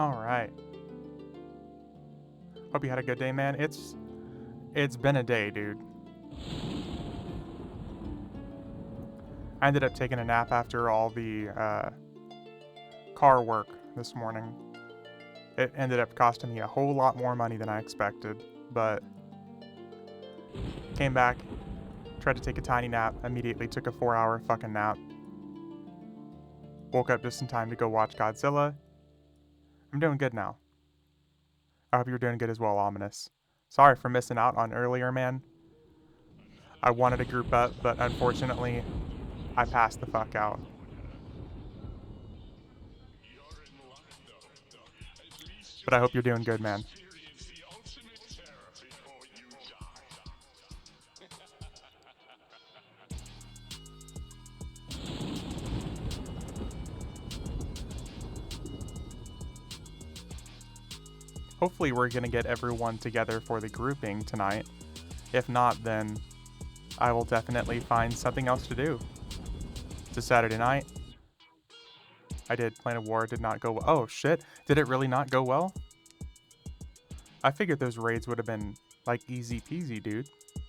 Alright. Hope you had a good day, man. It's been a day, dude. I ended up taking a nap after all the car work this morning. It ended up costing me a whole lot more money than I expected, but came back, tried to take a tiny nap, immediately took a 4-hour fucking nap. Woke up just in time to go watch Godzilla. I'm doing good now. I hope you're doing good as well, Ominous. Sorry for missing out on earlier, man. I wanted to group up, but unfortunately, I passed the fuck out. But I hope you're doing good, man. Hopefully we're going to get everyone together for the grouping tonight. If not, then I will definitely find something else to do. It's a Saturday night. I did Planet War, did not go well. Oh shit, did it really not go well? I figured those raids would have been like easy peasy, dude.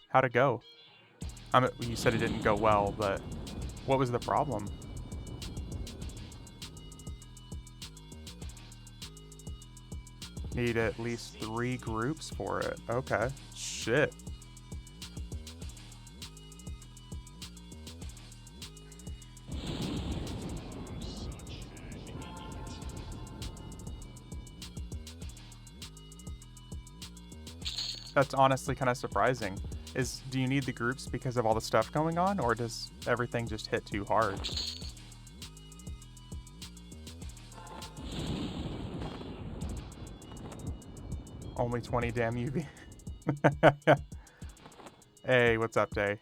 How'd it go? You said it didn't go well, but what was the problem? Need at least 3 groups for it. Okay. Shit. That's honestly kind of surprising. Do you need the groups because of all the stuff going on, or does everything just hit too hard? Only 20 damn UV. Hey, what's up, Day?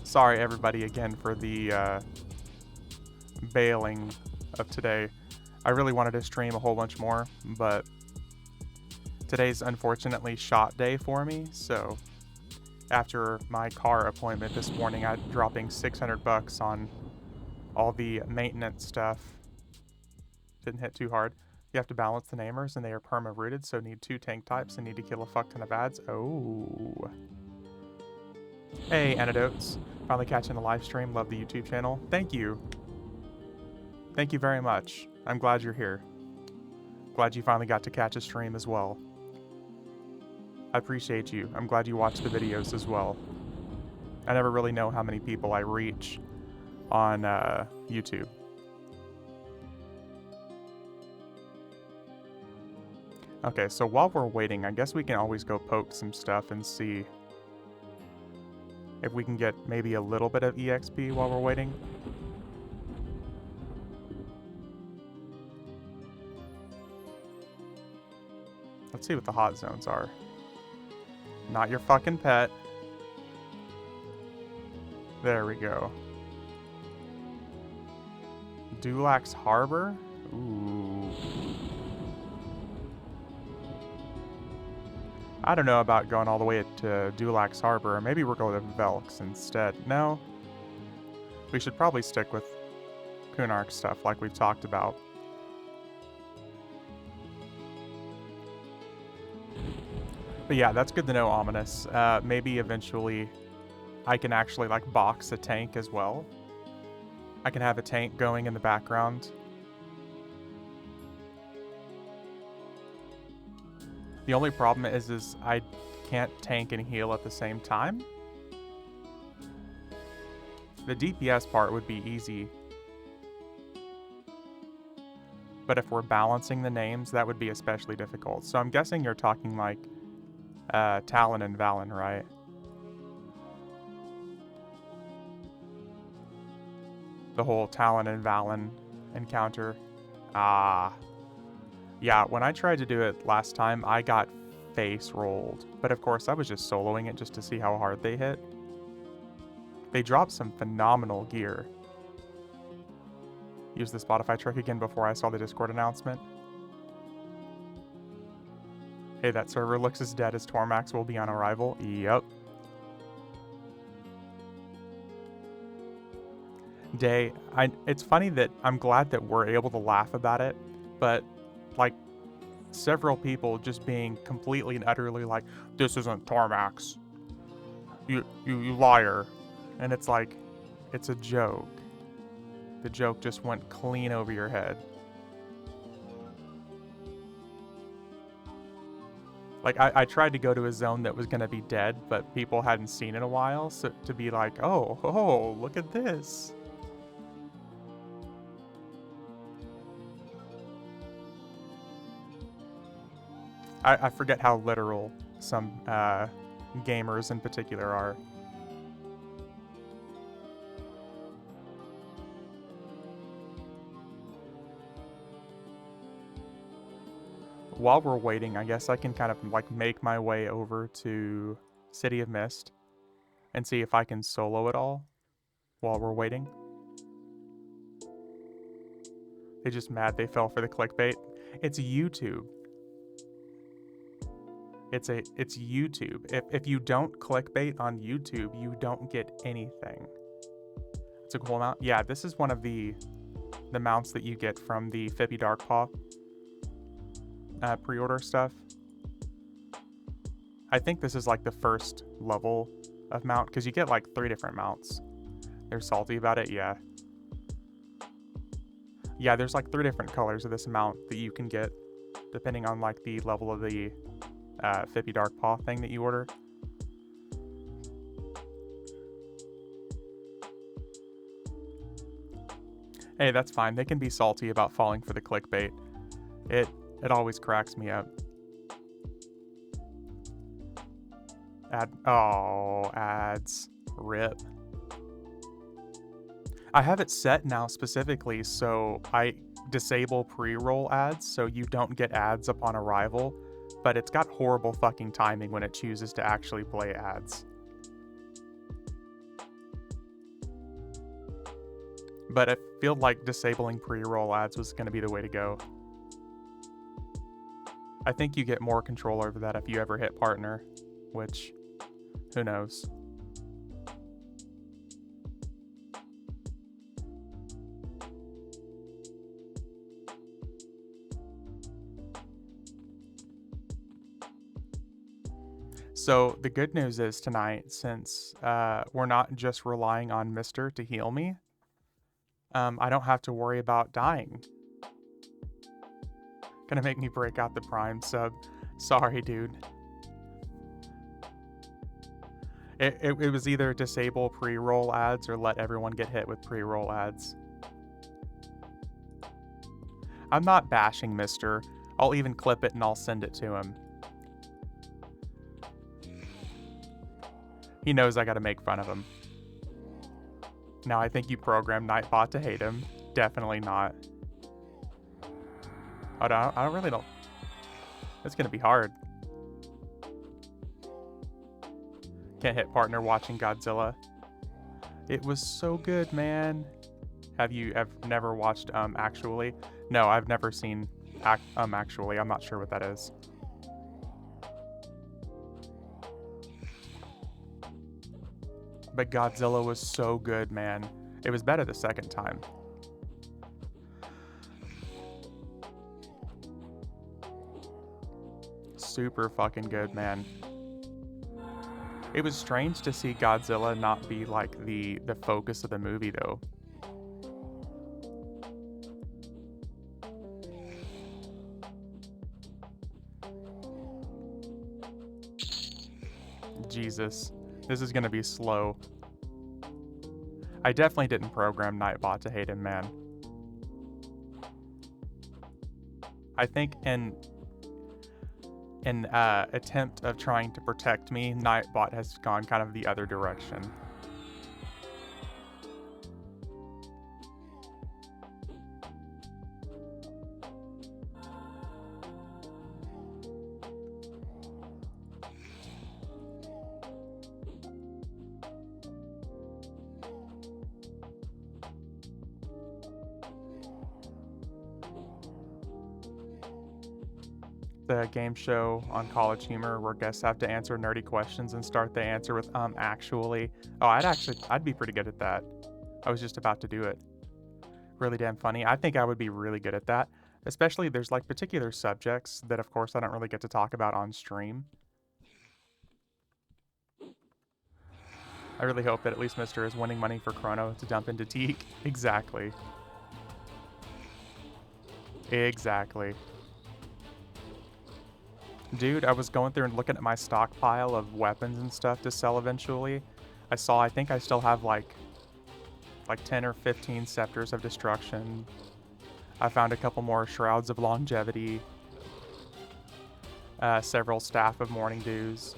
Sorry, everybody, again for the bailing of today. I really wanted to stream a whole bunch more, but today's unfortunately shot day for me, so after my car appointment this morning, I'm dropping $600 on all the maintenance stuff. Didn't hit too hard. You have to balance the namers, and they are perma-rooted, so need 2 tank types and need to kill a fuck ton of ads. Oh. Hey, Antidotes. Finally catching the live stream. Love the YouTube channel. Thank you. Thank you very much. I'm glad you're here. Glad you finally got to catch a stream as well. I appreciate you. I'm glad you watched the videos as well. I never really know how many people I reach on YouTube. Okay, so while we're waiting, I guess we can always go poke some stuff and see if we can get maybe a little bit of EXP while we're waiting. Let's see what the hot zones are. Not your fucking pet. There we go. Dulax Harbor? Ooh. I don't know about going all the way to Dulax Harbor. Maybe we're going to Velx instead. No. We should probably stick with Kunark stuff like we've talked about. But yeah, that's good to know, Ominous. Maybe eventually I can actually like box a tank as well. I can have a tank going in the background. The only problem is I can't tank and heal at the same time. The DPS part would be easy. But if we're balancing the names, that would be especially difficult. So I'm guessing you're talking like Talon and Valen, right? The whole Talon and Valen encounter. Ah. Yeah, when I tried to do it last time, I got face rolled. But of course, I was just soloing it just to see how hard they hit. They dropped some phenomenal gear. Use the Spotify trick again before I saw the Discord announcement. Hey, that server looks as dead as Tormax will be on arrival. Yep. day. It's funny that I'm glad that we're able to laugh about it, but like several people just being completely and utterly like, this isn't Tarmax. You liar. And it's like, it's a joke. The joke just went clean over your head. Like, I tried to go to a zone that was going to be dead, but people hadn't seen it in a while, so to be like, oh, look at this. I forget how literal some gamers in particular are. While we're waiting, I guess I can kind of like make my way over to City of Mist and see if I can solo it all while we're waiting. They just mad they fell for the clickbait. It's YouTube. It's YouTube. If you don't clickbait on YouTube, you don't get anything. It's a cool mount. Yeah, this is one of the mounts that you get from the Fippy Darkpaw pre-order stuff. I think this is like the first level of mount because you get like 3 different mounts. They're salty about it, yeah. Yeah, there's like 3 different colors of this mount that you can get depending on like the level of the Fippy Darkpaw thing that you order. Hey, that's fine. They can be salty about falling for the clickbait. It always cracks me up. Ads. RIP. I have it set now specifically so I disable pre-roll ads so you don't get ads upon arrival, but it's got horrible fucking timing when it chooses to actually play ads. But I feel like disabling pre-roll ads was going to be the way to go. I think you get more control over that if you ever hit partner, which, who knows. So the good news is tonight, since we're not just relying on Mister to heal me, I don't have to worry about dying. Gonna make me break out the Prime sub. Sorry, dude. It was either disable pre-roll ads or let everyone get hit with pre-roll ads. I'm not bashing Mister. I'll even clip it and I'll send it to him. He knows I gotta make fun of him. Now I think you programmed Nightbot to hate him. Definitely not. I don't. It's gonna be hard. Can't hit partner watching Godzilla. It was so good, man. Have you never watched Actually? No, I've never seen Actually. I'm not sure what that is. But Godzilla was so good, man. It was better the second time. Super fucking good, man. It was strange to see Godzilla not be like the focus of the movie though. Jesus. This is gonna be slow. I definitely didn't program Nightbot to hate him, man. I think in attempt of trying to protect me, Nightbot has gone kind of the other direction. The game show on College Humor where guests have to answer nerdy questions and start the answer with actually. Oh, I'd be pretty good at that. I was just about to do it. Really damn funny. I think I would be really good at that. Especially there's like particular subjects that of course I don't really get to talk about on stream. I really hope that at least Mr. is winning money for Chrono to dump into Teak. Exactly. Exactly. Dude, I was going through and looking at my stockpile of weapons and stuff to sell eventually. I think I still have like 10 or 15 Scepters of Destruction. I found a couple more Shrouds of Longevity. Several Staff of Morning Dews.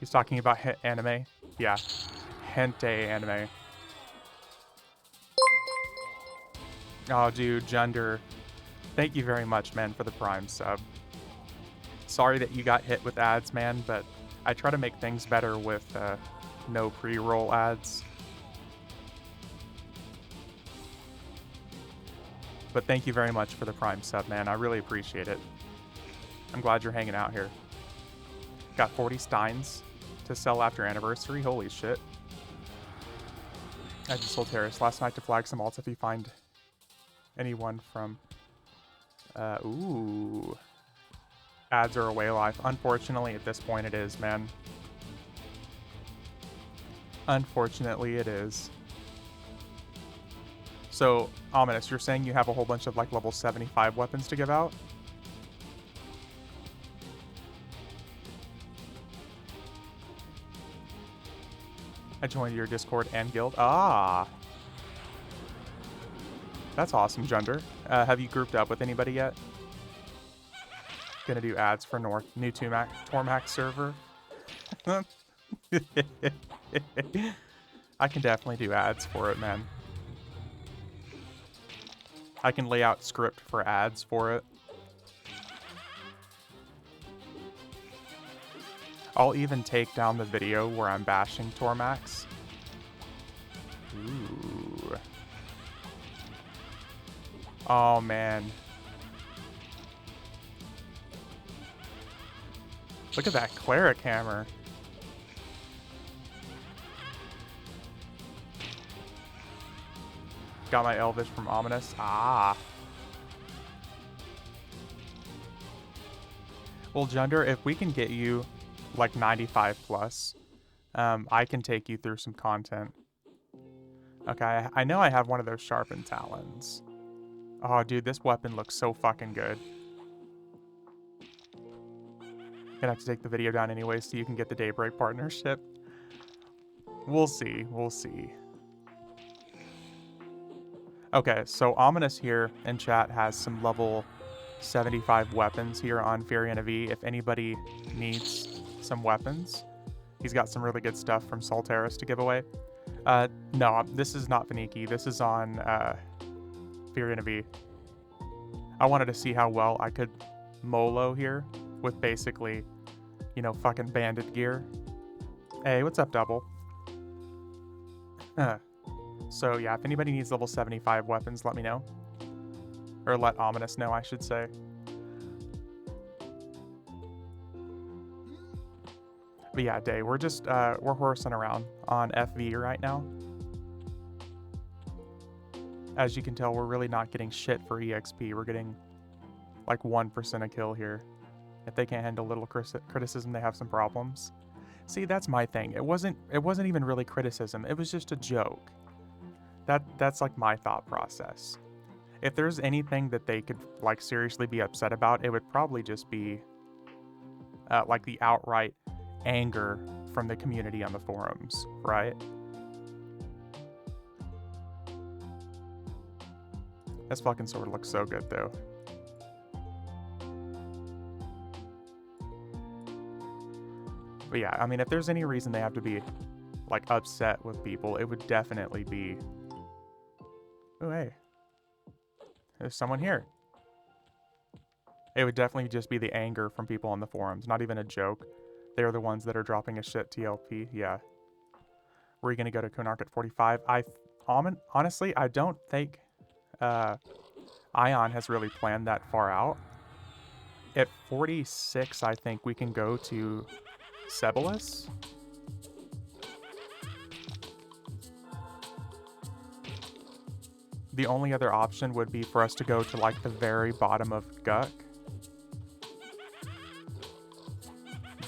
He's talking about anime? Yeah. Hente anime. Oh, dude, Junder. Thank you very much, man, for the Prime sub. Sorry that you got hit with ads, man, but I try to make things better with no pre-roll ads. But thank you very much for the Prime sub, man. I really appreciate it. I'm glad you're hanging out here. Got 40 Steins to sell after anniversary. Holy shit. I just sold Terrace last night to flag some alts if you find anyone from... ooh. Ads are a way of life. Unfortunately, at this point it is, man. Unfortunately, it is. So, Ominous, you're saying you have a whole bunch of, like, level 75 weapons to give out? I joined your Discord and guild. Ah! That's awesome, Junder. Have you grouped up with anybody yet? Gonna do ads for new Tormac server. I can definitely do ads for it, man. I can lay out script for ads for it. I'll even take down the video where I'm bashing Tormax. Ooh. Oh, man. Look at that Cleric Hammer. Got my Elvish from Ominous. Ah. Well, Junder, if we can get you like 95 plus, I can take you through some content. Okay, I know I have one of those sharpened talons. Oh, dude, this weapon looks so fucking good. Gonna have to take the video down anyway so you can get the Daybreak partnership. We'll see, we'll see. Okay, so Ominous here in chat has some level 75 weapons here on Furion V. If anybody needs some weapons, he's got some really good stuff from Solteris to give away. No, this is not Finiki. This is on Furion V. I wanted to see how well I could Molo here with basically, you know, fucking bandit gear. Hey, what's up, Double? So yeah, if anybody needs level 75 weapons, let me know. Or let Ominous know, I should say. But yeah, Day, we're just, we're horsing around on FV right now. As you can tell, we're really not getting shit for EXP. We're getting like 1% a kill here. If they can't handle little criticism, they have some problems. See, that's my thing. It wasn't even really criticism. It was just a joke. That's like my thought process. If there's anything that they could like seriously be upset about, it would probably just be like the outright anger from the community on the forums, right? This fucking sword looks so good though. But yeah, I mean, if there's any reason they have to be like upset with people, it would definitely be... Oh, hey. There's someone here. It would definitely just be the anger from people on the forums, not even a joke. They're the ones that are dropping a shit TLP, yeah. Were you going to go to Konark at 45? Honestly, I don't think Ion has really planned that far out. At 46, I think we can go to Cebalus. The only other option would be for us to go to like the very bottom of Guk.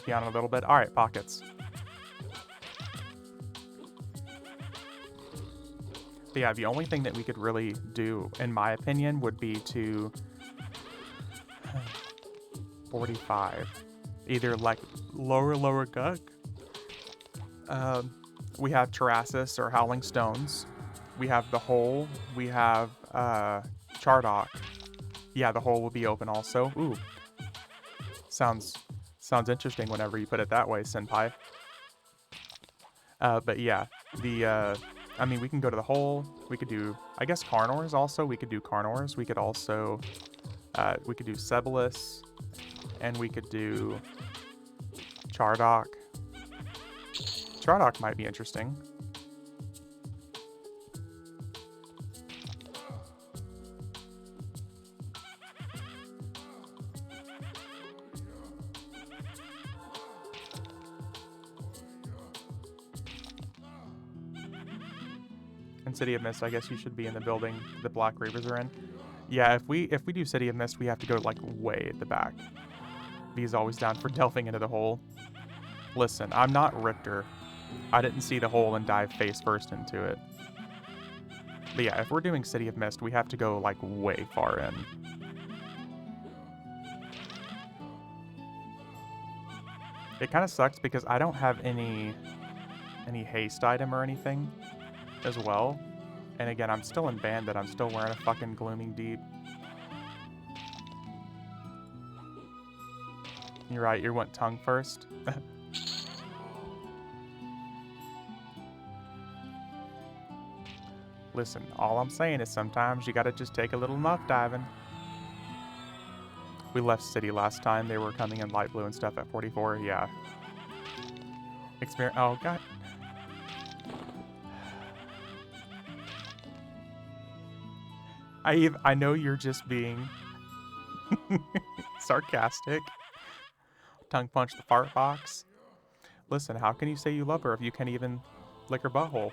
Down a little bit. All right, pockets. But yeah, the only thing that we could really do, in my opinion, would be to 45. Either like lower Guk. We have Terrassus or Howling Stones. We have the hole. We have Chardock. Yeah, the hole will be open also. Ooh. Sounds interesting whenever you put it that way, Senpai. But yeah, I mean, we can go to the hole. We could do, I guess, Carnors also. We could do Carnors. We could also, we could do Sebelis. And we could do Chardock. Chardock might be interesting. In City of Mist, I guess you should be in the building the Black Reavers are in. Yeah, if we do City of Mist, we have to go like way at the back. V's always down for delving into the hole. Listen, I'm not Richter. I didn't see the hole and dive face first into it. But yeah, if we're doing City of Mist, we have to go like way far in. It kind of sucks because I don't have any haste item or anything as well. And again, I'm still in Bandit. I'm still wearing a fucking Glooming Deep. You're right, you went tongue first. Listen, all I'm saying is sometimes you gotta just take a little muff diving. We left City last time. They were coming in light blue and stuff at 44. Yeah. Experience. Oh, God. I know you're just being sarcastic. Tongue punch the fart box. Listen, how can you say you love her if you can't even lick her butthole?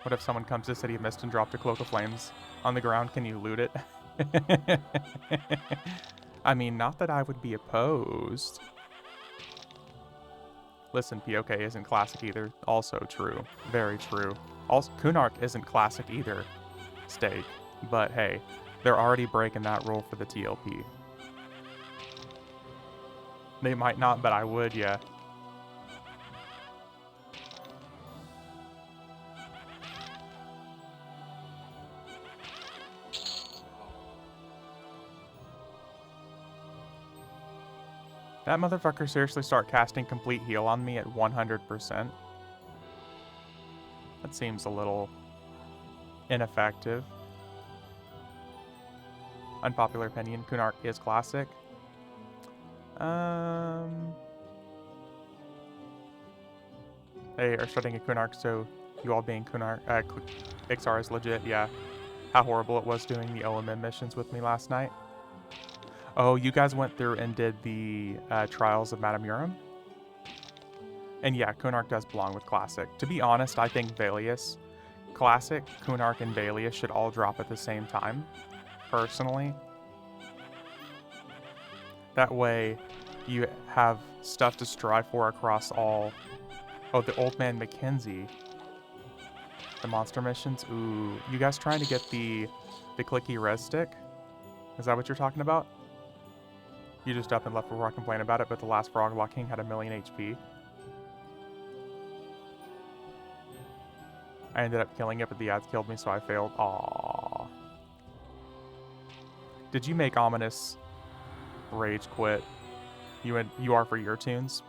What if someone comes to City of Mist and dropped a Cloak of Flames on the ground? Can you loot it? I mean, not that I would be opposed. Listen, POK isn't classic either. Also true. Very true. Also, Kunark isn't classic either. Steak. But hey, they're already breaking that rule for the TLP. They might not, but I would, yeah. That motherfucker seriously start casting complete heal on me at 100%. That seems a little ineffective. Unpopular opinion, Kunark is classic. They are starting a Kunark, so you all being Kunark, Ixar is legit, yeah. How horrible it was doing the OMM missions with me last night. Oh, you guys went through and did the Trials of Madame Urim? And yeah, Kunark does belong with Classic. To be honest, I think Valius, Classic, Kunark, and Valius should all drop at the same time, personally. That way, you have stuff to strive for across all... Oh, the Old Man Mackenzie. The monster missions? Ooh, you guys trying to get the clicky res stick? Is that what you're talking about? You just up and left before I complain about it, but the last Frog King had 1,000,000 HP. I ended up killing it, but the ads killed me, so I failed. Aww. Did you make Ominous rage quit? You are for your tunes?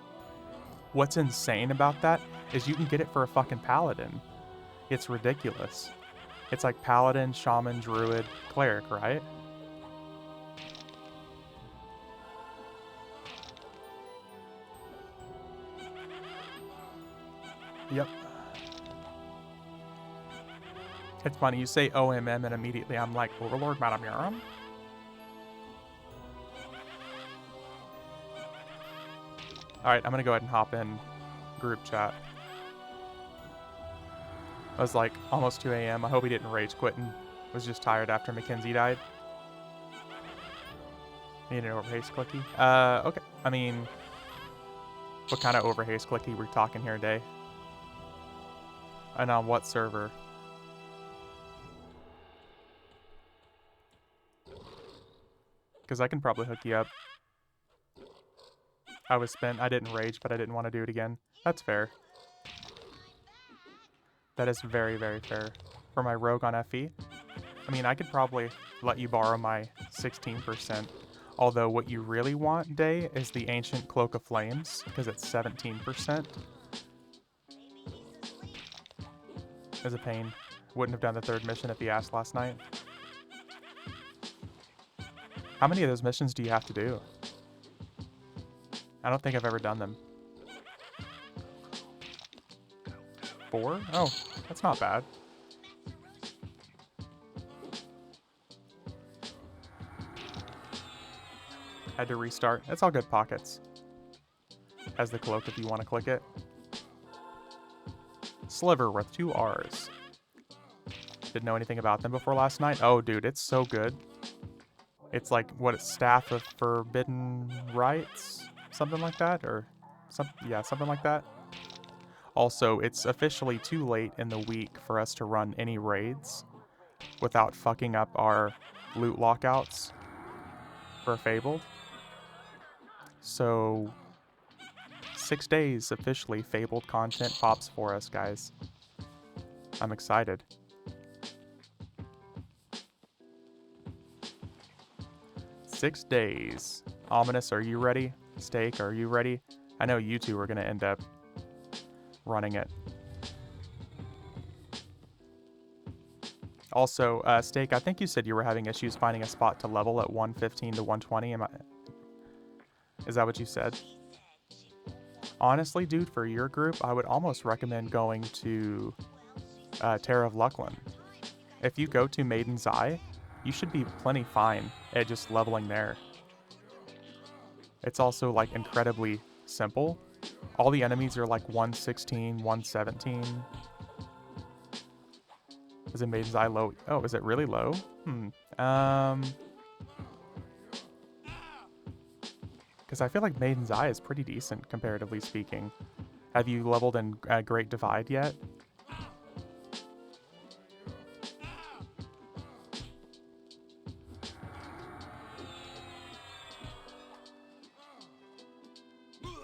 What's insane about that is you can get it for a fucking Paladin. It's ridiculous. It's like Paladin, Shaman, Druid, Cleric, right? Yep. It's funny, you say OMM and immediately I'm like, Overlord Madame Urim? Alright, I'm gonna go ahead and hop in group chat. was like almost 2 a.m. I hope he didn't rage quit and was just tired after Mackenzie died. Need an overhaste clicky. Okay. I mean, what kind of overhaste clicky we're talking here today? And on what server? Because I can probably hook you up. I was spent. I didn't rage, but I didn't want to do it again. That's fair. That is very, very fair. For my rogue on FE, I mean, I could probably let you borrow my 16%. Although what you really want, Day, is the Ancient Cloak of Flames, because it's 17%. It's a pain. Wouldn't have done the third mission if he asked last night. How many of those missions do you have to do? I don't think I've ever done them. 4? Oh, that's not bad. Had to restart. It's all good pockets. Has the cloak if you want to click it. Sliver with 2 R's. Didn't know anything about them before last night. Oh, dude, it's so good. It's like, what, Staff of Forbidden Rites? Something like that? Or, yeah, something like that. Also, it's officially too late in the week for us to run any raids without fucking up our loot lockouts for Fabled. So, 6 days officially Fabled content pops for us, guys. I'm excited. Six days. Ominous, are you ready? Steak, are you ready? I know you two are going to end up running it. Also, Steak, I think you said you were having issues finding a spot to level at 115 to 120. Is that what you said? Honestly, dude, for your group, I would almost recommend going to Terra of Luclin. If you go to Maiden's Eye, you should be plenty fine at just leveling there. It's also, like, incredibly simple. All the enemies are, like, 116, 117. Is it Maiden's Eye low? Oh, is it really low? Because I feel like Maiden's Eye is pretty decent, comparatively speaking. Have you leveled in Great Divide yet?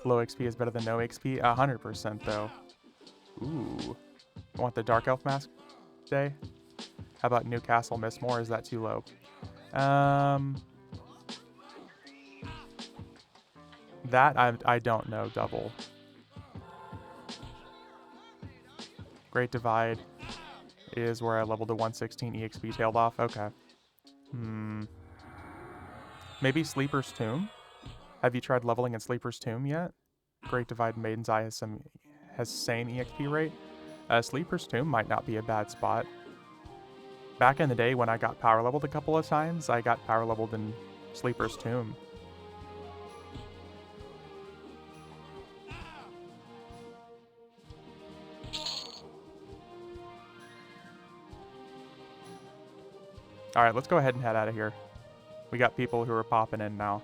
Low XP is better than no XP? 100% though. Ooh. Want the Dark Elf Mask Day? How about Newcastle Mistmore? Is that too low? That I don't know, Double. Great Divide is where I leveled to 116 EXP tailed off. Okay. Maybe Sleeper's Tomb? Have you tried leveling in Sleeper's Tomb yet? Great Divide and Maiden's Eye has same EXP rate. Sleeper's Tomb might not be a bad spot. Back in the day when I got power leveled a couple of times, I got power leveled in Sleeper's Tomb. Alright, let's go ahead and head out of here. We got people who are popping in now.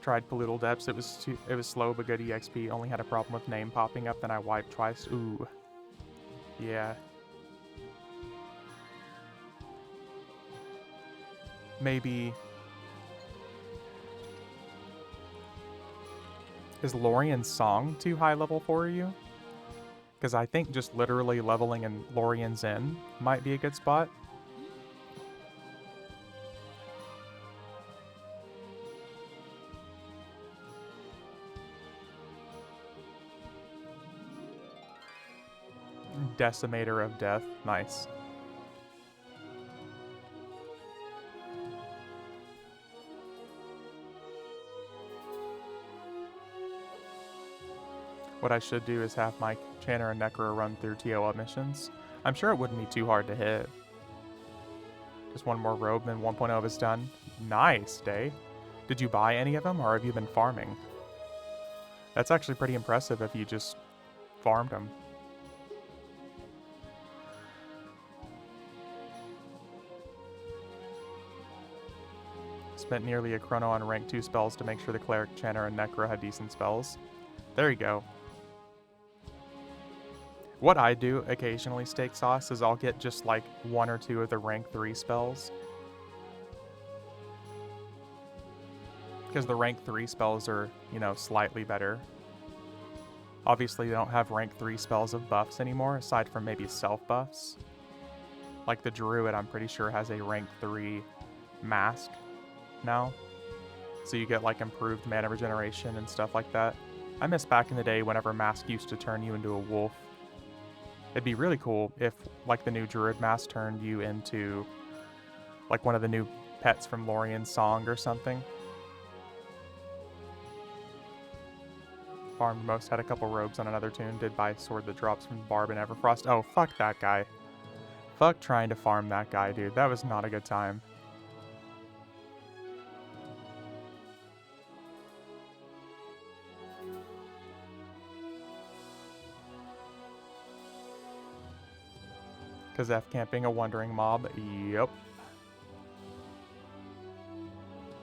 Tried Pollutal Depths, it was slow but good EXP. Only had a problem with name popping up, then I wiped twice. Ooh. Yeah. Maybe... Is Lorien's Song too high level for you? Because I think just literally leveling in Lorien's Inn might be a good spot. Decimator of Death. Nice. What I should do is have my Channer and Necro run through TOA missions. I'm sure it wouldn't be too hard to hit. Just one more robe, then 1.0 is done. Nice, Day. Did you buy any of them, or have you been farming? That's actually pretty impressive if you just farmed them. Spent nearly a chrono on rank 2 spells to make sure the Cleric, Chanter, and Necro had decent spells. There you go. What I do occasionally, Steak Sauce, is I'll get just like 1 or 2 of the rank 3 spells. Because the rank 3 spells are, you know, slightly better. Obviously, they don't have rank 3 spells of buffs anymore, aside from maybe self-buffs. Like the Druid, I'm pretty sure, has a rank 3 mask now. So you get like improved mana regeneration and stuff like that. I miss back in the day whenever mask used to turn you into a wolf. It'd be really cool if like the new Druid mask turned you into like one of the new pets from Lorien's song or something. Farmed most, had a couple robes on another tune, did buy sword that drops from Barb and Everfrost. Oh, fuck that guy. Fuck trying to farm that guy, dude. That was not a good time. Because F camping a wandering mob. Yep.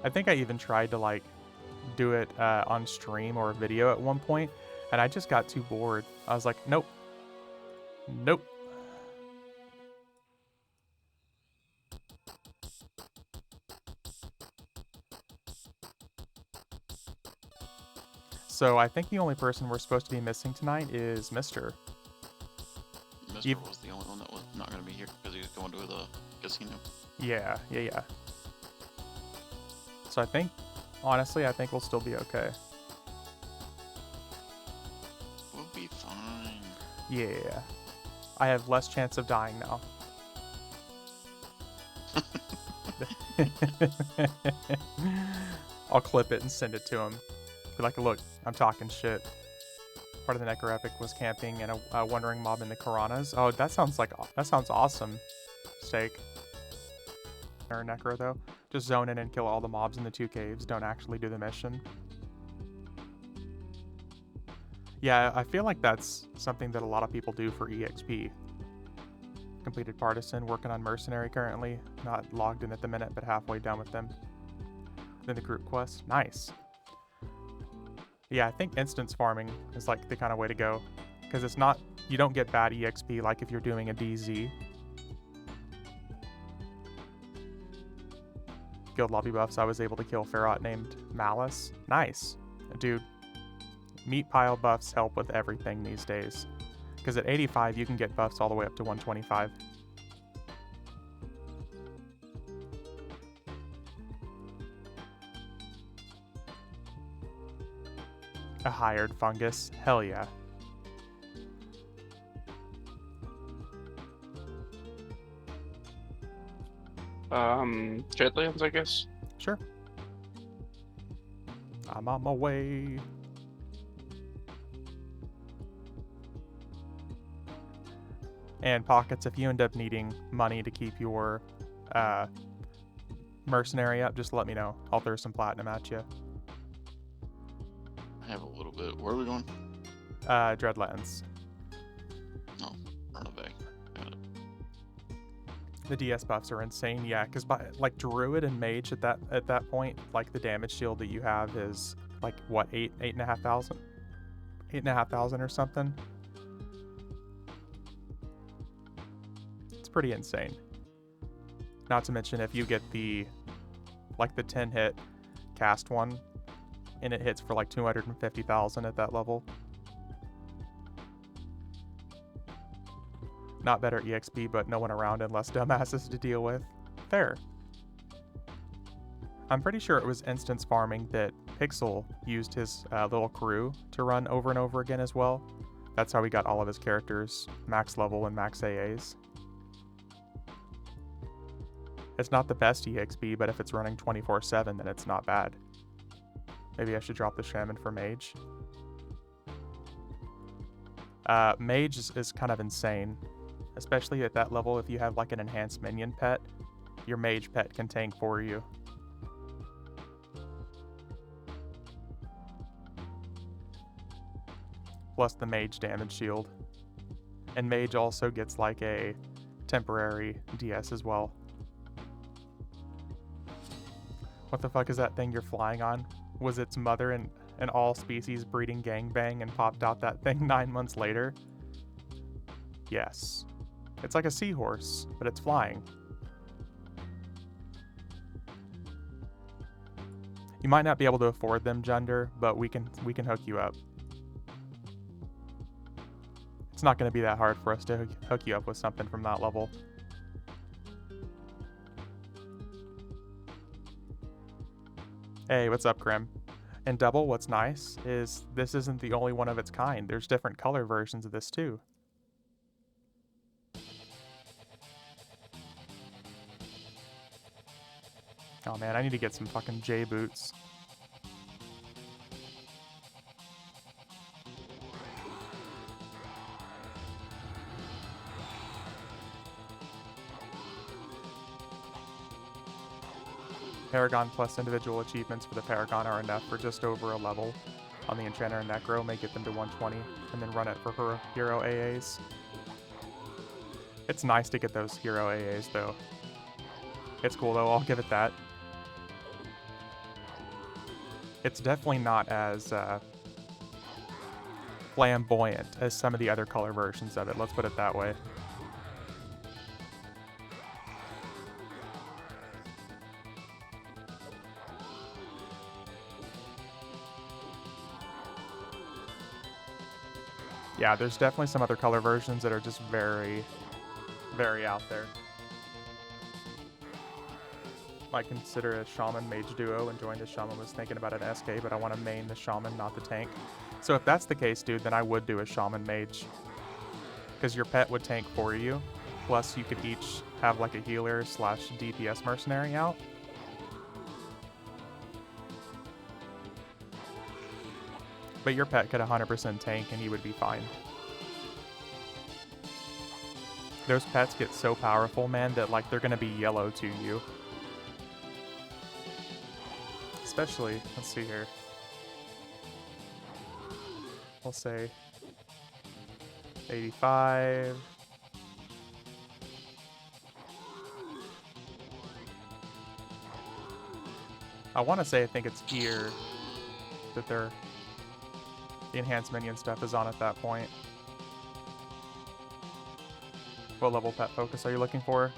I think I even tried to like do it on stream or video at one point, and I just got too bored. I was like, nope. Nope. So I think the only person we're supposed to be missing tonight is Mr. Mr. was the only one that was not going to be here because he was going to the casino. Yeah. So I think, honestly, I think we'll still be okay. We'll be fine. Yeah. I have less chance of dying now. I'll clip it and send it to him. Be like, look, I'm talking shit. Part of the Necro Epic was camping and a wandering mob in the Karanas. Oh, that sounds awesome. Steak. Or Necro though. Just zone in and kill all the mobs in the 2 caves. Don't actually do the mission. Yeah, I feel like that's something that a lot of people do for EXP. Completed Partisan, working on Mercenary currently. Not logged in at the minute, but halfway done with them. Then the group quest. Nice. Yeah, I think instance farming is like the kind of way to go. Because it's not, you don't get bad EXP like if you're doing a DZ. Guild lobby buffs, I was able to kill Ferrot named Malice. Nice. Dude, meat pile buffs help with everything these days. Because at 85, you can get buffs all the way up to 125. A hired fungus. Hell yeah. Dreadlands, I guess. Sure. I'm on my way. And Pockets, if you end up needing money to keep your mercenary up, just let me know. I'll throw some platinum at you. I have a little bit. Where are we going? Dreadlands. No, run it back. Got it. The DS buffs are insane, yeah, because like Druid and Mage at that point, like the damage shield that you have is like what, 8,500? 8,500 or something. It's pretty insane. Not to mention if you get the 10 hit cast one, and it hits for like 250,000 at that level. Not better EXP, but no one around and less dumbasses to deal with. Fair. I'm pretty sure it was instance farming that Pixel used his little crew to run over and over again as well. That's how he got all of his characters max level and max AAs. It's not the best EXP, but if it's running 24/7, then it's not bad. Maybe I should drop the Shaman for Mage. Mage is kind of insane. Especially at that level, if you have like an enhanced minion pet, your Mage pet can tank for you. Plus the Mage damage shield. And Mage also gets like a temporary DS as well. What the fuck is that thing you're flying on? Was its mother in an all-species breeding gangbang and popped out that thing 9 months later? Yes. It's like a seahorse, but it's flying. You might not be able to afford them, Gender, but we can hook you up. It's not going to be that hard for us to hook you up with something from that level. Hey, what's up, Grim? And Double, what's nice is this isn't the only one of its kind. There's different color versions of this too. Oh man, I need to get some fucking J boots. Paragon plus individual achievements for the Paragon are enough for just over a level on the Enchanter and Necro, may get them to 120, and then run it for her hero AAs. It's nice to get those hero AAs though. It's cool though, I'll give it that. It's definitely not as flamboyant as some of the other color versions of it, let's put it that way. Yeah, there's definitely some other color versions that are just very, very out there. Might consider a Shaman Mage duo and join the Shaman. Was thinking about an SK, but I want to main the Shaman, not the tank. So if that's the case, dude, then I would do a Shaman Mage. Because your pet would tank for you. Plus you could each have like a healer slash DPS mercenary out. But your pet could 100% tank and you would be fine. Those pets get so powerful, man, that like they're gonna be yellow to you. Especially, let's see here. We'll say 85. I want to say I think it's ear that they're... The enhanced minion stuff is on at that point. What level pet focus are you looking for?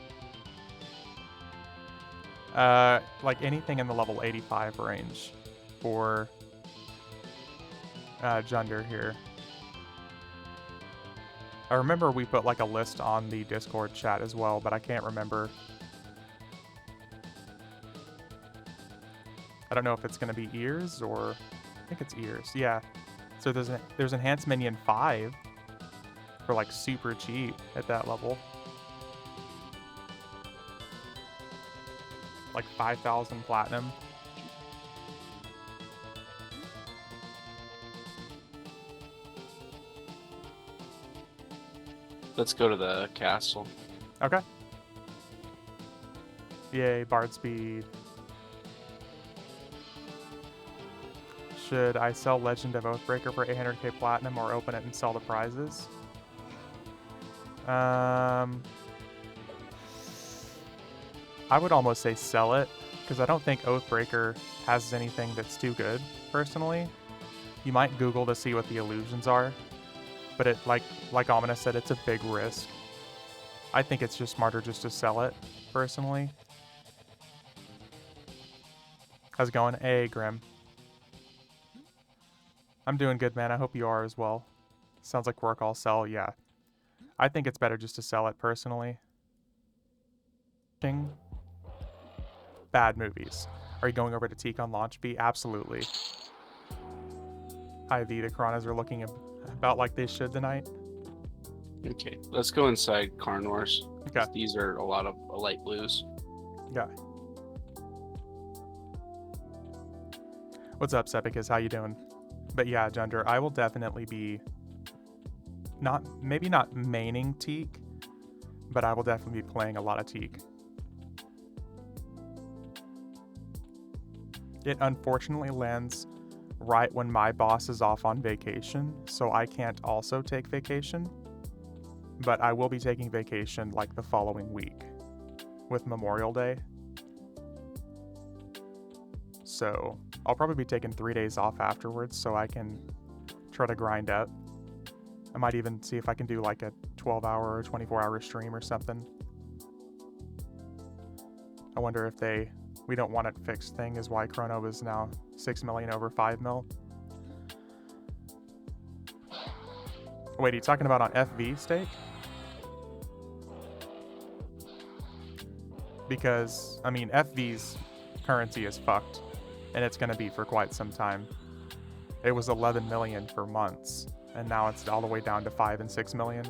Like anything in the level 85 range for Junder here. I remember we put like a list on the Discord chat as well, but I can't remember. I don't know if it's going to be ears or... I think it's ears, yeah. So there's enhanced minion 5 for like super cheap at that level. Like 5,000 platinum. Let's go to the castle. Okay. Yay, Bard speed. Should I sell Legend of Oathbreaker for 800k platinum or open it and sell the prizes? I would almost say sell it, because I don't think Oathbreaker has anything that's too good, personally. You might Google to see what the illusions are, but it, like Omina said, it's a big risk. I think it's just smarter just to sell it, personally. How's it going? Hey, Grim. I'm doing good, man. I hope you are as well. Sounds like work all sell, yeah. I think it's better just to sell it, personally. Bad movies. Are you going over to Teak on launch B? Absolutely. IV, the Karanas are looking about like they should tonight. Okay, let's go inside Carnors. Okay. These are a lot of light blues. Yeah. What's up, Sepicus? How you doing? But yeah, Junder, I will definitely be maybe not maining Teak, but I will definitely be playing a lot of Teak. It unfortunately lands right when my boss is off on vacation, so I can't also take vacation. But I will be taking vacation like the following week with Memorial Day. so I'll probably be taking 3 days off afterwards so I can try to grind up. I might even see if I can do like a 12-hour or 24-hour stream or something. I wonder if we don't want it fixed thing is why Chrono is now 6 million over 5 mil. Wait, are you talking about on FV stake? Because, I mean, FV's currency is fucked, and it's going to be for quite some time. It was 11 million for months, and now it's all the way down to 5 and 6 million.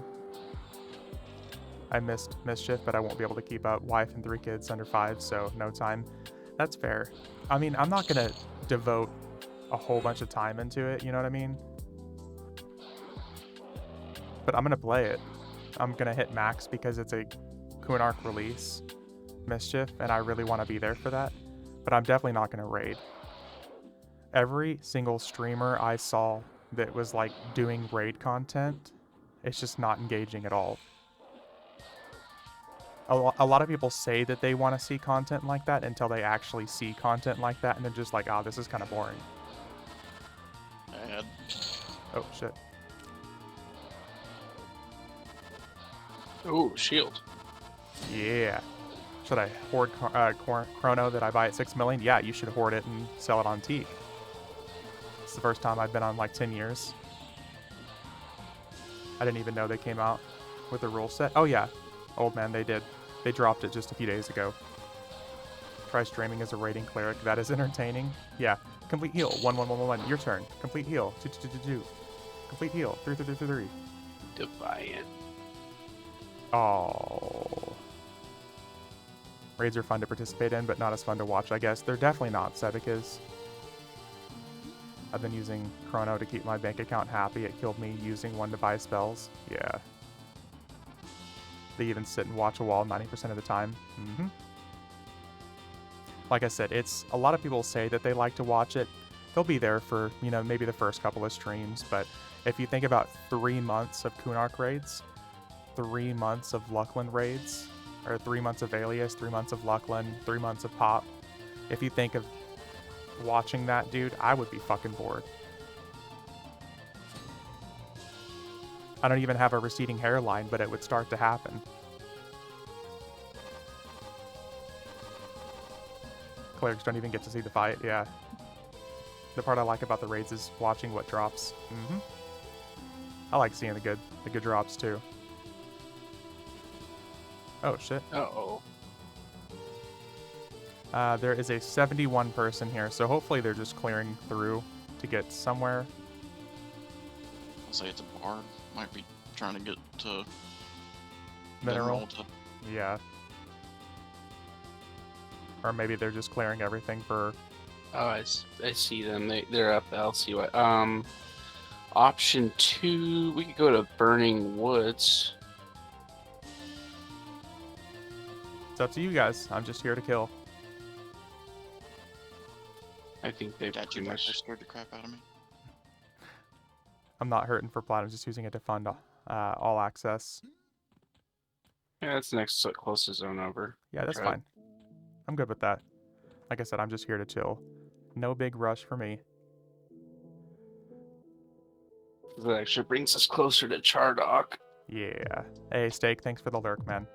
I missed Mischief, but I won't be able to keep up. Wife and 3 kids under 5, so no time. That's fair. I mean, I'm not going to devote a whole bunch of time into it, you know what I mean? But I'm going to play it. I'm going to hit max because it's a Kunark release, Mischief, and I really want to be there for that. But I'm definitely not going to raid. Every single streamer I saw that was like doing raid content, it's just not engaging at all. A lot of people say that they want to see content like that until they actually see content like that, and they're just like, this is kind of boring. Bad. Oh, shit. Oh, shield. Yeah. Should I hoard Chrono that I buy at 6 million? Yeah, you should hoard it and sell it on Teak. It's the first time I've been on like 10 years. I didn't even know they came out with the rule set. Oh yeah, old man, they did. They dropped it just a few days ago. Try streaming as a raiding cleric. That is entertaining. Yeah. Complete heal. 1 1 1 1 1. Your turn. Complete heal. 2 2 2 2 2. Complete heal. 3 3 3 3 3. Defiant. Oh. Raids are fun to participate in, but not as fun to watch, I guess. They're definitely not, Sebicas. I've been using Chrono to keep my bank account happy. It killed me using one to buy spells. Yeah. They even sit and watch a wall 90% of the time. Mm-hmm. Like I said, it's a lot of people say that they like to watch it. They'll be there for, you know, maybe the first couple of streams, but if you think about 3 months of Kunark raids, 3 months of Luckland raids, or 3 months of Alias, 3 months of Luckland, 3 months of Pop, if you think of watching that, dude, I would be fucking bored. I don't even have a receding hairline, but it would start to happen. Clerics don't even get to see the fight, yeah. The part I like about the raids is watching what drops. Mm-hmm. I like seeing the good drops too. Oh shit. Uh-oh. There is a 71 person here, so hopefully they're just clearing through to get somewhere. I'll say it's a bar. Might be trying to get to Mineral. Yeah. Or maybe they're just clearing everything for... Oh, I see them. They're up LCY. Option 2, we could go to Burning Woods. It's up to you guys. I'm just here to kill. I think they've Dad, you pretty guys much... scared the crap out of me. I'm not hurting for plat. I'm just using it to fund all access. Yeah, that's the next closest zone over. Yeah, that's Right. fine. I'm good with that. Like I said, I'm just here to chill. No big rush for me. That actually brings us closer to Chardock. Yeah. Hey, Steak, thanks for the lurk, man.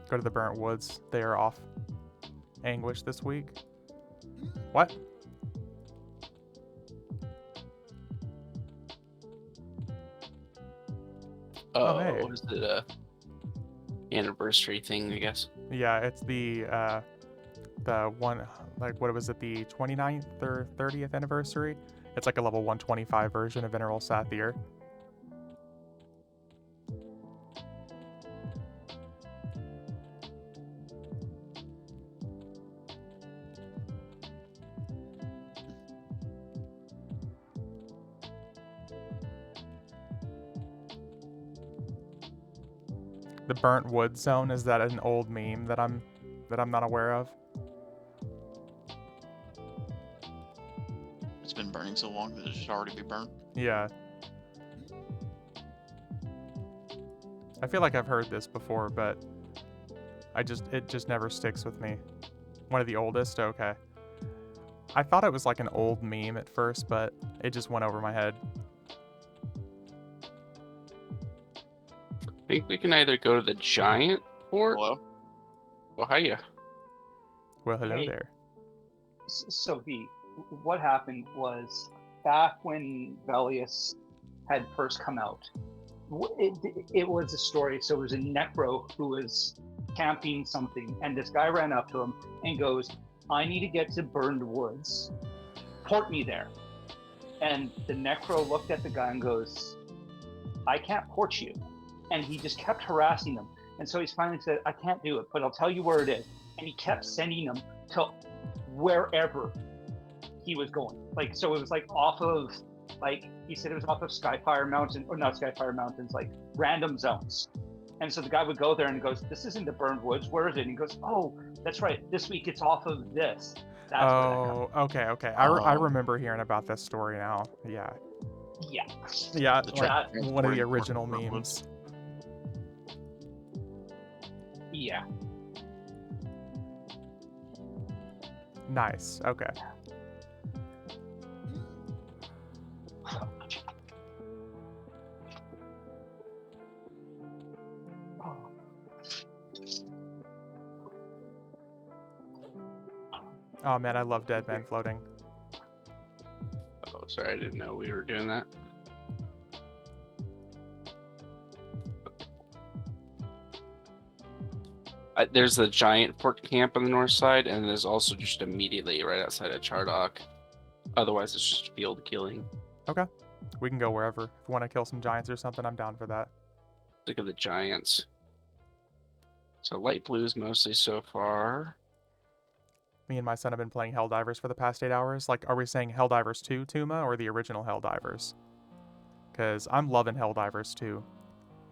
Go to the Burnt Woods. They are off Anguish this week. What? Oh, hey. What is it? Anniversary thing, I guess. Yeah, it's the one, like, what was it, the 29th or 30th anniversary? It's like a level 125 version of Mineral Sathir. The Burnt Wood Zone, is that an old meme that I'm not aware of? It's been burning so long that it should already be burnt. Yeah. I feel like I've heard this before, but it just never sticks with me. One of the oldest? Okay. I thought it was like an old meme at first, but it just went over my head. I think we can either go to the giant port. Hello? Oh, hiya. Well, hello Hey. there. So V, what happened was back when Velius had first come out, it was a story. So it was a necro who was camping something, and this guy ran up to him and goes, "I need to get to Burned Woods. Port me there." And the necro looked at the guy and goes, "I can't port you." And he just kept harassing him. And so he's finally said, "I can't do it, but I'll tell you where it is." And he kept sending him to wherever he was going. Like, so it was like off of, like, he said it was off of Skyfire Mountain, or not Skyfire Mountains, like random zones. And so the guy would go there and he goes, "This isn't the Burned Woods, where is it?" And he goes, "Oh, that's right, this week it's off of this." That's where that comes Oh, okay. I Oh. remember hearing about this story now. Yeah. from. Yeah. Yeah, The like tra- one of the transport original for memes. woods. Yeah. Nice. Okay. Oh man, I love Dead Man Floating. Oh, sorry, I didn't know we were doing that. There's the giant port camp on the north side, and there's also just immediately right outside of Chardock. Otherwise, it's just field killing. We can go wherever. If you want to kill some giants or something, I'm down for that. Look at the giants. So light blues mostly so far. Me and my son have been playing Helldivers for the past 8 hours. Like, are we saying Helldivers 2, Tuma, or the original Helldivers? Because I'm loving Helldivers 2.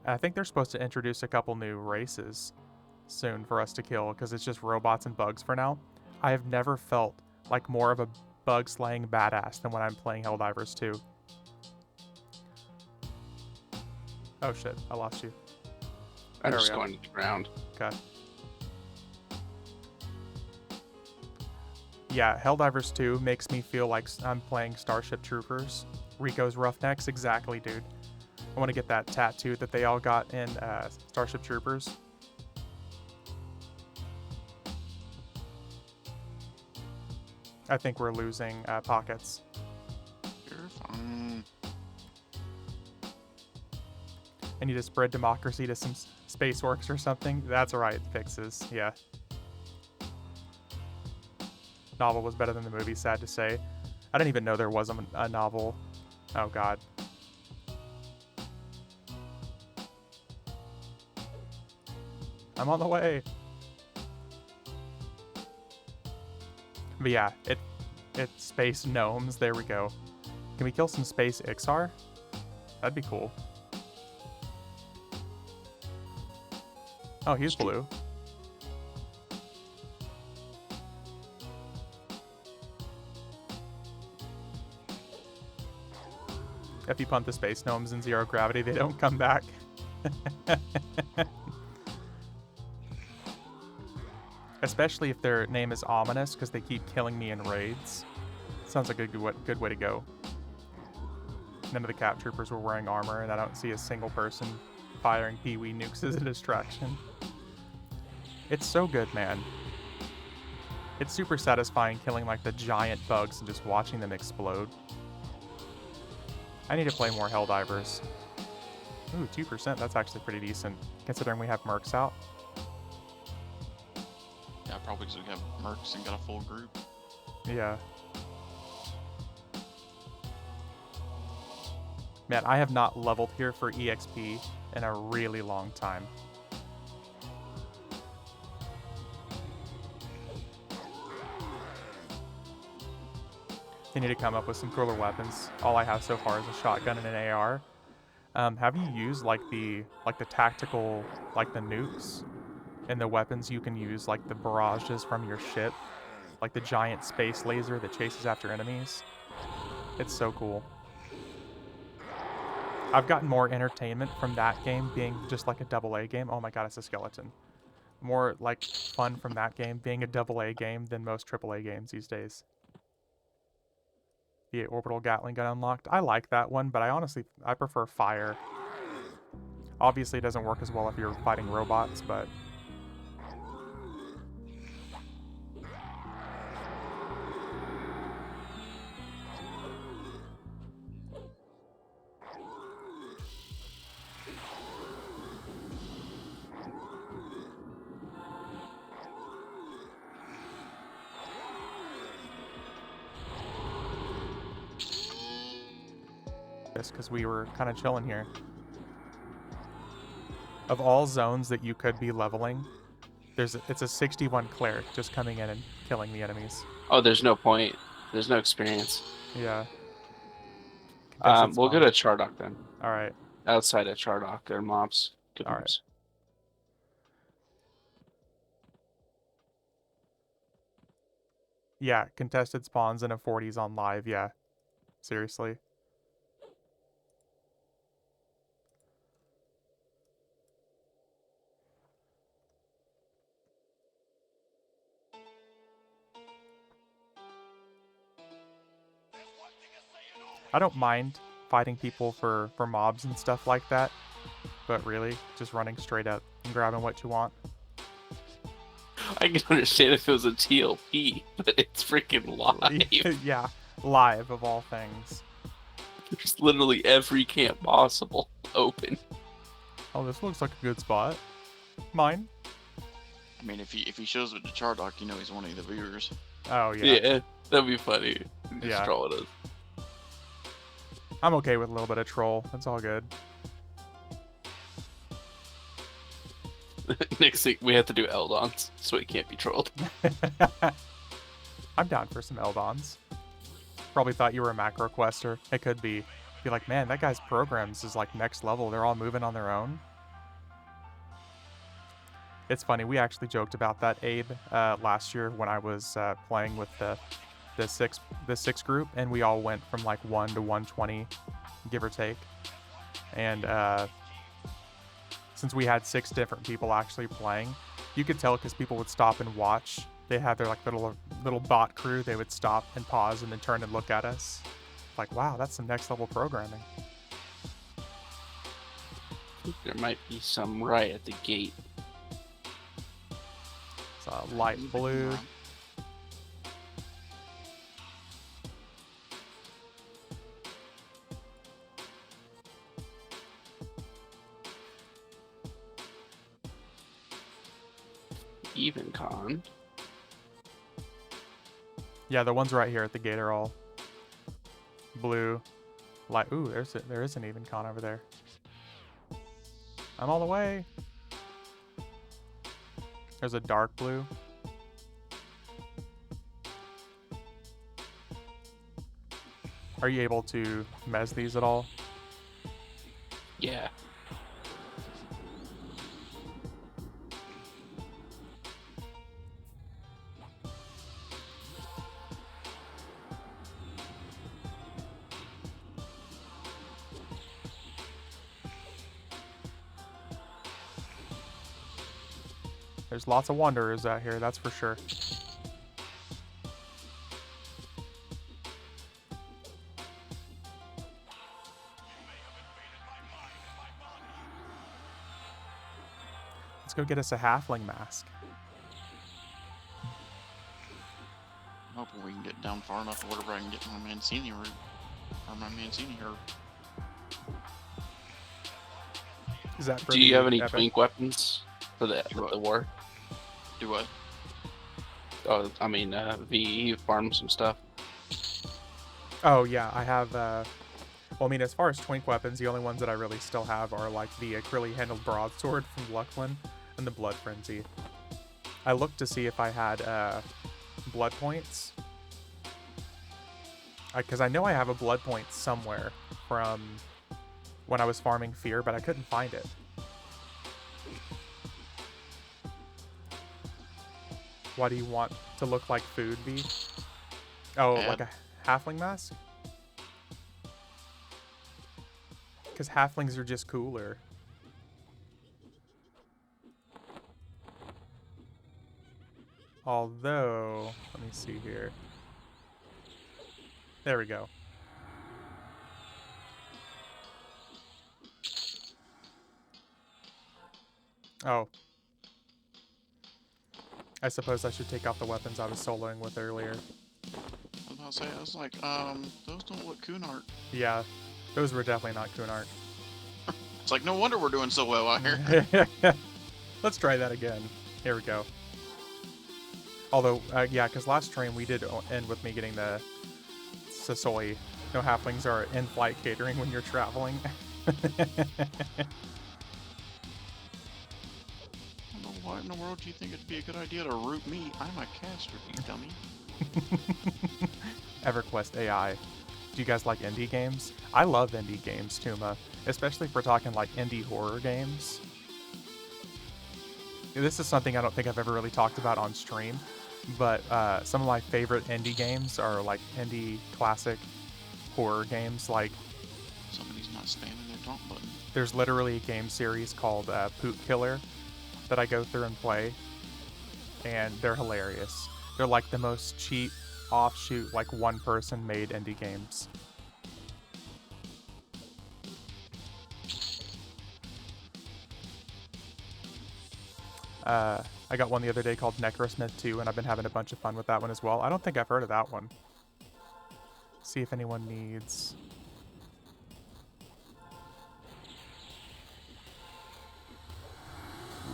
And I think they're supposed to introduce a couple new races soon for us to kill, because it's just robots and bugs for now. I have never felt like more of a bug-slaying badass than when I'm playing Helldivers 2. Oh shit, I lost you. I'm There we just go. going to the ground. Okay. Yeah, Helldivers 2 makes me feel like I'm playing Starship Troopers. Rico's Roughnecks, exactly, dude. I want to get that tattoo that they all got in Starship Troopers. I think we're losing pockets. You're fine. I need to spread democracy to some space orcs or something. That's right, fixes, yeah. Novel was better than the movie, sad to say. I didn't even know there was a novel. Oh god. I'm on the way. But yeah, it's space gnomes. There we go. Can we kill some space Ixar? That'd be cool. Oh, he's blue. If you punt the space gnomes in zero gravity, they don't come back. Especially if their name is ominous, because they keep killing me in raids. Sounds like a good way to go. None of the cap troopers were wearing armor, and I don't see a single person firing Pee-wee nukes as a distraction. It's so good, man. It's super satisfying killing like the giant bugs and just watching them explode. I need to play more Helldivers. Ooh, 2%, that's actually pretty decent, considering we have mercs out. Yeah, probably because we have mercs and got a full group. Yeah. Man, I have not leveled here for EXP in a really long time. You need to come up with some cooler weapons. All I have so far is a shotgun and an AR. Have you used like the tactical, like the nukes and the weapons you can use, like the barrages from your ship, like the giant space laser that chases after enemies? It's so cool. I've gotten more entertainment from that game being just like a AA game. Oh my god, it's a skeleton. more like fun from that game being a AA game than most AAA games these days. The orbital Gatling gun unlocked. I like that one, but I prefer fire. Obviously, it doesn't work as well if you're fighting robots, but just because we were kind of chilling here. Of all zones that you could be leveling, it's a 61 cleric just coming in and killing the enemies. Oh, there's no point. There's no experience. Yeah. We'll go to Chardock then. All right. Outside of Chardock, there are mobs. Good All right. mobs. Yeah, contested spawns in a 40s on live. Yeah. Seriously. I don't mind fighting people for mobs and stuff like that, but really, just running straight up and grabbing what you want. I can understand if it was a TLP, but it's freaking live. Yeah, live of all things. There's literally every camp possible open. Oh, this looks like a good spot. Mine? I mean, if he shows it to Chardock, you know he's one of the viewers. Oh, yeah. Yeah, that'd be funny. Just Yeah. troll it. I'm okay with a little bit of troll. That's all good. Next thing, we have to do Eldons, so he can't be trolled. I'm down for some Eldons. Probably thought you were a macro quester. It could be. Be like, man, that guy's programs is like next level. They're all moving on their own. It's funny. We actually joked about that, Abe, last year when I was playing with the six group, and we all went from like 1 to 120, give or take. And since we had 6 different people actually playing, you could tell because people would stop and watch. They had their like little bot crew. They would stop and pause and then turn and look at us. Like, wow, that's some next level programming. There might be some right at the gate. It's a light blue. Even con. Yeah, the ones right here at the gate are all blue. Light. Ooh, there is an even con over there. I'm all the way. There's a dark blue. Are you able to mez these at all? Yeah. There's lots of wanderers out here, that's for sure. Let's go get us a halfling mask. I'm hoping we can get down far enough or whatever I can get my Mancini route. Or my Mancini herb. Is that for Do you the have any epic? twink weapons for the war? Do what? Oh, I mean, VE farm some stuff. Oh yeah, I have. Well, I mean, as far as twink weapons, the only ones that I really still have are like the acrylic-handled broadsword from Lucklin and the Blood Frenzy. I looked to see if I had blood points, because I know I have a blood point somewhere from when I was farming Fear, but I couldn't find it. Why do you want to look like food, V? Oh, like a halfling mask? Because halflings are just cooler. Although, let me see here. There we go. Oh. I suppose I should take off the weapons I was soloing with earlier. I was about to say, I was like, those don't look Cunard. Yeah, those were definitely not Cunard. It's like, no wonder we're doing so well out here. Let's try that again. Here we go. Although, yeah, because last stream we did end with me getting the Sasoi. No halflings are in-flight catering when you're traveling. I don't know why in the world do you think it'd be a good idea to root me? I'm a caster, you dummy. EverQuest AI. Do you guys like indie games? I love indie games, Tuma. Especially if we're talking like indie horror games. This is something I don't think I've ever really talked about on stream. But some of my favorite indie games are like indie classic horror games. Like, Somebody's not spamming their taunt button. there's literally a game series called Poot Killer that I go through and play. And they're hilarious. They're like the most cheap, offshoot, like one-person made indie games. I got one the other day called Necrosmith 2, and I've been having a bunch of fun with that one as well. I don't think I've heard of that one. See if anyone needs...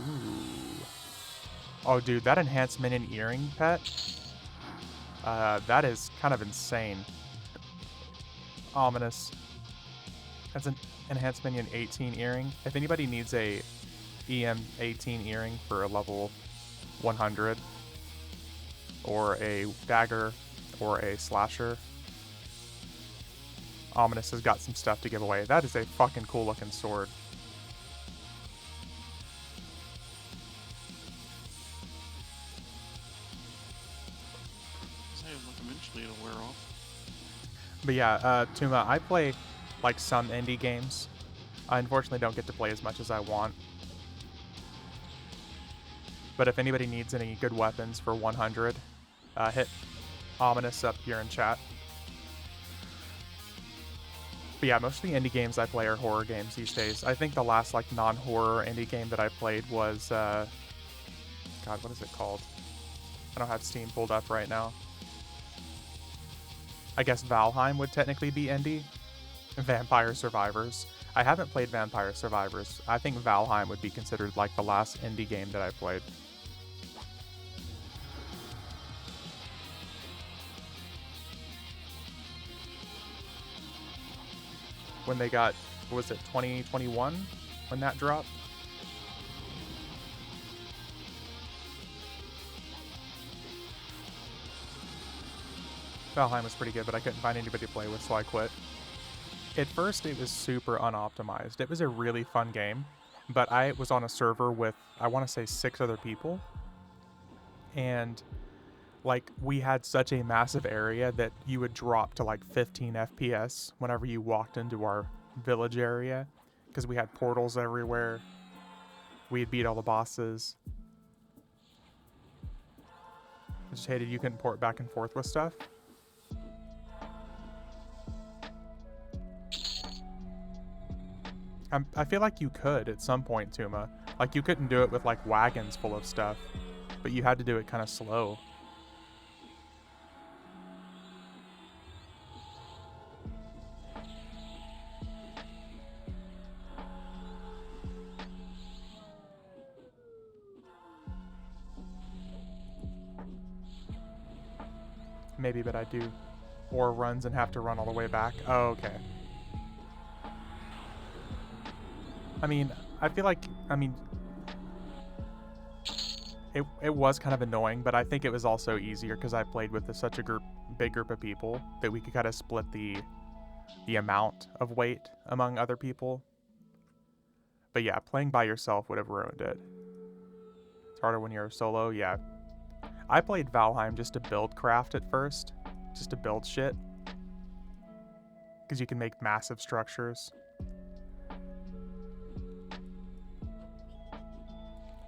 Ooh. Oh, dude, that enhanced minion earring pet? That is kind of insane. Ominous. That's an enhanced minion 18 earring. If anybody needs a EM 18 earring for a level 100, or a dagger, or a slasher, Ominous has got some stuff to give away. That is a fucking cool looking sword. Say, look, eventually it'll wear off. But yeah, Tuma, I play like some indie games. I unfortunately don't get to play as much as I want. But if anybody needs any good weapons for 100, hit Ominous up here in chat. But yeah, most of the indie games I play are horror games these days. I think the last like non-horror indie game that I played was, God, what is it called? I don't have Steam pulled up right now. I guess Valheim would technically be indie. Vampire Survivors. I haven't played Vampire Survivors. I think Valheim would be considered like the last indie game that I played. When they got, what was it, 2021? When that dropped? Valheim was pretty good, but I couldn't find anybody to play with, so I quit. At first, it was super unoptimized. It was a really fun game, but I was on a server with, I want to say, 6 other people. And, like, we had such a massive area that you would drop to, like, 15 FPS whenever you walked into our village area, because we had portals everywhere. We had beat all the bosses. I just hated you couldn't port back and forth with stuff. I feel like you could at some point, Tuma. Like, you couldn't do it with, like, wagons full of stuff, but you had to do it kind of slow. Maybe, but I do ore runs and have to run all the way back. Oh, okay. I mean, I feel like, it was kind of annoying, but I think it was also easier because I played with such a big group of people that we could kind of split the amount of weight among other people. But yeah, playing by yourself would have ruined it. It's harder when you're solo, yeah. I played Valheim just to build craft at first, just to build shit. Because you can make massive structures.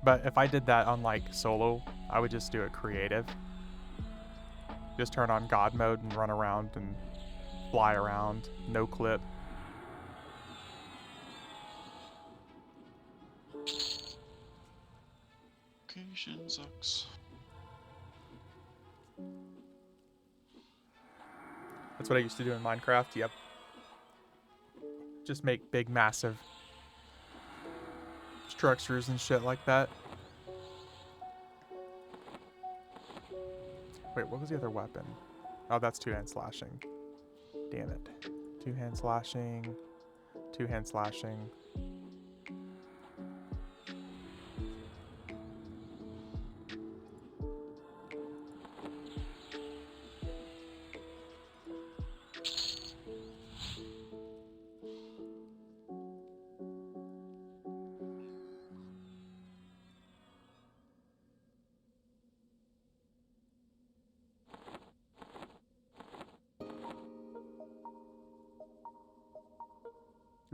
But if I did that on like solo I would just do it creative. Just turn on God mode and run around and fly around, no clip. Location sucks. That's what I used to do in Minecraft, yep. Just make big, massive structures and shit like that. Wait, what was the other weapon? Oh, that's two-hand slashing. Damn it. Two-hand slashing. Two-hand slashing.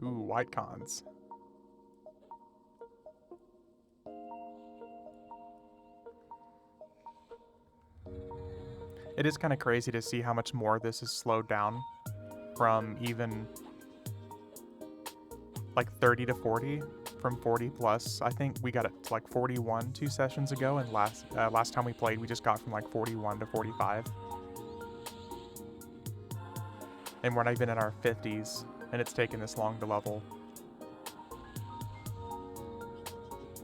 Ooh, white cons. It is kind of crazy to see how much more this is slowed down from even like 30 to 40, from 40 plus. I think we got it to like 41 2 sessions ago, and last time we played, we just got from like 41 to 45. And we're not even in our 50s, and it's taken this long to level.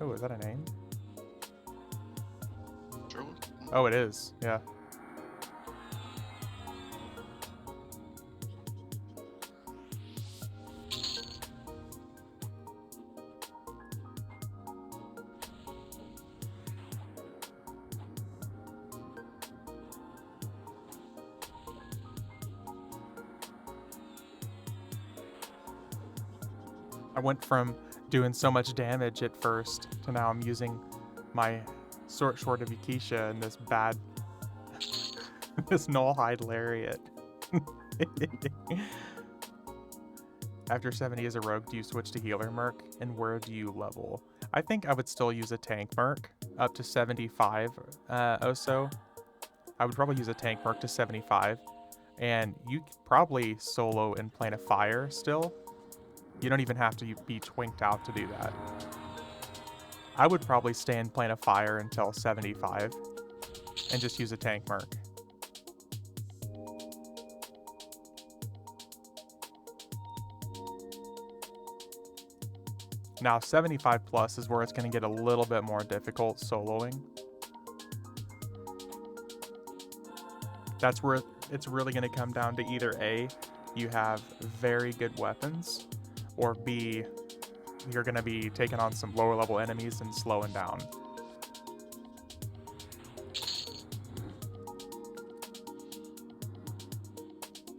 Oh, is that a name? Sure. Oh, it is, yeah. I went from doing so much damage at first to now I'm using my sword of Yakisha and this bad, this Nullhide Lariat. After 70 as a rogue, do you switch to healer merc, and where do you level? I think I would still use a tank merc up to 75 or so. I would probably use a tank merc to 75, and you could probably solo in Plane of Fire still. You don't even have to be twinked out to do that. I would probably stay in Plane of Fire until 75 and just use a tank merc. Now 75 plus is where it's going to get a little bit more difficult soloing. That's where it's really going to come down to either A, you have very good weapons, or B, you're going to be taking on some lower level enemies and slowing down.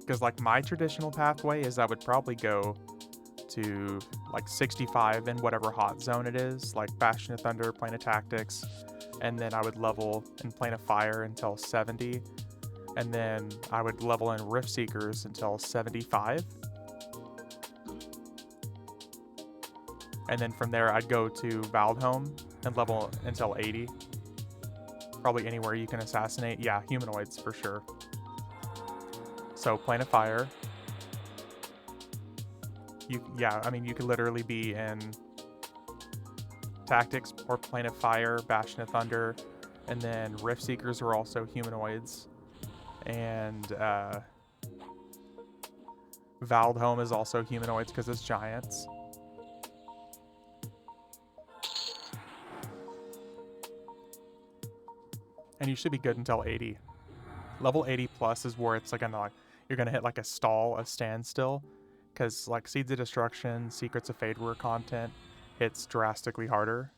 Because like my traditional pathway is I would probably go to like 65 in whatever hot zone it is, like Bastion of Thunder, Plane of Tactics, and then I would level in Plane of Fire until 70, and then I would level in Rift Seekers until 75. And then from there, I'd go to Valdholm and level until 80. Probably anywhere you can assassinate. Yeah, humanoids for sure. So Plane of Fire. You could literally be in Tactics or Plane of Fire, Bastion of Thunder, and then Rift Seekers are also humanoids. And Valdholm is also humanoids because it's giants. And you should be good until 80. Level 80 plus is where it's like you're gonna hit like a stall, a standstill, because like Seeds of Destruction, Secrets of Fade-War content hits drastically harder,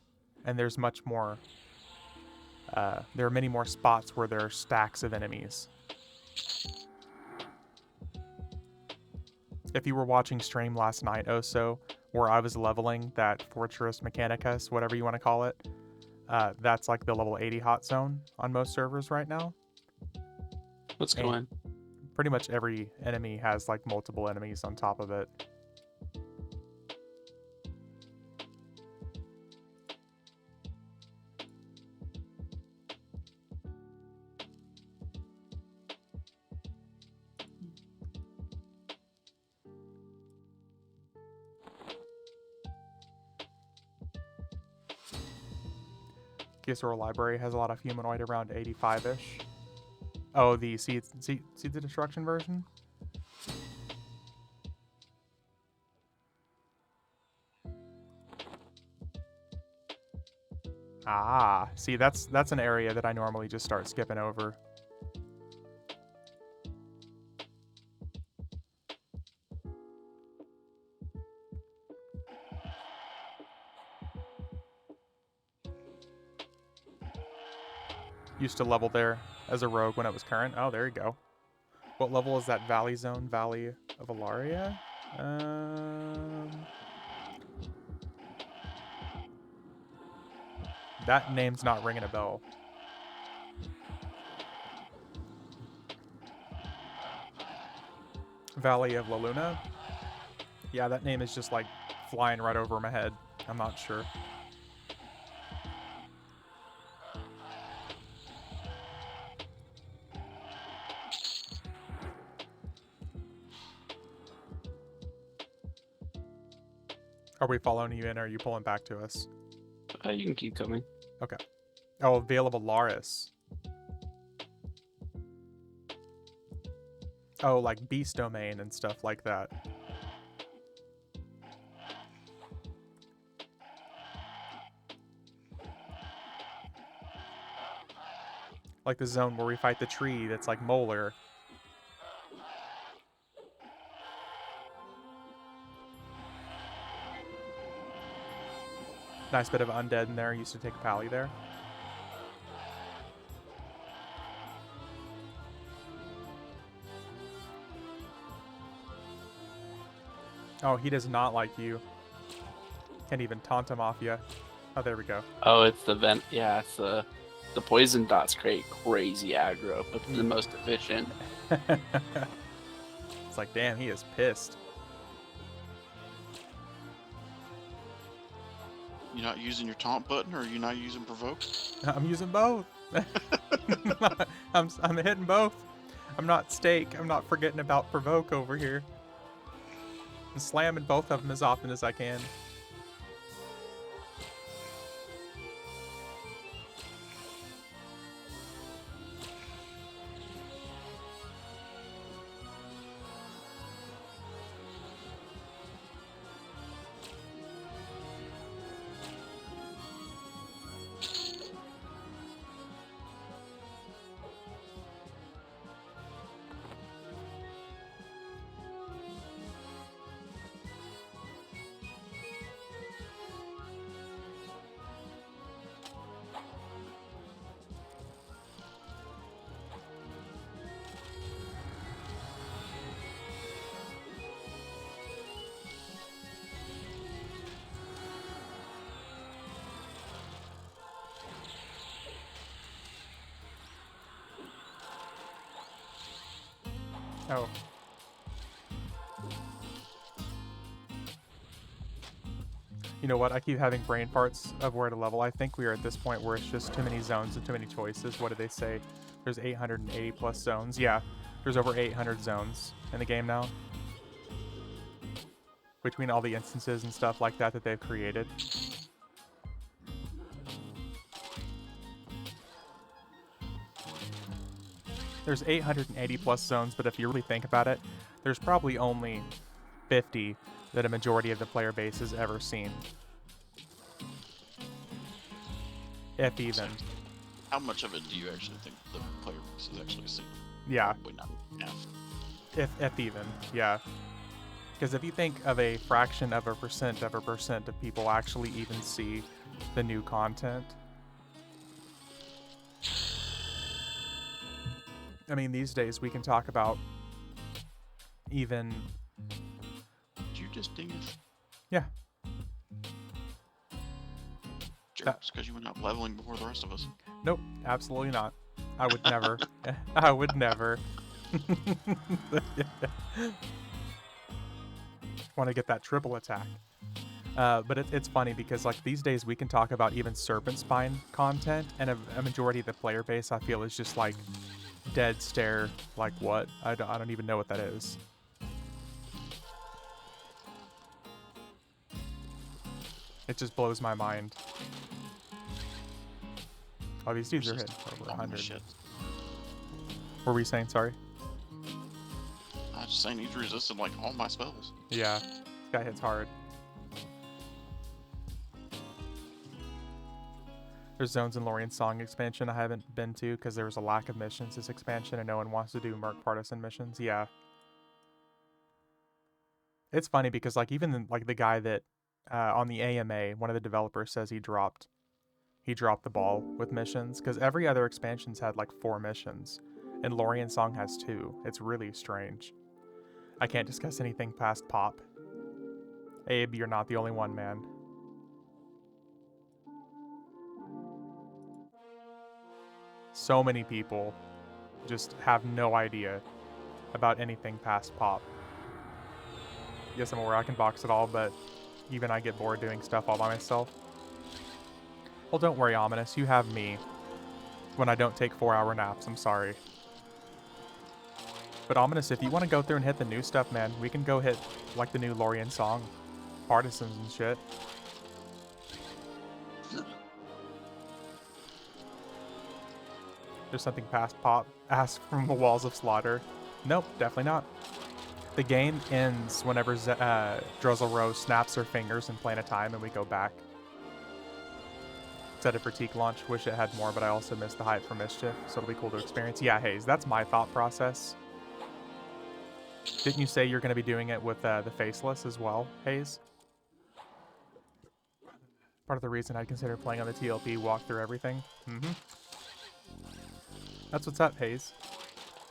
and there's much more. There are many more spots where there are stacks of enemies. If you were watching stream last night, Oso, where I was leveling that Fortress Mechanicus, whatever you want to call it, that's like the level 80 hot zone on most servers right now. What's going? Pretty much every enemy has like multiple enemies on top of it. Gisoro Library has a lot of humanoid around 85-ish. Oh, the Seeds of Destruction version? Ah, see, that's an area that I normally just start skipping over. Used to level there as a rogue when it was current. Oh, there you go. What level is that Valley Zone? Valley of Alaria? That name's not ringing a bell. Valley of La Luna? Yeah, that name is just like flying right over my head. I'm not sure. Are we following you in, or are you pulling back to us? You can keep coming. Okay. Oh, Vale of Alaris. Oh, like Beast Domain and stuff like that. Like the zone where we fight the tree that's like molar. Nice bit of undead in there. Used to take a pally there. Oh, he does not like you. Can't even taunt him off you. Oh, there we go. Oh, it's the vent. Yeah, it's the poison dots create crazy aggro, but the most efficient. It's like, damn, he is pissed. You not using your taunt button, or are you not using provoke? I'm using both. I'm hitting both. I'm not Stake. I'm not forgetting about provoke over here. I'm slamming both of them as often as I can. Oh. You know what? I keep having brain farts of where to level. I think we are at this point where it's just too many zones and too many choices. What do they say? There's 880 plus zones. Yeah, there's over 800 zones in the game now. Between all the instances and stuff like that that they've created. There's 880 plus zones, but if you really think about it, there's probably only 50 that a majority of the player base has ever seen. If even. How much of it do you actually think the player base has actually seen? Yeah. Probably not enough. If even, yeah. Because if you think of a fraction of a percent of people actually even see the new content. I mean, these days we can talk about even... Did you just ding us? Yeah. Jerks, because you went out leveling before the rest of us. Nope, absolutely not. I would never. I would never. Want to get that triple attack. But it's funny because like these days we can talk about even Serpent Spine content, and a majority of the player base I feel is just like dead stare. Like what? I don't even know what that is. It just blows my mind. Oh, these dudes are hitting Resistant over on the 100. shit. What were we saying? Sorry. I was just saying he's resisted like all my spells. Yeah, this guy hits hard. There's zones in Lorien Song expansion I haven't been to because there was a lack of missions this expansion and no one wants to do Merc Partisan missions. Yeah. It's funny because like even like the guy that on the AMA, one of the developers says he dropped the ball with missions because every other expansion's had like 4 missions and Lorien Song has 2. It's really strange. I can't discuss anything past Pop. Abe, you're not the only one, man. So many people just have no idea about anything past Pop. Yes, I'm aware I can box it all, but even I get bored doing stuff all by myself. Well, don't worry, Ominous. You have me. When I don't take 4-hour naps, I'm sorry. But Ominous, if you want to go through and hit the new stuff, man, we can go hit, like, the new Lorien Song. Partisans and shit. There's something past Pop. Ask from the Walls of Slaughter. Nope, definitely not. The game ends whenever Drizzle Rose snaps her fingers in Plane of Time and we go back. Set it for Teak launch. Wish it had more, but I also missed the hype for Mischief, so it'll be cool to experience. Yeah, Hayes, that's my thought process. Didn't you say you're going to be doing it with the Faceless as well, Hayes? Part of the reason I'd consider playing on the TLP, walk through everything. Mm-hmm. That's what's up, Hayes.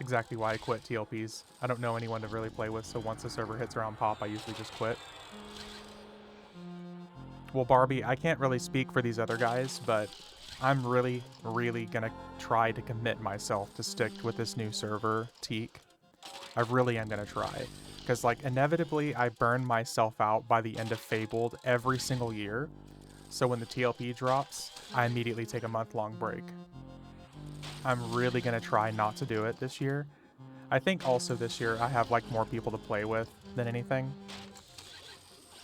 Exactly why I quit TLPs. I don't know anyone to really play with, so once the server hits around Pop, I usually just quit. Well, Barbie, I can't really speak for these other guys, but I'm really, really gonna try to commit myself to stick with this new server, Teak. I really am gonna try. Because, like, inevitably, I burn myself out by the end of Fabled every single year. So when the TLP drops, I immediately take a month-long break. I'm really going to try not to do it this year. I think also this year I have like more people to play with than anything.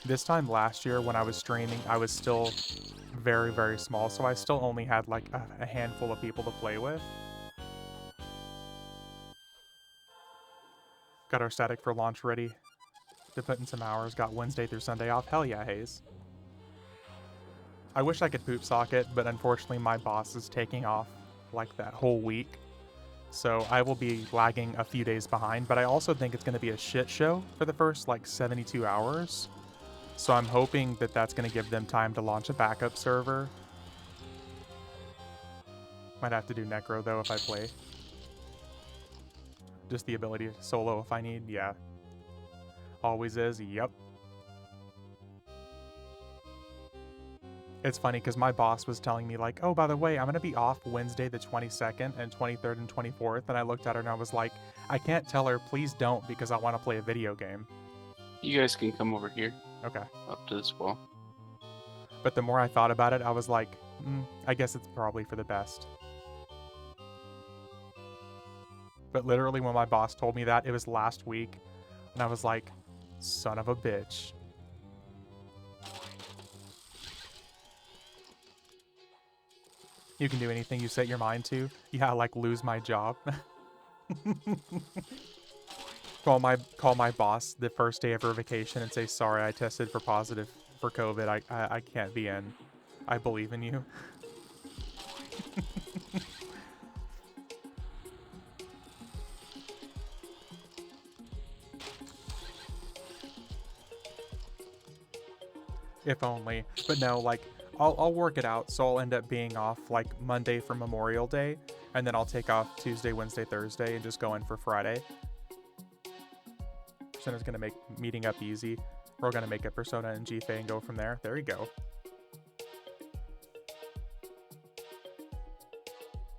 This time last year when I was streaming, I was still very, very small, so I still only had like a handful of people to play with. Got our static for launch ready to put in some hours. Got Wednesday through Sunday off. Hell yeah, Hayes. I wish I could poop socket, but unfortunately my boss is taking off like that whole week. So I will be lagging a few days behind, but I also think it's going to be a shit show for the first like 72 hours. So I'm hoping that that's going to give them time to launch a backup server. Might have to do Necro though if I play. Just the ability to solo if I need, yeah. Always is, yep. It's funny because my boss was telling me like, oh, by the way, I'm going to be off Wednesday the 22nd and 23rd and 24th. And I looked at her and I was like, I can't tell her, please don't, because I want to play a video game. You guys can come over here. Okay. Up to this wall. But the more I thought about it, I was like, I guess it's probably for the best. But literally when my boss told me that, it was last week. And I was like, son of a bitch. You can do anything you set your mind to. Yeah, like lose my job. Call my boss the first day of her vacation and say, sorry, I tested for positive for COVID. I can't be in. I believe in you. If only. But no, like, I'll work it out, so I'll end up being off like Monday for Memorial Day, and then I'll take off Tuesday, Wednesday, Thursday, and just go in for Friday. Persona's gonna make meeting up easy. We're gonna make a Persona and GFA and go from there. There you go.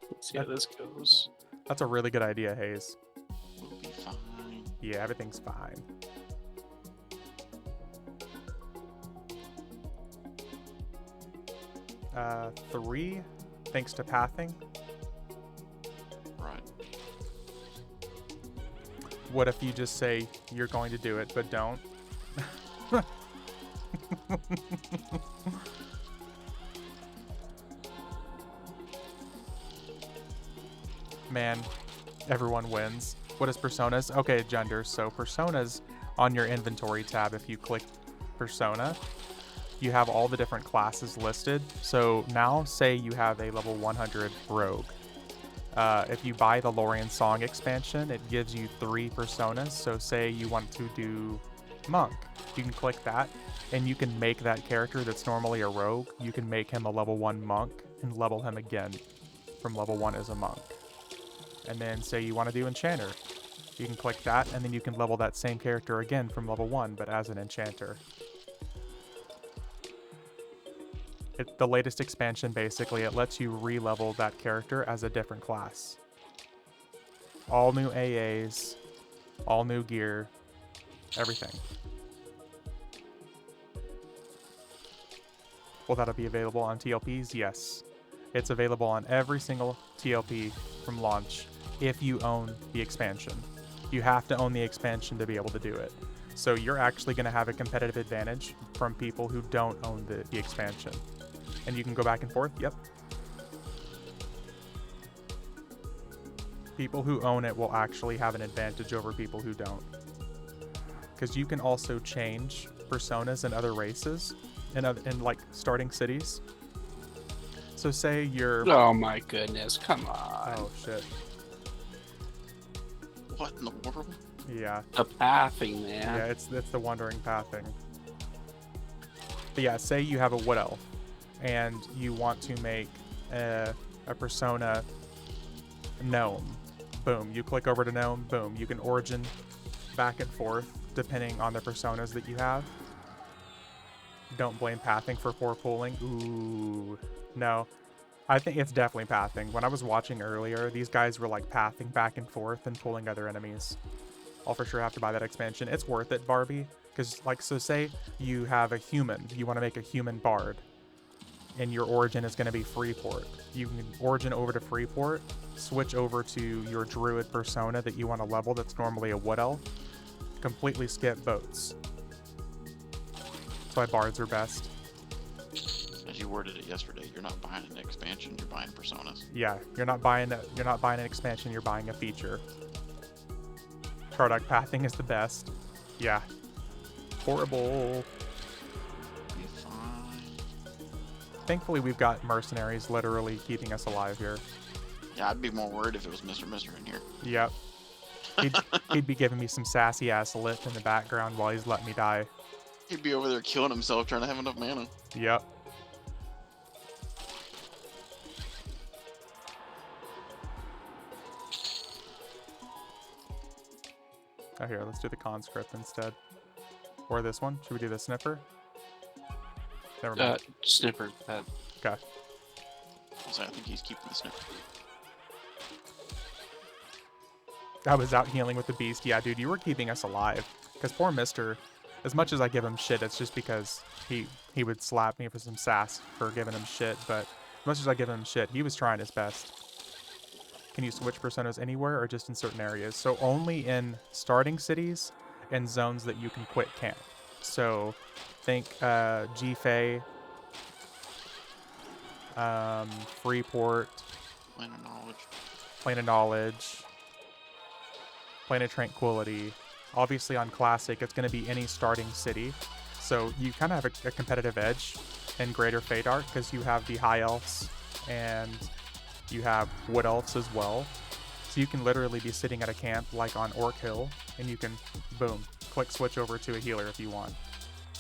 Let's see how this goes. That's a really good idea, Hayes. We'll be fine. Yeah, everything's fine. Three, thanks to pathing. Right. What if you just say you're going to do it, but don't? man, everyone wins. What is personas? Okay, gender. So personas on your inventory tab, if you click persona, you have all the different classes listed. So now say you have a level 100 rogue. If you buy the Lorien Song expansion, it gives you 3 personas. So say you want to do monk, you can click that and you can make that character that's normally a rogue, you can make him a level 1 monk and level him again from level 1 as a monk. And then say you want to do enchanter, you can click that and then you can level that same character again from level 1 but as an enchanter. The latest expansion, basically, it lets you re-level that character as a different class. All new AAs, all new gear, everything. Will that be available on TLPs? Yes. It's available on every single TLP from launch if you own the expansion. You have to own the expansion to be able to do it. So you're actually going to have a competitive advantage from people who don't own the expansion. And you can go back and forth, yep. People who own it will actually have an advantage over people who don't. Because you can also change personas in other races, in like starting cities. So say you're... Oh my goodness, come on. Oh shit. What in the world? Yeah. The pathing, man. Yeah, it's the wandering pathing. But yeah, say you have a wood elf and you want to make a persona gnome. Boom, you click over to gnome, boom. You can origin back and forth depending on the personas that you have. Don't blame pathing for poor pooling. Ooh, no. I think it's definitely pathing. When I was watching earlier, these guys were like pathing back and forth and pulling other enemies. I'll for sure have to buy that expansion. It's worth it, Barbie. Because, like, so say you have a human. You want to make a human bard. And your origin is going to be Freeport. You can origin over to Freeport, switch over to your druid persona that you want to level that's normally a wood elf. Completely skip boats. That's why bards are best. As you worded it yesterday, you're not buying an expansion, you're buying personas. Yeah, you're not buying an expansion, you're buying a feature. Chardark pathing is the best. Yeah. Horrible. Be fine. Thankfully, we've got mercenaries literally keeping us alive here. Yeah, I'd be more worried if it was Mr. in here. Yep. He'd be giving me some sassy ass lip in the background while he's letting me die. He'd be over there killing himself trying to have enough mana. Yep. Oh, here, let's do the conscript instead. Or this one. Should we do the sniffer? Never mind. Snipper. Okay. So I think he's keeping the sniffer. I was out healing with the beast. Yeah, dude, you were keeping us alive. Because poor Mister, as much as I give him shit, it's just because he would slap me for some sass for giving him shit. But as much as I give him shit, he was trying his best. Can you switch personas anywhere or just in certain areas? So only in starting cities and zones that you can quit camp. So think G-Fay, Freeport, Plane of knowledge. Plane of Knowledge, Plane of Tranquility. Obviously on Classic, it's going to be any starting city. So you kind of have a competitive edge in Greater Feydark because you have the High Elves and you have Wood Elves as well. So you can literally be sitting at a camp like on Orc Hill and you can, boom, click switch over to a healer if you want.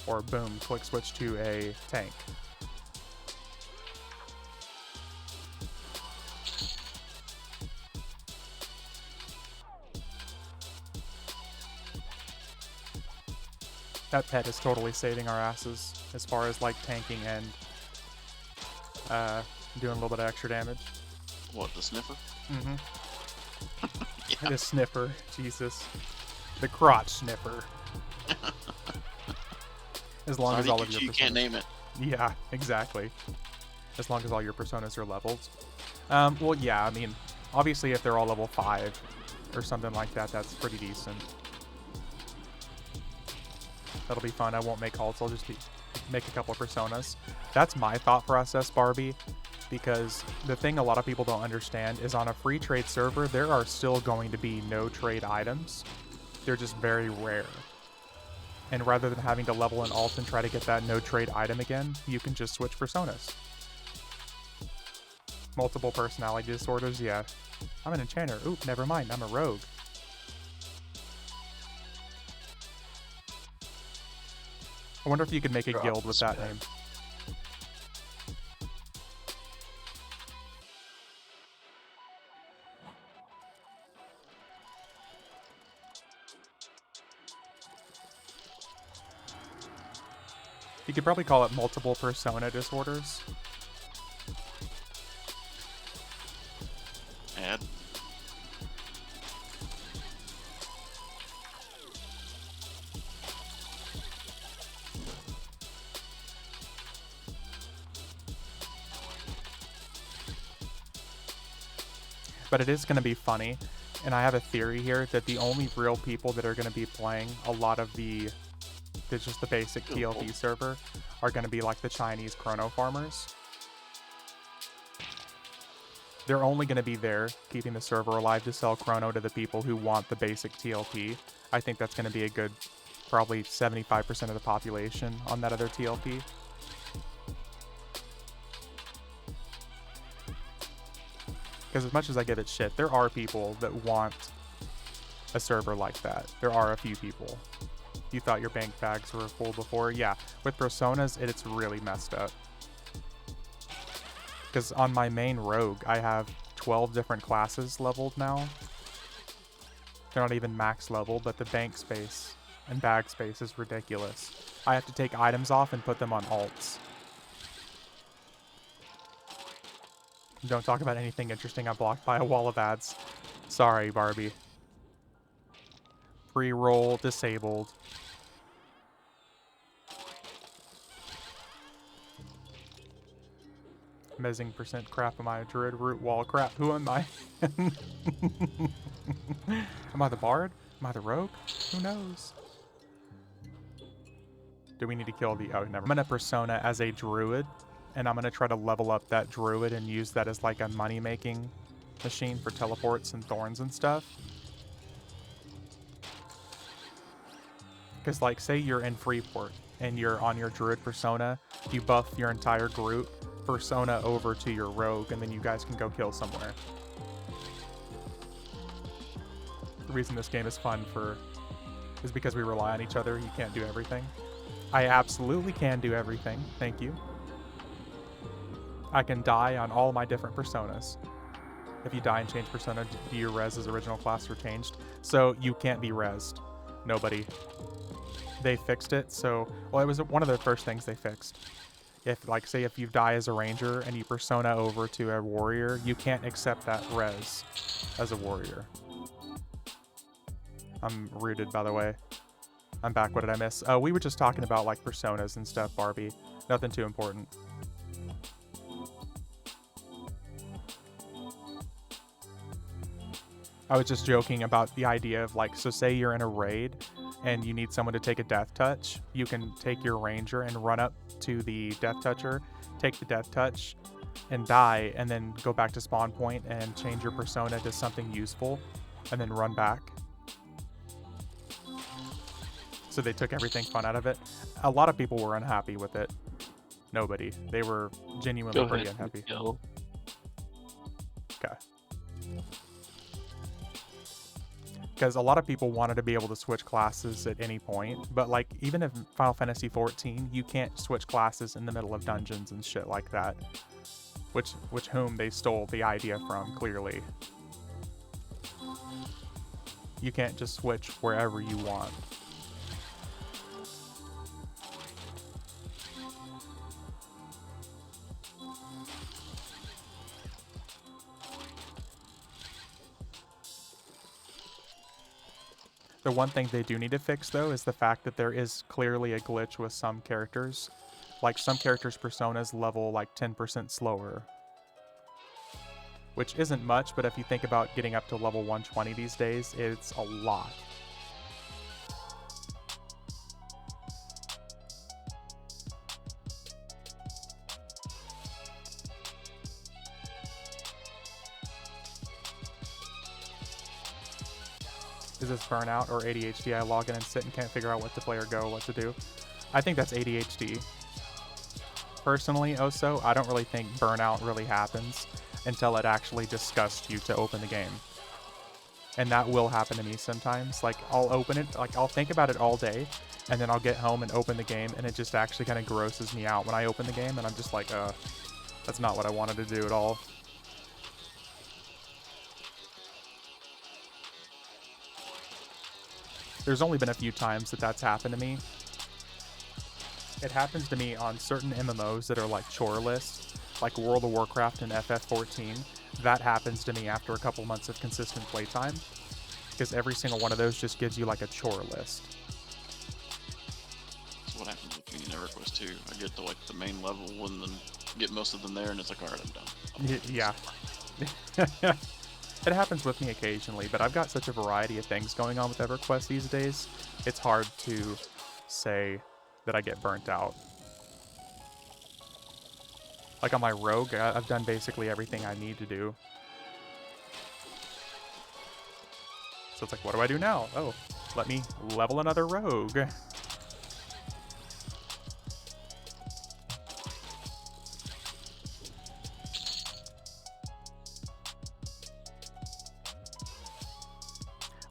Or boom, click switch to a tank. That pet is totally saving our asses as far as like tanking and doing a little bit of extra damage. What, the sniffer? Mm-hmm. Yeah. The sniffer, Jesus. The crotch sniffer. As long as all of your you can't name it. Yeah, exactly. As long as all your personas are leveled. Well, yeah, I mean, obviously if they're all level 5 or something like that, that's pretty decent. That'll be fun. I won't make halts. I'll just make a couple of personas. That's my thought process, Barbie. because the thing a lot of people don't understand is on a free trade server, there are still going to be no trade items. They're just very rare. And rather than having to level an alt and try to get that no trade item again, you can just switch personas. Multiple personality disorders, yeah. I'm an enchanter. Oop, never mind, I'm a rogue. I wonder if you could make a Drop guild with that spell. name. You could probably call it multiple persona disorders. Add. But it is going to be funny, and I have a theory here that the only real people that are going to be playing a lot of just the basic TLP server are going to be like the Chinese chrono farmers. They're only going to be there keeping the server alive to sell chrono to the people who want the basic TLP. I think that's going to be a good, probably 75% of the population on that other TLP. Because as much as I give it shit, there are people that want a server like that. There are a few people. You thought your bank bags were full before? Yeah, with personas, it's really messed up. Because on my main rogue, I have 12 different classes leveled now. They're not even max level, but the bank space and bag space is ridiculous. I have to take items off and put them on alts. Don't talk about anything interesting. I'm blocked by a wall of ads. Sorry, Barbie. Pre-roll disabled. Mezzing percent crap. Am I a druid? Root wall crap. Who am I? Am I the bard? Am I the rogue? Who knows? Do we need to kill the... Oh, never. I'm in a persona as a druid, and I'm going to try to level up that druid and use that as like a money-making machine for teleports and thorns and stuff. Because, like, say you're in Freeport and you're on your druid persona, you buff your entire group persona over to your rogue, and then you guys can go kill somewhere. The reason this game is fun is because we rely on each other. You can't do everything. I absolutely can do everything. Thank you. I can die on all my different personas. If you die and change persona, do your res as original class or changed? So you can't be rezzed. Nobody. They fixed it, so... Well, it was one of the first things they fixed. If, like, say if you die as a ranger and you persona over to a warrior, you can't accept that res as a warrior. I'm rooted, by the way. I'm back. What did I miss? We were just talking about, like, personas and stuff, Barbie. Nothing too important. I was just joking about the idea of, like, so say you're in a raid and you need someone to take a death touch. You can take your ranger and run up to the death toucher, take the death touch, and die, and then go back to spawn point and change your persona to something useful, and then run back. So they took everything fun out of it. A lot of people were unhappy with it. Nobody. They were genuinely Go pretty ahead, unhappy. Miguel. Okay. Because a lot of people wanted to be able to switch classes at any point, but like even in Final Fantasy XIV, you can't switch classes in the middle of dungeons and shit like that. Which whom they stole the idea from, clearly. You can't just switch wherever you want. The one thing they do need to fix, though, is the fact that there is clearly a glitch with some characters. Like, some characters' personas level, like, 10% slower. Which isn't much, but if you think about getting up to level 120 these days, it's a lot. Is this burnout or ADHD? I log in and sit and can't figure out what to play or go, what to do. I think that's ADHD. Personally, also, I don't really think burnout really happens until it actually disgusts you to open the game. And that will happen to me sometimes. Like, I'll open it, like, I'll think about it all day, and then I'll get home and open the game, and it just actually kind of grosses me out when I open the game, and I'm just like, that's not what I wanted to do at all. There's only been a few times that that's happened to me. It happens to me on certain MMOs that are like chore lists, like World of Warcraft and FF14. That happens to me after a couple months of consistent playtime, because every single one of those just gives you like a chore list. That's what happens with me in EverQuest 2. I get to like the main level and then get most of them there, and it's like, alright, I'm done. Yeah. It happens with me occasionally, but I've got such a variety of things going on with EverQuest these days, it's hard to say that I get burnt out. Like on my rogue, I've done basically everything I need to do. So it's like, what do I do now? Oh, let me level another rogue.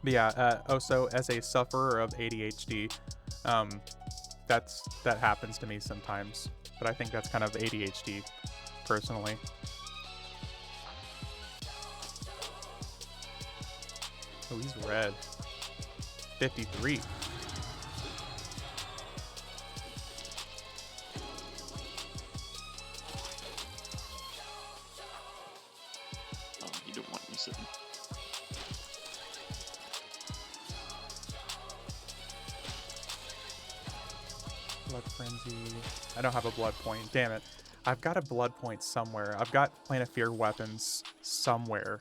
But yeah, also as a sufferer of ADHD, that happens to me sometimes. But I think that's kind of ADHD, personally. Oh, he's red. 53. Oh, you don't want me sitting. Blood Frenzy. I don't have a blood point. Damn it. I've got a blood point somewhere. I've got Plane of Fear weapons somewhere.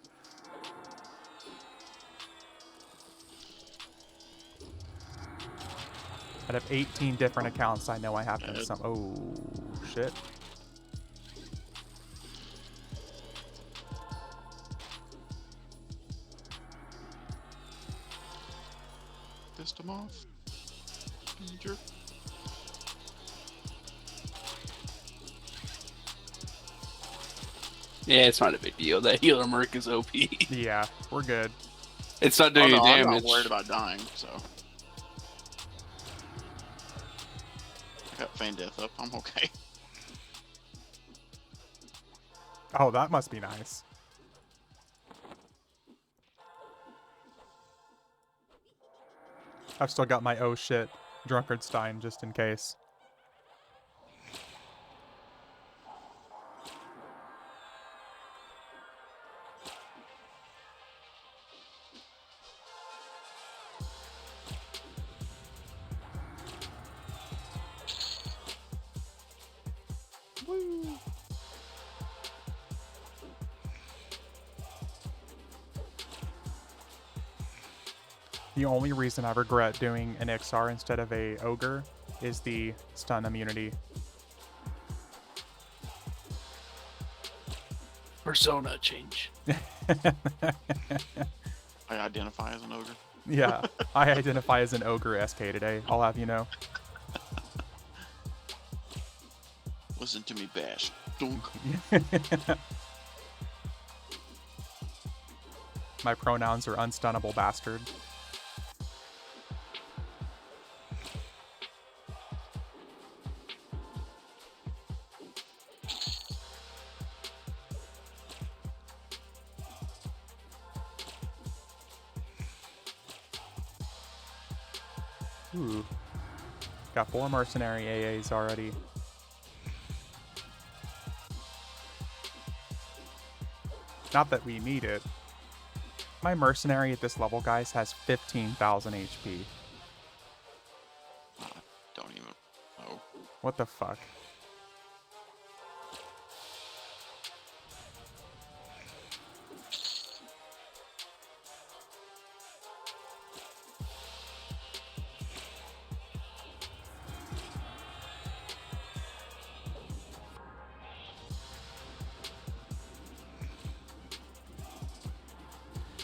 Out of 18 different accounts, I know I have them some. Oh, shit. Pissed him off. You jerk. Yeah, it's not a big deal. That healer merc is OP. Yeah, we're good. It's not doing no, any I'm damage. not worried about dying, so. I got Feign Death up, I'm okay. Oh, that must be nice. I've still got my oh shit Drunkardstein just in case. Woo! The only reason I regret doing an XR instead of a ogre is the stun immunity. Persona change. I identify as an ogre. Yeah, I identify as an ogre SK today, I'll have you know. Listen to me bash. Dunk. My pronouns are unstunnable bastard. Ooh. Got 4 mercenary AAs already. Not that we need it. My mercenary at this level, guys, has 15,000 HP. I don't even know. What the fuck?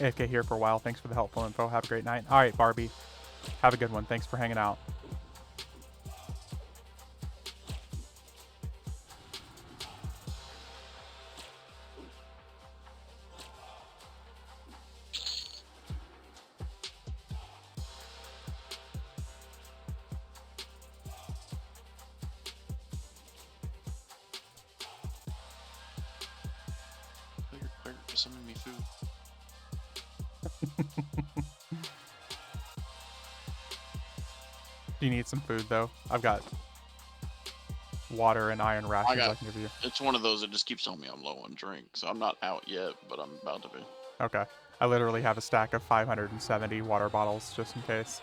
AFK here for a while. Thanks for the helpful info. Have a great night. All right, Barbie. Have a good one. Thanks for hanging out. Where sending me food? Do you need some food, though? I've got water and iron rations I can give you. It's one of those that just keeps telling me I'm low on drink, so I'm not out yet, but I'm about to be. Okay. I literally have a stack of 570 water bottles just in case.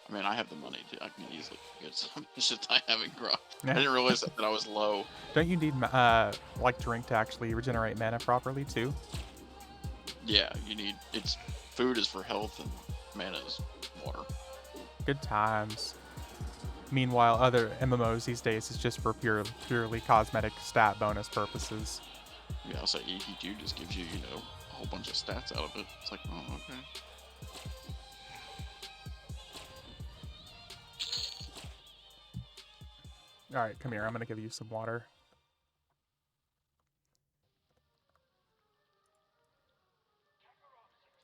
I mean, I have the money to. I can easily get some. It's just I haven't grown. I didn't realize that I was low. Don't you need like drink to actually regenerate mana properly too? Yeah, you need. It's food is for health and mana is water. Good times. Meanwhile, other MMOs these days is just for purely cosmetic stat bonus purposes. Yeah, so ED2 just gives you, you know, a whole bunch of stats out of it. It's like, oh, okay. All right, come here. I'm gonna give you some water.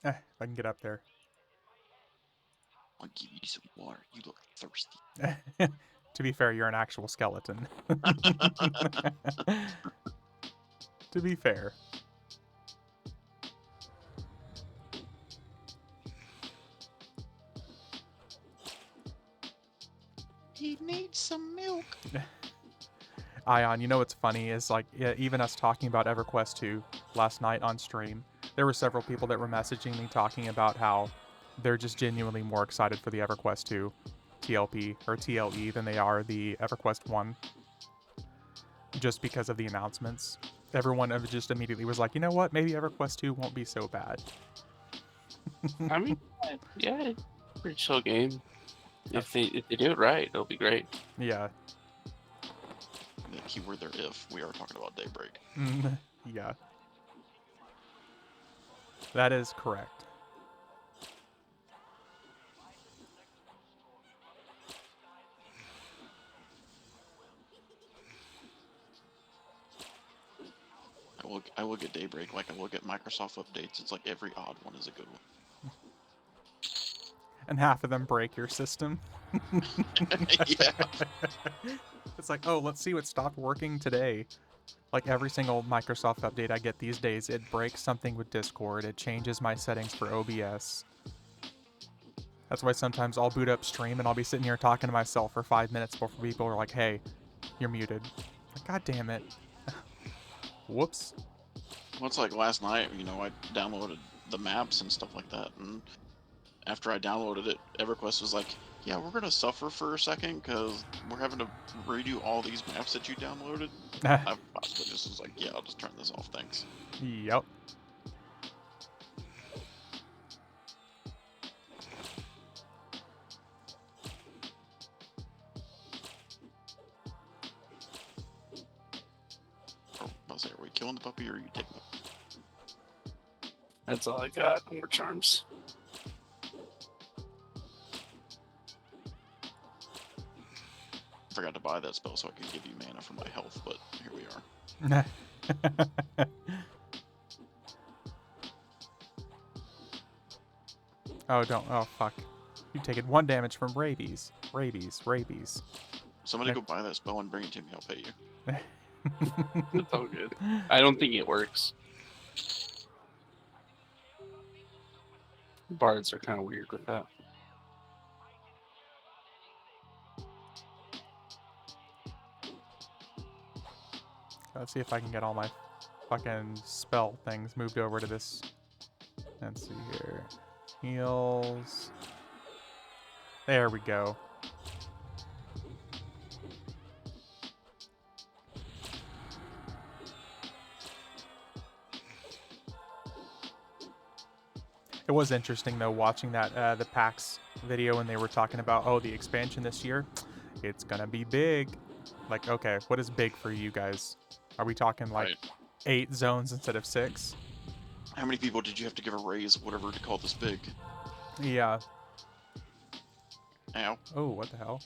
If I can get up there. I'll give you some water. You look thirsty. To be fair, you're an actual skeleton. To be fair. He needs some milk. Ion, you know what's funny is like even us talking about EverQuest 2 last night on stream, there were several people that were messaging me talking about how they're just genuinely more excited for the EverQuest 2 TLP or TLE than they are the EverQuest 1 just because of the announcements. Everyone just immediately was like, you know what, maybe EverQuest 2 won't be so bad. I mean, yeah, pretty chill game. If they do it right, it'll be great. Yeah. The keyword there, if we are talking about Daybreak. Yeah. That is correct. I look at Daybreak like I look at Microsoft updates. It's like every odd one is a good one. And half of them break your system. Yeah. It's like, oh, let's see what stopped working today. Like every single Microsoft update I get these days, it breaks something with Discord. It changes my settings for OBS. That's why sometimes I'll boot up stream and I'll be sitting here talking to myself for 5 minutes before people are like, hey, you're muted. Like, God damn it. Whoops. Well, it's like last night, you know, I downloaded the maps and stuff like that, and after I downloaded it, EverQuest was like, yeah, we're going to suffer for a second because we're having to redo all these maps that you downloaded. I just was like, yeah, I'll just turn this off, thanks. Yep. Are we killing the puppy or are you taking it? That's all I got. More charms. I forgot to buy that spell so I could give you mana for my health, but here we are. Oh, don't. Oh, fuck. You've taken 1 damage from rabies. Rabies. Somebody go buy that spell and bring it to me, I'll pay you. It's all good. I don't think it works. Bards are kind of weird with that. Let's see if I can get all my fucking spell things moved over to this. Let's see here. Heals. There we go. It was interesting though watching that the PAX video when they were talking about, oh, the expansion this year, it's gonna be big. Like, okay, what is big for you guys? Are we talking like Right. 8 zones instead of 6. How many people did you have to give a raise, whatever, to call this big? Yeah. Ow. Oh, what the hell?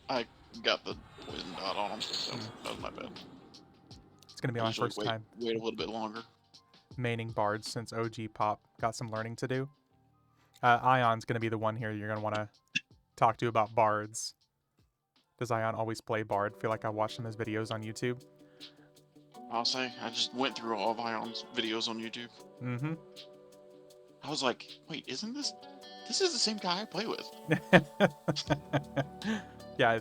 I got the poison dot on him, so that was my bad. It's gonna be my Usually first time wait a little bit longer. maining bards since OG Pop got some learning to do. Ion's gonna be the one here you're gonna want to talk to about bards. Does Ion always play bard? Feel like I watched him his videos on YouTube. I'll say, I just went through all of Ion's videos on YouTube. Mm-hmm. I was like, wait, isn't this is the same guy I play with? Yeah,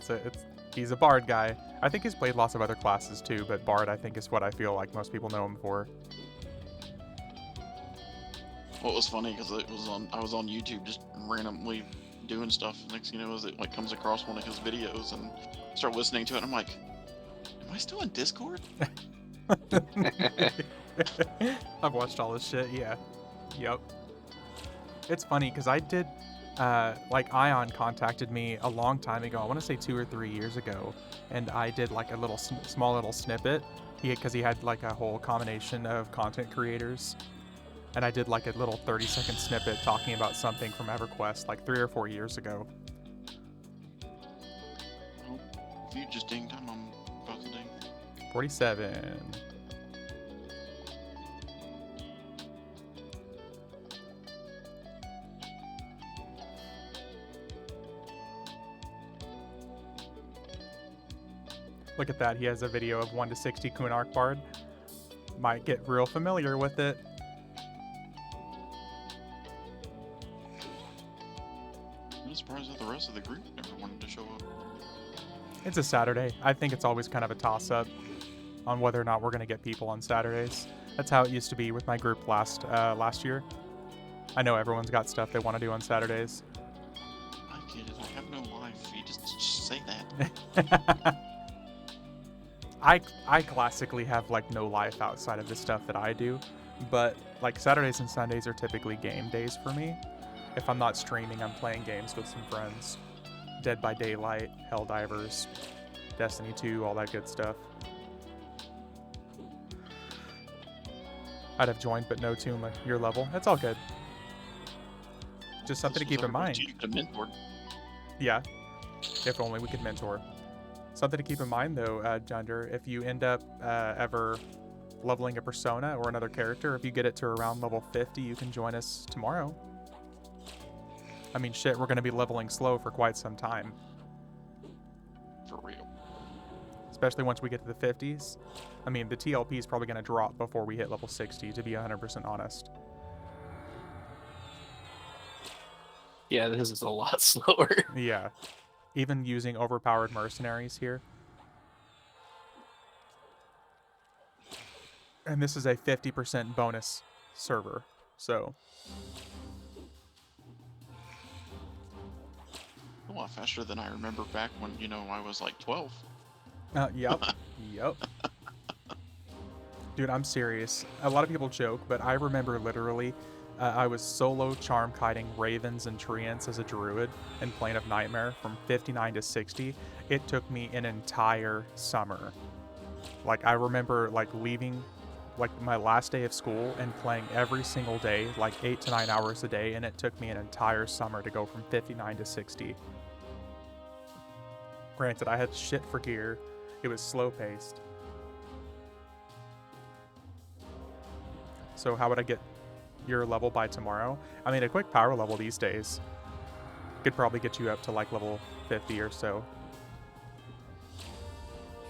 he's a bard guy. I think he's played lots of other classes too, but bard I think is what I feel like most people know him for. What was funny because I was on YouTube just randomly doing stuff. Next thing you know, is it like comes across one of his videos and start listening to it. And I'm like, am I still in Discord? I've watched all this shit, yeah. Yep. It's funny because I did, like Ion contacted me a long time ago. I want to say 2 or 3 years ago, and I did like a little small little snippet. Because he had like a whole combination of content creators, and I did like a little 30-second snippet talking about something from EverQuest like 3 or 4 years ago. Oh, if you just dinged him, I'm about to ding. 47. Look at that, he has a video of 1 to 60 Kunark Bard. Might get real familiar with it. I'm surprised that the rest of the group never wanted to show up. It's a Saturday. I think it's always kind of a toss-up on whether or not we're going to get people on Saturdays. That's how it used to be with my group last year. I know everyone's got stuff they want to do on Saturdays. I get it. I have no life. You just say that. I classically have like no life outside of the stuff that I do, but like Saturdays and Sundays are typically game days for me. If I'm not streaming, I'm playing games with some friends. Dead by Daylight, Helldivers, Destiny 2, all that good stuff. I'd have joined, but no to your level. That's all good. Just something to keep in mind. You could have mentored. Yeah, if only we could mentor. Something to keep in mind though, Junder, if you end up ever leveling a persona or another character, if you get it to around level 50, you can join us tomorrow. I mean, shit, we're going to be leveling slow for quite some time. For real. Especially once we get to the 50s. I mean, the TLP is probably going to drop before we hit level 60, to be 100% honest. Yeah, this is a lot slower. Yeah. Even using overpowered mercenaries here. And this is a 50% bonus server, so... A lot faster than I remember back when, I was like 12. Yep. Yep. Dude, I'm serious. A lot of people joke, but I remember literally I was solo charm kiting ravens and treants as a druid in Plane of Nightmare from 59 to 60. It took me an entire summer. Like, I remember leaving my last day of school and playing every single day, 8 to 9 hours a day, and it took me an entire summer to go from 59 to 60. Granted, I had shit for gear. It was slow paced. So how would I get your level by tomorrow? I mean, a quick power level these days could probably get you up to level 50 or so.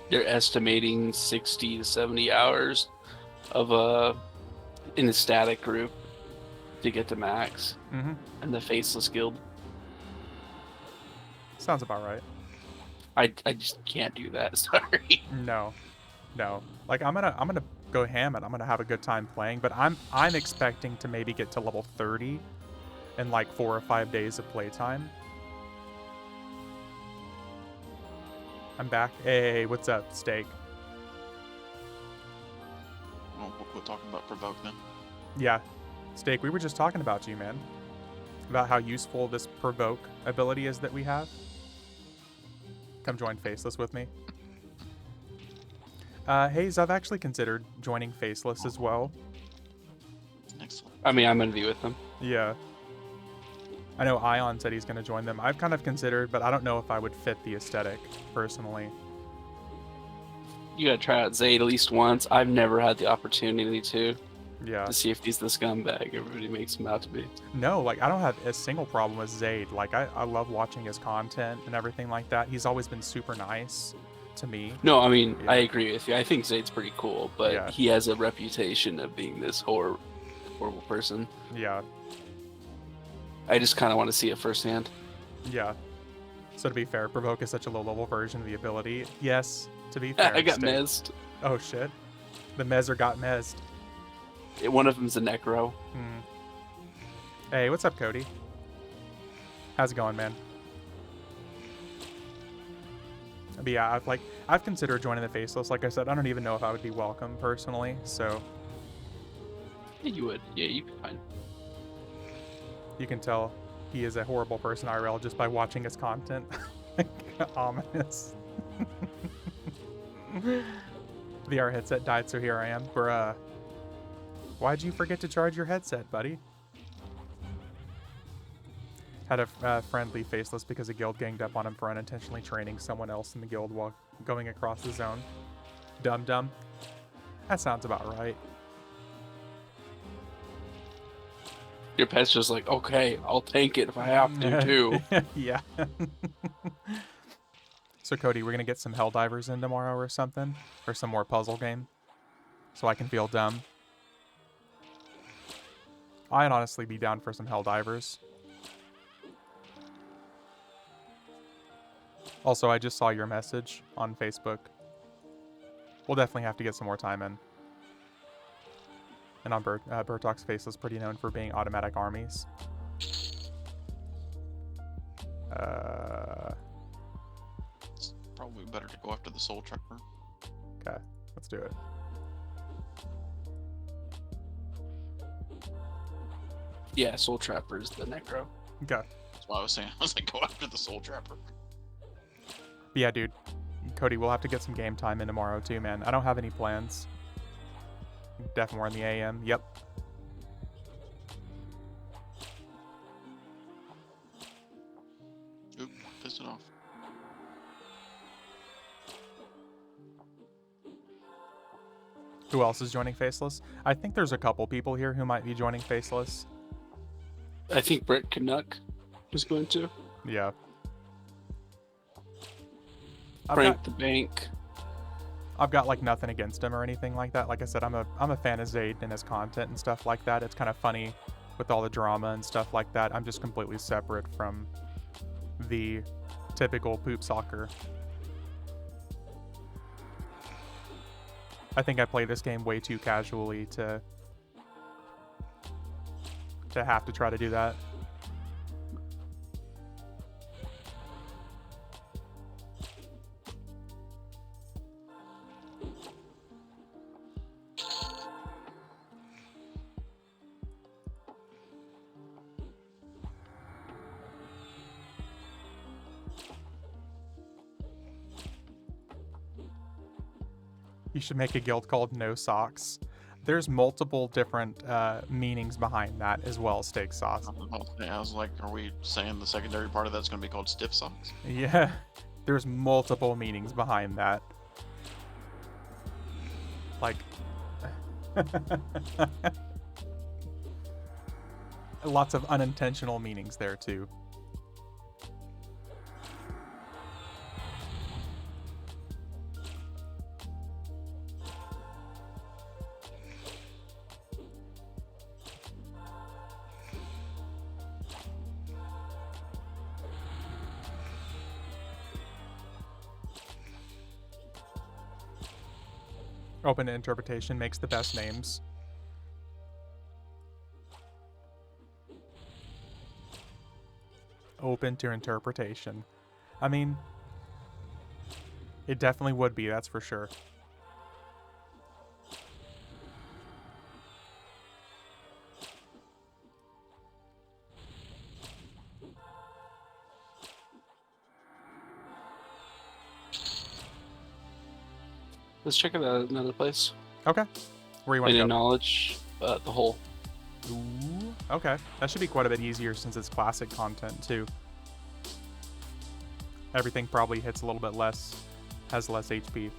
They're estimating 60 to 70 hours of in the static group to get to max. Mm-hmm. And the Faceless Guild. Sounds about right. I just can't do that. Sorry. No. I'm gonna go ham and I'm gonna have a good time playing, but I'm expecting to maybe get to level 30 in 4 or 5 days of playtime. I'm back. Hey, what's up, Steak? Well, we'll quit talking about Provoke then. Yeah, Steak, we were just talking about you, man. About how useful this Provoke ability is that we have. Come join Faceless with me. Hayes, I've actually considered joining Faceless as well. Excellent. I mean, I'm gonna be with them. Yeah. I know Ion said he's going to join them. I've kind of considered, but I don't know if I would fit the aesthetic, personally. You gotta try out Zayd at least once. I've never had the opportunity to Yeah. see if he's the scumbag everybody makes him out to be. No, like, I don't have a single problem with Zayd. Like, I love watching his content and everything like that. He's always been super nice to me. No, I mean, Yeah. I agree with you. I think Zayd's pretty cool, but Yeah. he has a reputation of being this horrible person. Yeah. I just kind of want to see it firsthand. Yeah. So to be fair, Provoke is such a low-level version of the ability. Yes, to be fair. I got State- mezzed. Oh, shit. The Mezzer got mezzed. One of them's a necro. Hmm. Hey, what's up, Cody? How's it going, man? But yeah, I've considered joining the Faceless. Like I said, I don't even know if I would be welcome personally. So Yeah, you would. Yeah, you'd be fine. you can tell he is a horrible person IRL just by watching his content. Ominous. VR headset died, so here I am. Bruh. Why'd you forget to charge your headset, buddy? Had a friendly Faceless because a guild ganged up on him for unintentionally training someone else in the guild while going across the zone. Dum-dum. That sounds about right. Your pet's just like, okay, I'll tank it if I have to, too. Yeah. So, Cody, we're going to get some Helldivers in tomorrow or something? Or some more puzzle game? So I can feel dumb. I'd honestly be down for some Helldivers. Also, I just saw your message on Facebook. We'll definitely have to get some more time in. And on Bertok's Faceless, pretty known for being automatic armies. It's probably better to go after the Soul Trapper. Okay, let's do it. Yeah, Soul Trapper is the necro. Okay. That's why I was saying, I was like, go after the Soul Trapper. But yeah, dude. Cody, we'll have to get some game time in tomorrow too, man. I don't have any plans. Definitely we're in the AM. Yep. Oop, pissed it off. Who else is joining Faceless? I think there's a couple people here who might be joining Faceless. I think Brett Canuck is going to. Yeah. Frank the Bank. I've got like nothing against him or anything like that. Like I said, I'm a fan of Zayd and his content and stuff like that. It's kind of funny with all the drama and stuff like that. I'm just completely separate from the typical poop soccer. I think I play this game way too casually to have to try to do that. You should make a guild called No Socks. There's multiple different meanings behind that as well, Steak Sauce. I was like, are we saying the secondary part of that's going to be called Stiff Socks? Yeah, there's multiple meanings behind that. Like, lots of unintentional meanings there too. Open to interpretation makes the best names. Open to interpretation. I mean, it definitely would be, that's for sure. Let's check it out another place. Okay. Where you want And to in go? knowledge, the hole. Ooh, okay. That should be quite a bit easier since it's classic content, too. Everything probably hits a little bit less, has less HP.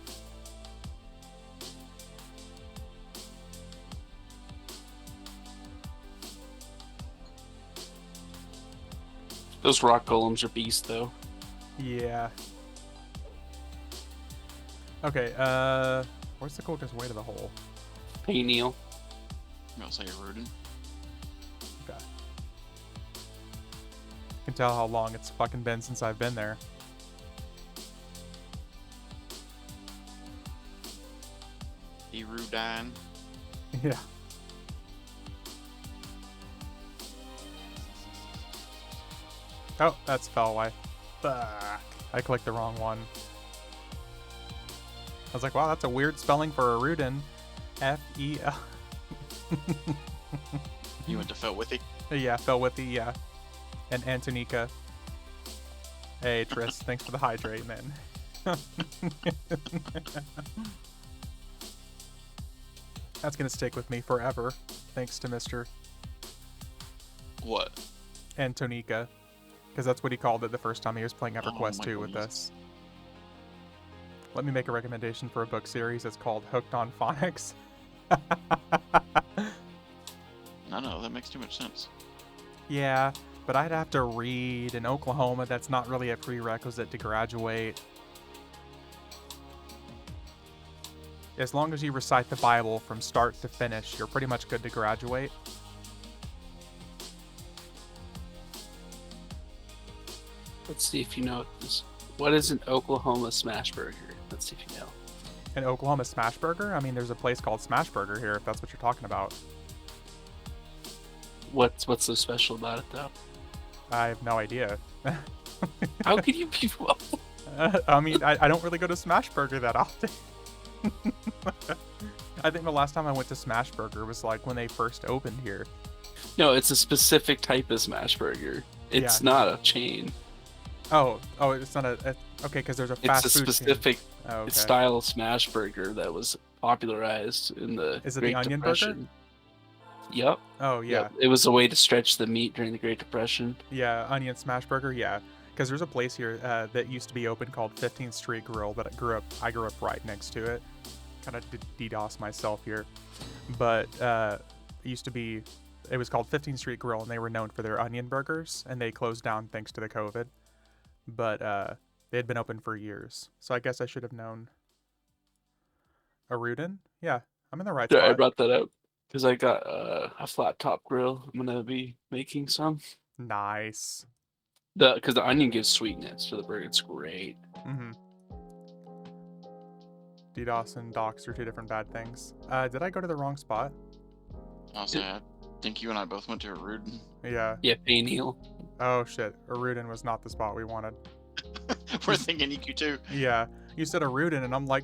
Those rock golems are beasts, though. Yeah. Okay, where's the quickest way to the hole? Hey, Neil. I'm gonna say Rudin. Okay. Can tell how long it's fucking been since I've been there. Erudine. Yeah. Oh, that's Felway. Fuck. I clicked the wrong one. I was like, wow, that's a weird spelling for Erudin. F-E-L. You went to Felwithy? Yeah, Felwithy, yeah. And Antonika. Hey, Tris, thanks for the hydrate, man. That's gonna stick with me forever, thanks to Mr. What? Antonika. Because that's what he called it the first time he was playing EverQuest my 2 with goodness. us. Let me make a recommendation for a book series. It's called Hooked on Phonics. No, that makes too much sense. Yeah, but I'd have to read in Oklahoma. That's not really a prerequisite to graduate. As long as you recite the Bible from start to finish, you're pretty much good to graduate. Let's see if you know this. What is an Oklahoma smash burger? Let's see if you know. An Oklahoma Smash Burger? I mean, there's a place called Smash Burger here, if that's what you're talking about. What's so special about it, though? I have no idea. How could you be? I mean, I don't really go to Smash Burger that often. I think the last time I went to Smash Burger was like when they first opened here. No, it's a specific type of smash burger. It's Yeah. not a chain. Oh, it's not a okay, because there's a It's fast a food chain. specific Oh, okay. style of smash burger that was popularized in the Is it the Great onion burger? Depression. Yep. Oh yeah, Yep. It was a way to stretch the meat during the Great Depression. yeah, onion smash burger, yeah. Because there's a place here that used to be open called 15th Street Grill that I grew up right next to it. Kind of DDoS myself here, but it used to be. It was called 15th Street Grill, and they were known for their onion burgers, and they closed down thanks to the COVID. But they had been open for years, so I guess I should have known. Erudin? Yeah, I'm in the right Yeah, I spot. brought that up because I got a flat top grill. I'm gonna be making some. Nice. Because the onion gives sweetness to the burger. It's great. Mm-hmm. DDoS and docs are two different bad things. Did I go to the wrong spot? Honestly, I think you and I both went to Rudin. Yeah. Yeah, pay Neil. Oh shit. Erudin was not the spot we wanted. We're thinking EQ2. Yeah. You said Erudin, and I'm like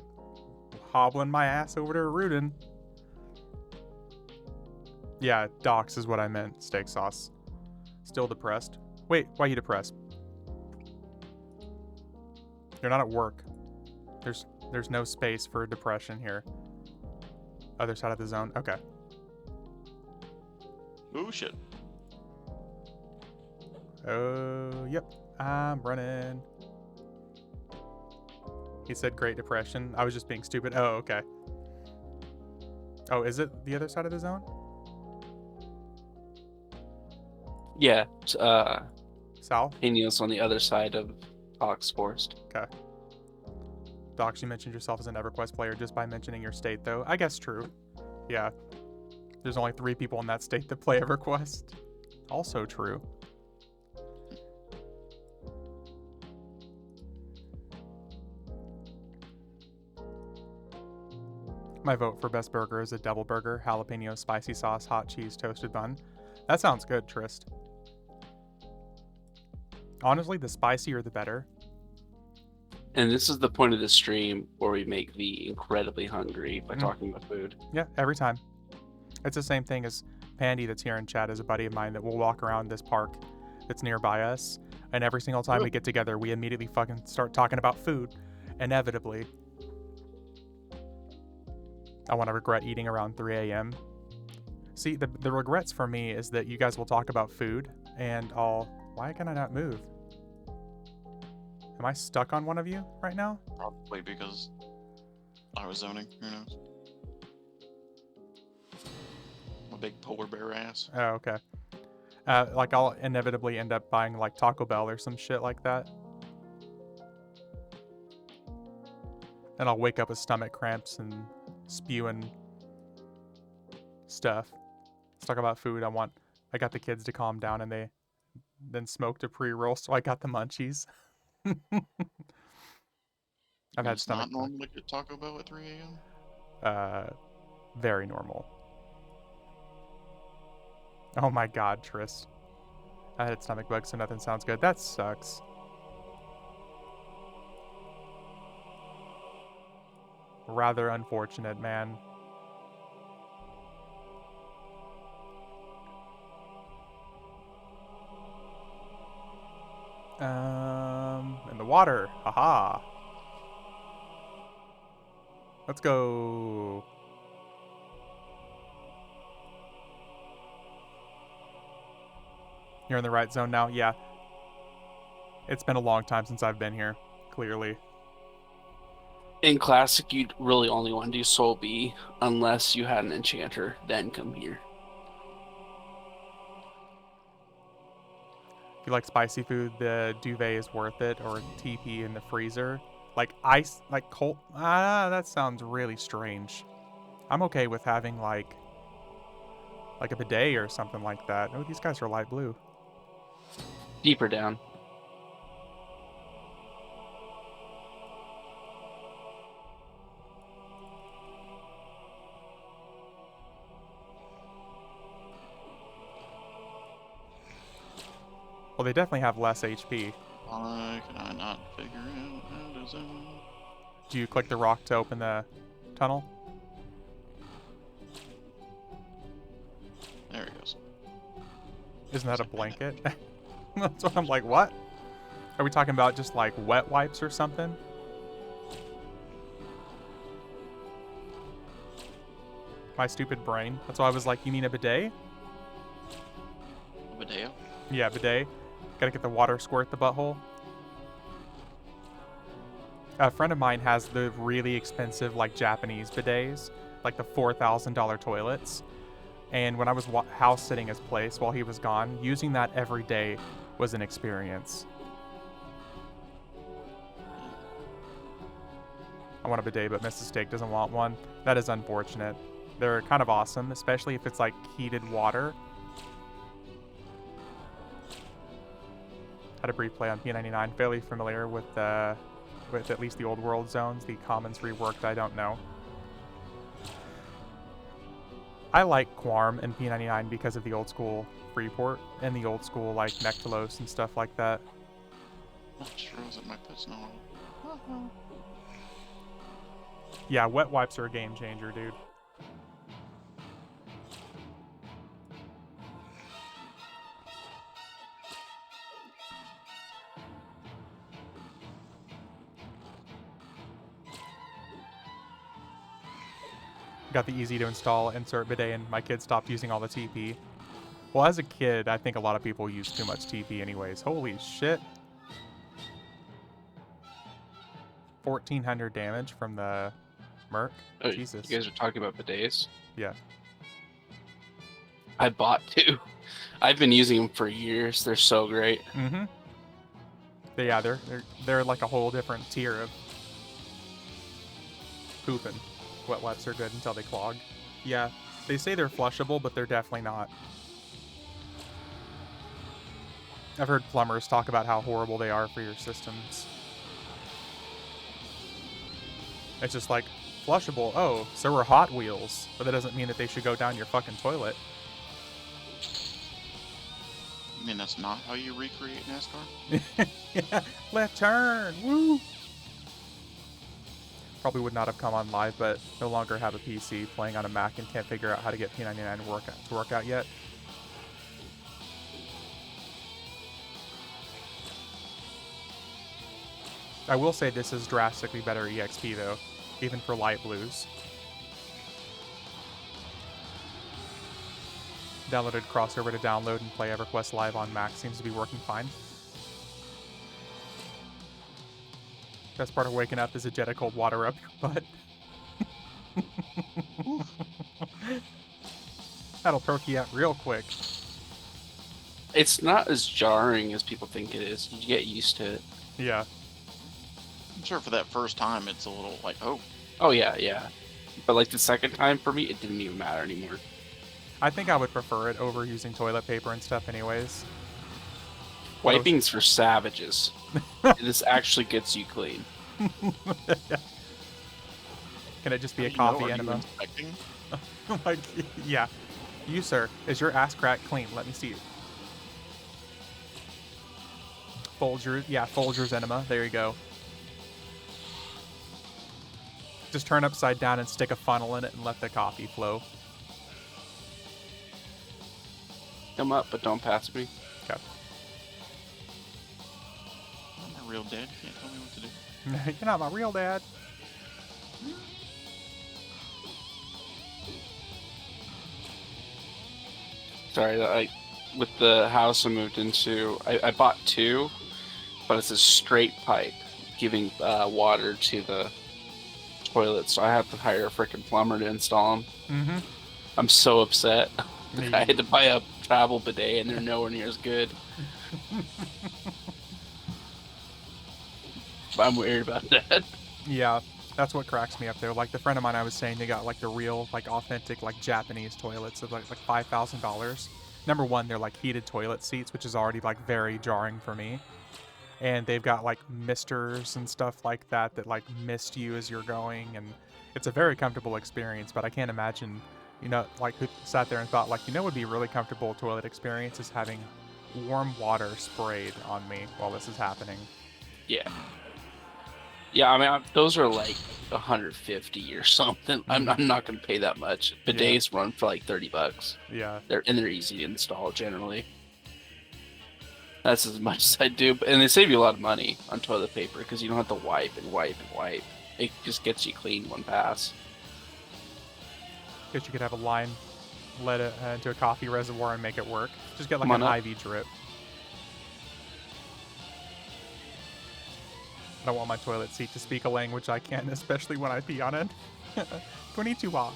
hobbling my ass over to Erudin. Yeah, docs is what I meant. Steak sauce. Still depressed. Wait, why are you depressed? You're not at work. There's no space for depression here. Other side of the zone. Okay. Oh shit. Oh, yep. I'm running. He said Great Depression. I was just being stupid. Oh, okay. Oh, is it the other side of the zone? Yeah, South? pay Neil's on the other side of Ox Forest. Okay. Docs, you mentioned yourself as an EverQuest player just by mentioning your state, though. I guess true. Yeah. There's only 3 people in that state that play EverQuest. Also true. My vote for best burger is a double burger, jalapeno, spicy sauce, hot cheese, toasted bun. That sounds good, Trist. Honestly, the spicier the better. And this is the point of the stream where we make the incredibly hungry by talking about food. Yeah, every time. It's the same thing as Pandy that's here in chat is a buddy of mine that will walk around this park that's nearby us. And every single time we get together, we immediately fucking start talking about food. Inevitably. I want to regret eating around 3 a.m. See, the regrets for me is that you guys will talk about food, and why can I not move? Am I stuck on one of you right now? Probably because I was zoning. Who knows? A big polar bear ass. Oh, okay. Like I'll inevitably end up buying like Taco Bell or some shit like that. And I'll wake up with stomach cramps and spewing stuff. Let's talk about food. I got the kids to calm down and they then smoked a pre-roll, so I got the munchies. I've had It's stomach not normal to get Taco Bell at 3 a.m. Very normal. Oh my god, Trist. I had stomach bugs, so nothing sounds good. That sucks. Rather unfortunate, man. In the water. Haha. Let's go. You're in the right zone now? Yeah. It's been a long time since I've been here, clearly. In Classic, you'd really only want to do Soul B unless you had an enchanter, then come here. If you like spicy food, the duvet is worth it, or TP in the freezer. Like ice, like cold. That sounds really strange. I'm okay with having like a bidet or something like that. Oh, these guys are light blue. Deeper down. Well, they definitely have less HP. Why can I not figure out how to zone? Do you click the rock to open the tunnel? There he goes. Isn't that a blanket? That's what I'm like, what? Are we talking about just like wet wipes or something? My stupid brain. That's why I was like, you mean a bidet? A bidet? Yeah, bidet. Gotta get the water squirt the butthole. A friend of mine has the really expensive, like, Japanese bidets, like the $4,000 toilets. And when I was house sitting his place while he was gone, using that every day was an experience. I want a bidet, but Mrs. Steak doesn't want one. That is unfortunate. They're kind of awesome, especially if it's like heated water. Had a brief play on P99. Fairly familiar with at least the old world zones. The commons reworked, I don't know. I like Quarm and P99 because of the old school Freeport and the old school like Nectalos and stuff like that. Not sure was it my pet's no. Yeah, wet wipes are a game changer, dude. Got the easy to install insert bidet, and my kid stopped using all the TP. Well, as a kid, I think a lot of people use too much TP anyways. Holy shit. 1,400 damage from the Merc. Oh, Jesus. You guys are talking about bidets? Yeah. I bought two. I've been using them for years. They're so great. Mm-hmm. Yeah, they're like a whole different tier of pooping. Wet wipes are good until they clog. Yeah, they say they're flushable, but they're definitely not. I've heard plumbers talk about how horrible they are for your systems. It's just like, flushable, oh, so are Hot Wheels. But that doesn't mean that they should go down your fucking toilet. I mean, that's not how you recreate NASCAR? Yeah, left turn, woo! Probably would not have come on live, but no longer have a PC, playing on a Mac, and can't figure out how to get P99 to work out yet. I will say this is drastically better EXP though, even for light blues. Downloaded Crossover to download and play EverQuest Live on Mac. Seems to be working fine. Best part of waking up is a jet of cold water up your butt. That'll perk you out real quick. It's not as jarring as people think it is. You get used to it. Yeah. I'm sure for that first time, it's a little like, oh, Oh yeah, yeah. But like the second time for me, it didn't even matter anymore. I think I would prefer it over using toilet paper and stuff anyways. Wiping's for savages. This actually gets you clean. Can it just be a how do you know? coffee Are you enema? inspecting? Like, yeah. You, sir, is your ass crack clean? Let me see it. Folgers, yeah, Folgers enema. There you go. Just turn upside down and stick a funnel in it and let the coffee flow. Come up, but don't pass me. Okay. I'm not real dad. You can't tell me what to do. You're not my real dad. Sorry, with the house I moved into, I bought two, but it's a straight pipe giving water to the toilet, so I have to hire a freaking plumber to install them. Mm-hmm. I'm so upset. I had to buy a travel bidet, and they're nowhere near as good. But I'm weird about that. Yeah, that's what cracks me up there. Like the friend of mine I was saying, they got like the real, like authentic, like Japanese toilets of like $5,000. Number one, they're like heated toilet seats, which is already like very jarring for me. And they've got like misters and stuff like that that like mist you as you're going, and it's a very comfortable experience. But I can't imagine, you know, like who sat there and thought like, you know, would be a really comfortable toilet experience is having warm water sprayed on me while this is happening. Yeah. Yeah, I mean, those are like 150 or something. I'm not going to pay that much. Bidets run for like $30. Yeah. They're easy to install generally. That's as much as I do, and they save you a lot of money on toilet paper because you don't have to wipe and wipe and wipe. It just gets you clean one pass. Guess you could have a line, let it into a coffee reservoir and make it work. Just get like Come an on up. IV drip. I don't want my toilet seat to speak a language I can't, especially when I pee on it. Konnichiwa.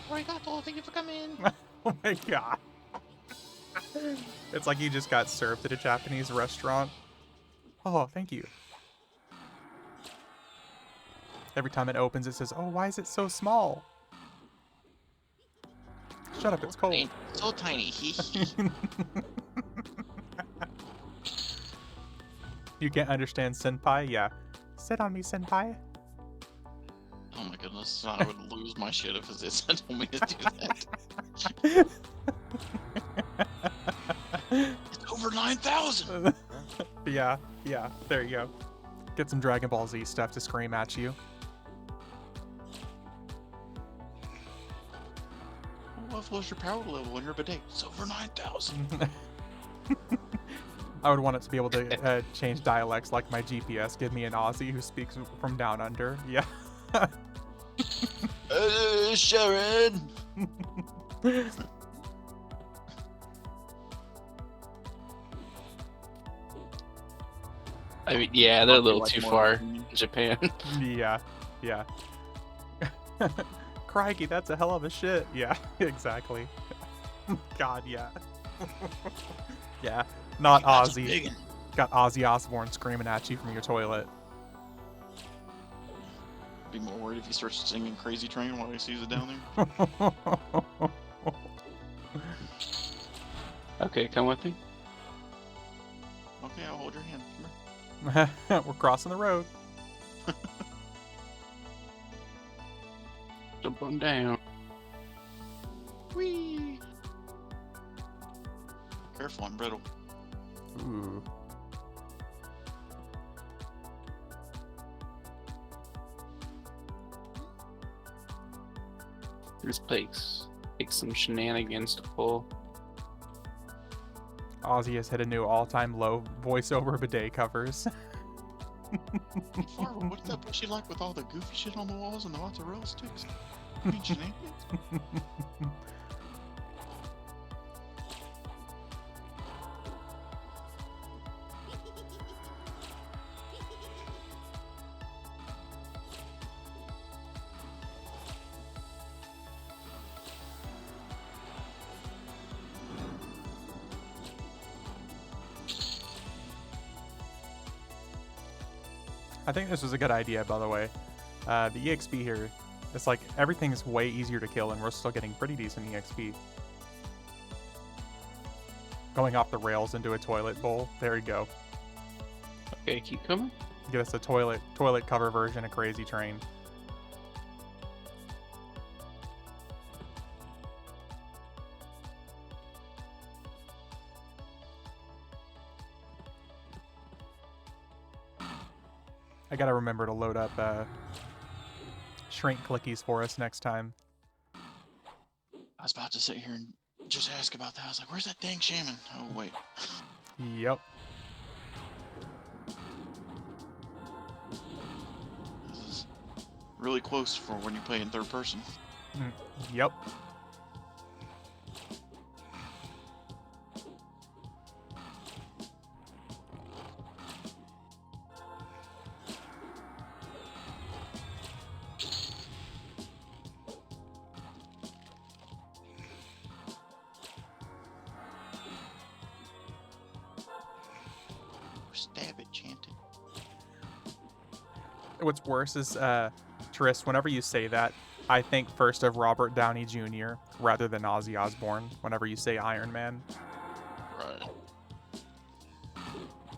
Arigato, thank you for coming. Oh my god. It's like you just got served at a Japanese restaurant. Oh, thank you. Every time it opens, it says, "Oh, why is it so small?" Shut up, it's cold. So tiny. You can't understand senpai? Yeah. Sit on me, senpai. Oh my goodness, I would lose my shit if it told me to do that. It's over 9,000. Yeah, there you go. Get some Dragon Ball Z stuff to scream at you. What was your power level in your bidet? It's over 9,000. I would want it to be able to change dialects like my GPS. Give me an Aussie who speaks from down under. Yeah. Sharon. I mean, yeah, they're a little Like too more far than- in Japan. Yeah. Crikey, that's a hell of a shit. Yeah, exactly. God, yeah. Yeah, not That's Ozzy. big. Got Ozzy Osbourne screaming at you from your toilet. Be more worried if he starts singing Crazy Train while he sees it down there. Okay, come with me. Okay, I'll hold your hand. Come here. We're crossing the road. Jump on down. Whee! Careful, I'm brittle. Ooh. This place takes some shenanigans to pull. Ozzy has hit a new all-time low voiceover bidet covers. Farva, what's that bushy like with all the goofy shit on the walls and the mozzarella sticks? Shenanigans? I think this was a good idea, by the way. The EXP here, it's like everything's way easier to kill, and we're still getting pretty decent EXP. Going off the rails into a toilet bowl. There you go. Okay, keep coming. Get us a toilet cover version of Crazy Train. I gotta remember to load up shrink clickies for us next time. I was about to sit here and just ask about that. I was like, where's that dang shaman? Oh, wait. Yep. This is really close for when you play in third person. Yep. Stab it, chanted. What's worse is, Triss, whenever you say that, I think first of Robert Downey Jr. rather than Ozzy Osbourne whenever you say Iron Man, Right.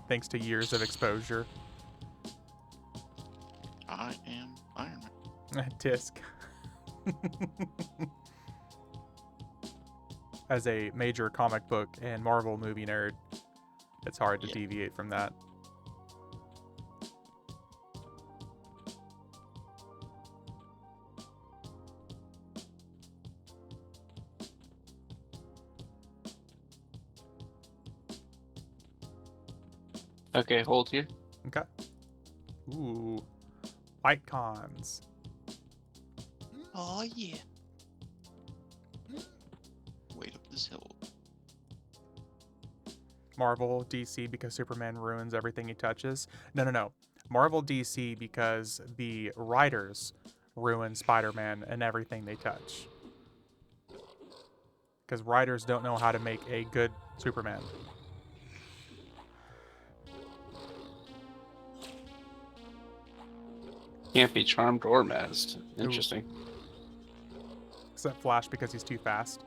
thanks to years of exposure. I am Iron Man. Disc. As a major comic book and Marvel movie nerd, it's hard to Yeah. deviate from that. Okay, hold here. Okay. Ooh. White cons. Oh, yeah. Wait up this hill. Marvel, DC because Superman ruins everything he touches. No. Marvel, DC because the writers ruin Spider-Man and everything they touch. Because writers don't know how to make a good Superman. Can't be charmed or masked. Interesting. Except Flash because he's too fast.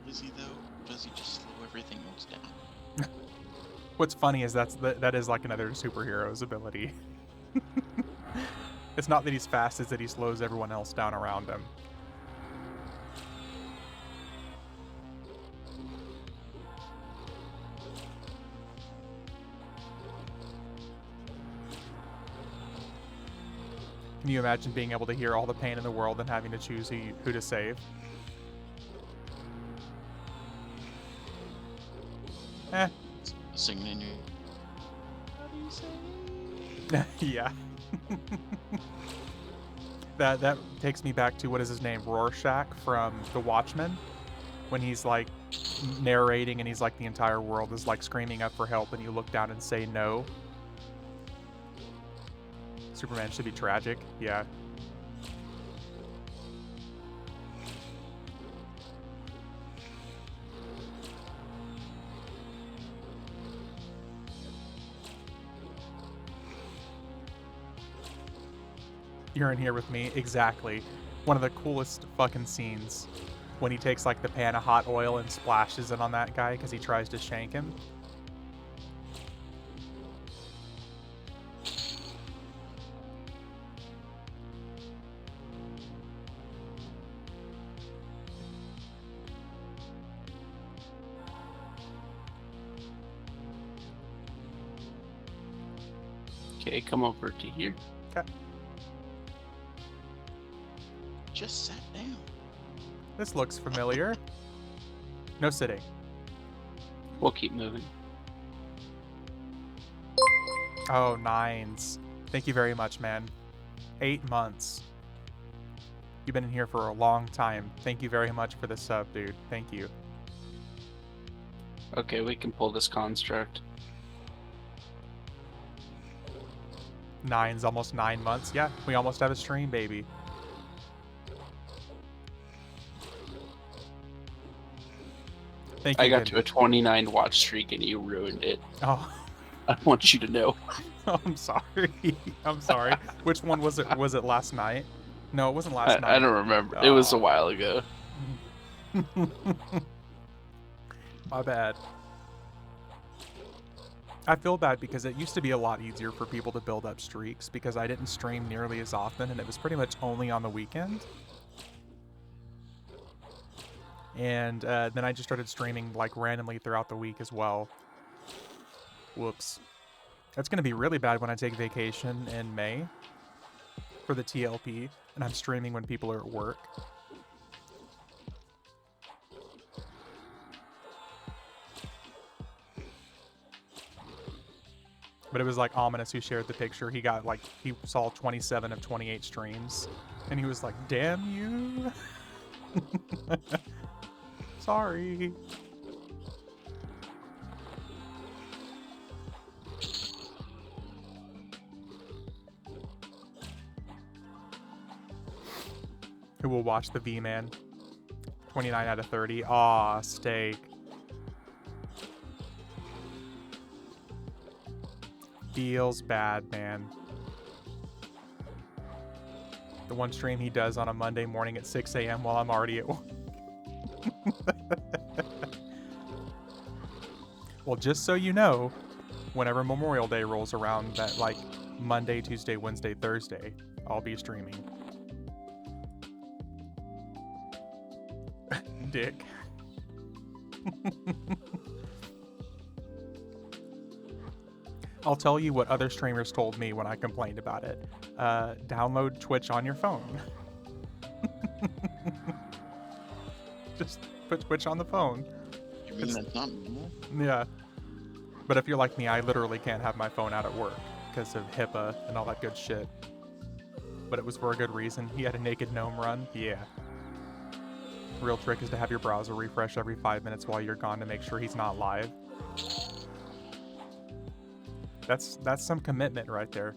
Is he, though? Does he just slow everything else down? What's funny is that is like another superhero's ability. It's not that he's fast, it's that he slows everyone else down around him. Can you imagine being able to hear all the pain in the world and having to choose who to save? Eh. Singing in your... How do you say? Yeah. That takes me back to, what is his name, Rorschach from The Watchmen, when he's like narrating and he's like, the entire world is like screaming up for help and you look down and say no. Superman should be tragic. Yeah. You're in here with me. Exactly. One of the coolest fucking scenes when he takes like the pan of hot oil and splashes it on that guy because he tries to shank him. Okay, come over to here. Okay. Just sat down. This looks familiar. No sitting. We'll keep moving. Oh, nines. Thank you very much, man. 8 months. You've been in here for a long time. Thank you very much for the sub, dude. Thank you. Okay, we can pull this construct. 9's almost 9 months. Yeah, we almost have a stream, baby. Thank you. I got again. to a 29 watch streak and you ruined it. Oh, I want you to know. I'm sorry. I'm sorry. Which one was it? Was it last night? No, it wasn't last night. I don't remember. It was a while ago. My bad. I feel bad because it used to be a lot easier for people to build up streaks because I didn't stream nearly as often and it was pretty much only on the weekend. And then I just started streaming like randomly throughout the week as well. Whoops. That's going to be really bad when I take vacation in May for the TLP and I'm streaming when people are at work. But it was like Ominous who shared the picture. He saw 27 of 28 streams. And he was like, damn you. Sorry. Who will watch the V-Man? 29 out of 30. Aw, steak. Feels bad, man. The one stream he does on a Monday morning at 6 a.m. while I'm already at work. Well, just so you know, whenever Memorial Day rolls around, that like Monday, Tuesday, Wednesday, Thursday, I'll be streaming. Dick. I'll tell you what other streamers told me when I complained about it. Download Twitch on your phone. Just put Twitch on the phone. You mean that's not normal? Yeah. But if you're like me, I literally can't have my phone out at work because of HIPAA and all that good shit. But it was for a good reason. He had a naked gnome run. Yeah. Real trick is to have your browser refresh every 5 minutes while you're gone to make sure he's not live. That's some commitment right there.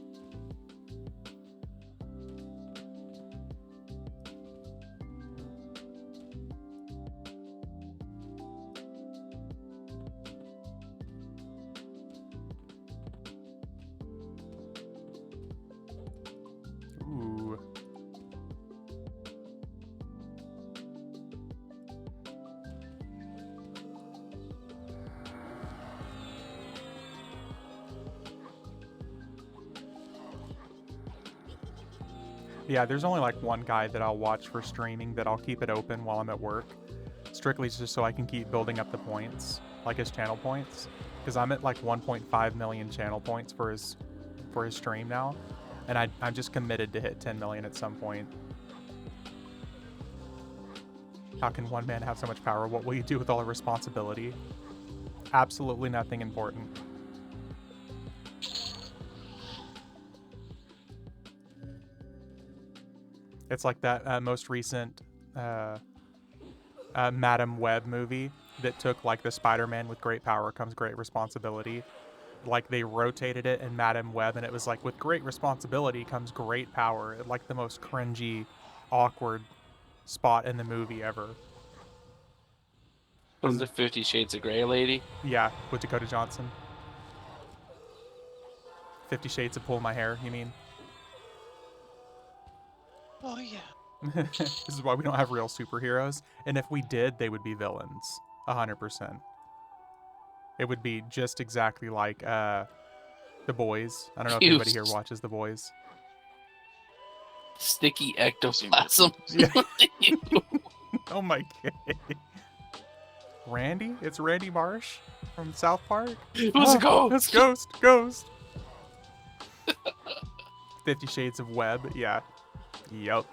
Ooh. Yeah, there's only like one guy that I'll watch for streaming that I'll keep it open while I'm at work. Strictly just so I can keep building up the points, like his channel points. Because I'm at like 1.5 million channel points for his stream now. And I'm just committed to hit 10 million at some point. How can one man have so much power? What will you do with all the responsibility? Absolutely nothing important. It's like that most recent Madam Web movie that took like the Spider-Man with great power comes great responsibility. Like they rotated it in Madam Web and it was like with great responsibility comes great power. Like the most cringy, awkward spot in the movie ever. From the 50 Shades of Grey lady? Yeah, with Dakota Johnson. 50 Shades of Pull My Hair, you mean? Oh yeah. This is why we don't have real superheroes. And if we did, they would be villains. 100%. It would be just exactly like The Boys. I don't know if anybody here watches The Boys. Sticky ectoplasm. Yeah. Oh my god. Randy? It's Randy Marsh from South Park? It was a ghost. It's Ghost. 50 Shades of Web, yeah. Yup.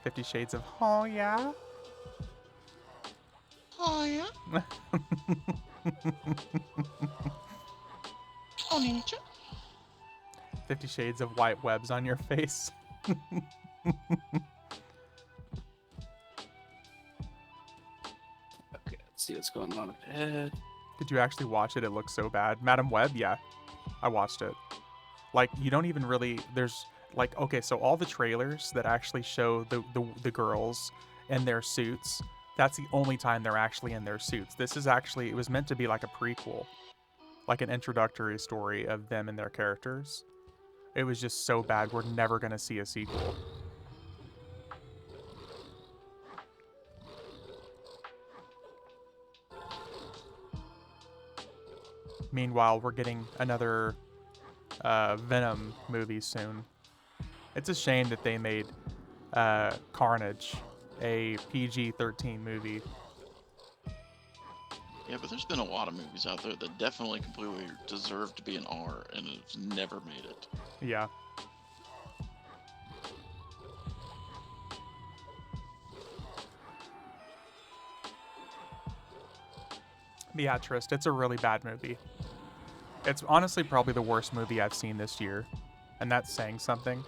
50 Shades of oh yeah. Oh yeah. Oni-chan. 50 Shades of White webs on your face. Okay, let's see what's going on ahead. Did you actually watch it? It looks so bad. Madam Web, yeah. I watched it. Like, you don't even really, there's like, okay, so all the trailers that actually show the girls in their suits, that's the only time they're actually in their suits. This is actually, it was meant to be like a prequel, like an introductory story of them and their characters. It was just so bad, we're never going to see a sequel. Meanwhile, we're getting another Venom movie soon. It's a shame that they made Carnage a PG-13 movie. Yeah, but there's been a lot of movies out there that definitely completely deserve to be an R, and it's never made it. Yeah. Beatrice, it's a really bad movie. It's honestly probably the worst movie I've seen this year, and that's saying something.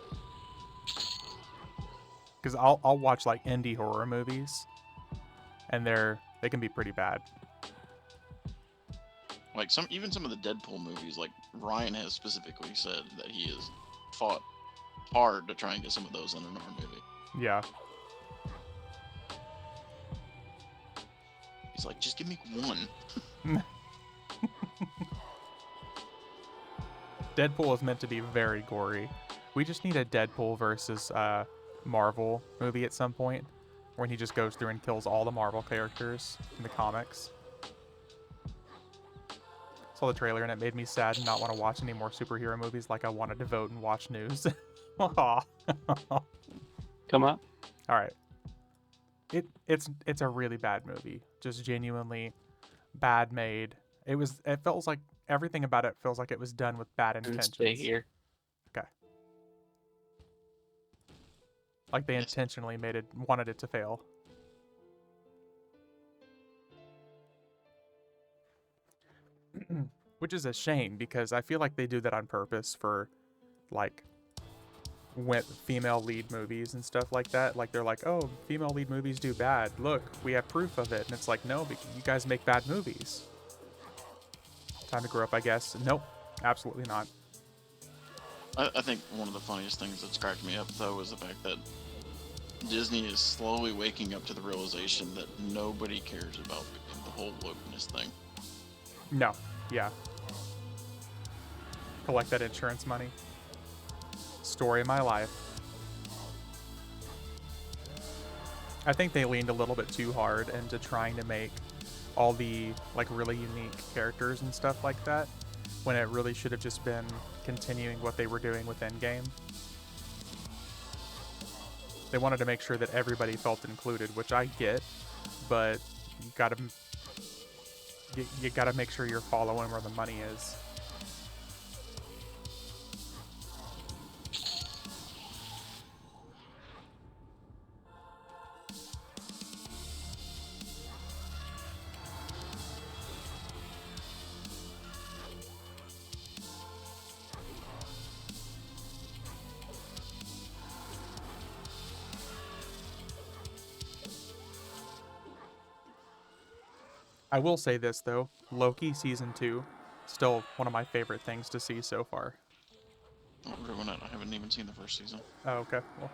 Because I'll watch like indie horror movies, and they can be pretty bad. Like even some of the Deadpool movies, like Ryan has specifically said that he has fought hard to try and get some of those in an R movie. Yeah. He's like, just give me one. Deadpool is meant to be very gory. We just need a Deadpool versus Marvel movie at some point, when he just goes through and kills all the Marvel characters in the comics. Saw the trailer and it made me sad and not want to watch any more superhero movies like I wanted to vote and watch news. Aw. Come up. All right. It's a really bad movie. Just genuinely bad made. It feels like everything about it feels like it was done with bad And intentions. stay here. Okay. Like they intentionally wanted it to fail. Which is a shame because I feel like they do that on purpose for like female lead movies and stuff like that. Like they're like, oh, female lead movies do bad. Look, we have proof of it. And it's like, no, you guys make bad movies. Time to grow up, I guess. Nope, absolutely not. I think one of the funniest things that's cracked me up, though, is the fact that Disney is slowly waking up to the realization that nobody cares about the whole wokeness thing. No, yeah. Collect that insurance money. Story of my life. I think they leaned a little bit too hard into trying to make all the like really unique characters and stuff like that, when it really should have just been continuing what they were doing with Endgame. They wanted to make sure that everybody felt included, which I get, but you gotta make sure you're following where the money is. I will say this though, Loki season 2, still one of my favorite things to see so far. Don't ruin it. I haven't even seen the first season. Oh, okay. Well,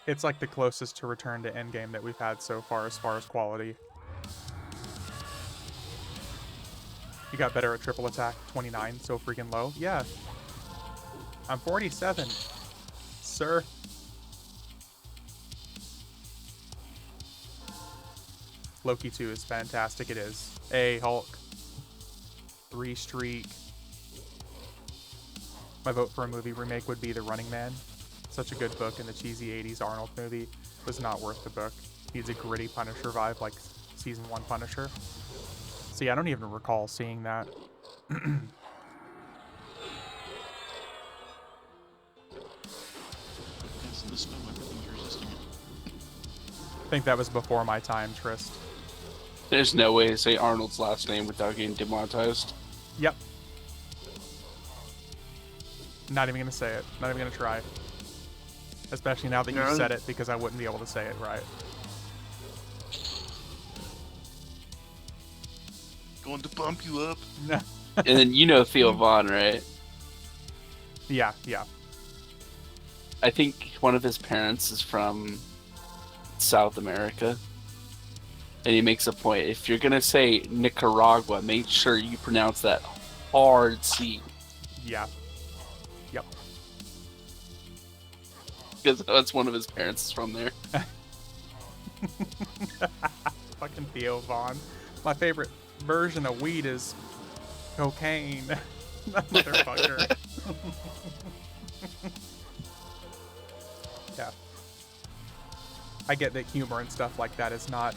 it's like the closest to return to Endgame that we've had so far as quality. You got better at triple attack, 29, so freaking low. Yeah. I'm 47, sir. Loki 2 is fantastic. It is. Hey, Hulk. 3 streak. My vote for a movie remake would be The Running Man. Such a good book, and the cheesy 80s Arnold movie was not worth the book. Needs a gritty Punisher vibe like season 1 Punisher. See, I don't even recall seeing that. Yes, and this spell everything's resisting it. I think that was before my time, Trist. There's no way to say Arnold's last name without getting demonetized. Yep. Not even gonna say it. Not even gonna try. Especially now that you No. said it, because I wouldn't be able to say it right. Going to bump you up. And then you know Theo Vaughn, right? Yeah. I think one of his parents is from South America. And he makes a point. If you're gonna say Nicaragua, make sure you pronounce that hard C. Yeah. Yep. Because that's one of his parents is from there. Fucking Theo Vaughn. My favorite version of weed is cocaine. That motherfucker. Yeah. I get that humor and stuff like that is not...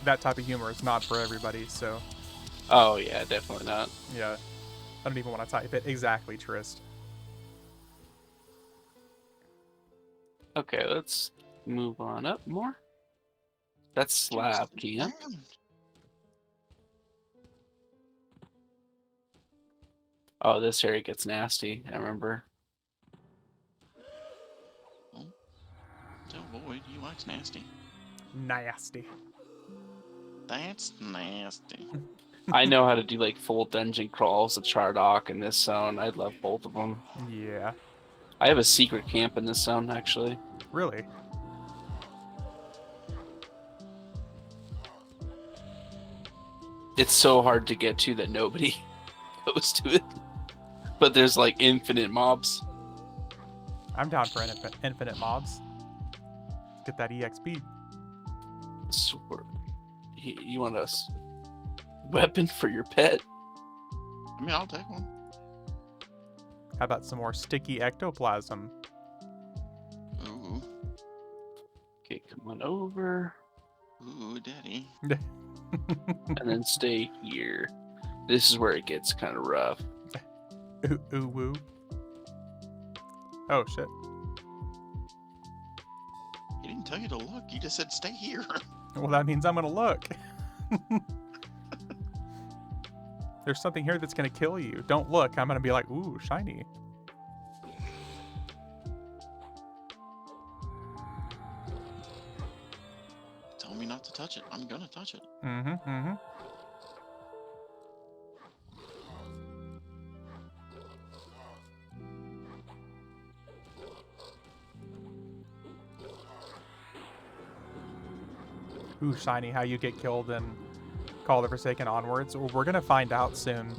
That type of humor is not for everybody, so... Oh yeah, definitely not. Yeah. I don't even want to type it. Exactly, Trist. Okay, let's move on up more. That's slab camp. Oh, this area gets nasty, I remember. Tell Lloyd you likes nasty. Nasty. That's nasty. I know how to do like full dungeon crawls at Chardock in this zone. I love both of them. Yeah. I have a secret camp in this zone, actually. Really? It's so hard to get to that nobody goes to it. But there's like infinite mobs. I'm down for infinite mobs. Get that EXP. Sword. You want a weapon for your pet? I mean, I'll take one. How about some more sticky ectoplasm? Ooh, Okay, come on over. ooh, daddy. And then stay here. This is where it gets kind of rough. Ooh woo. Oh shit. He didn't tell you to look. He just said stay here. Well, that means I'm gonna look. There's something here that's gonna kill you. Don't look. I'm gonna be like, ooh, shiny. Tell me not to touch it. I'm gonna touch it. Mm-hmm. Ooh, shiny, how you get killed in Call of the Forsaken onwards. Well, we're gonna find out soon.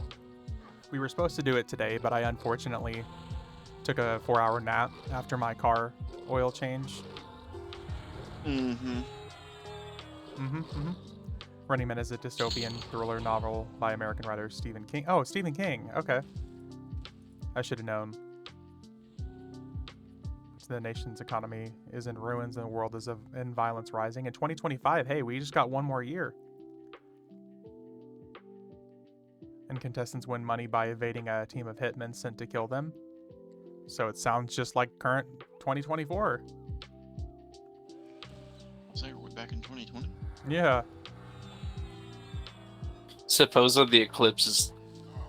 We were supposed to do it today, but I unfortunately took a 4-hour nap after my car oil change. Mm-hmm. Running Man is a dystopian thriller novel by American writer Stephen King. Oh, Stephen King. Okay. I should have known. The nation's economy is in ruins and the world is in violence rising. In 2025, hey, we just got one more year. And contestants win money by evading a team of hitmen sent to kill them. So it sounds just like current 2024. So we're back in 2020. Yeah. Supposedly the eclipse is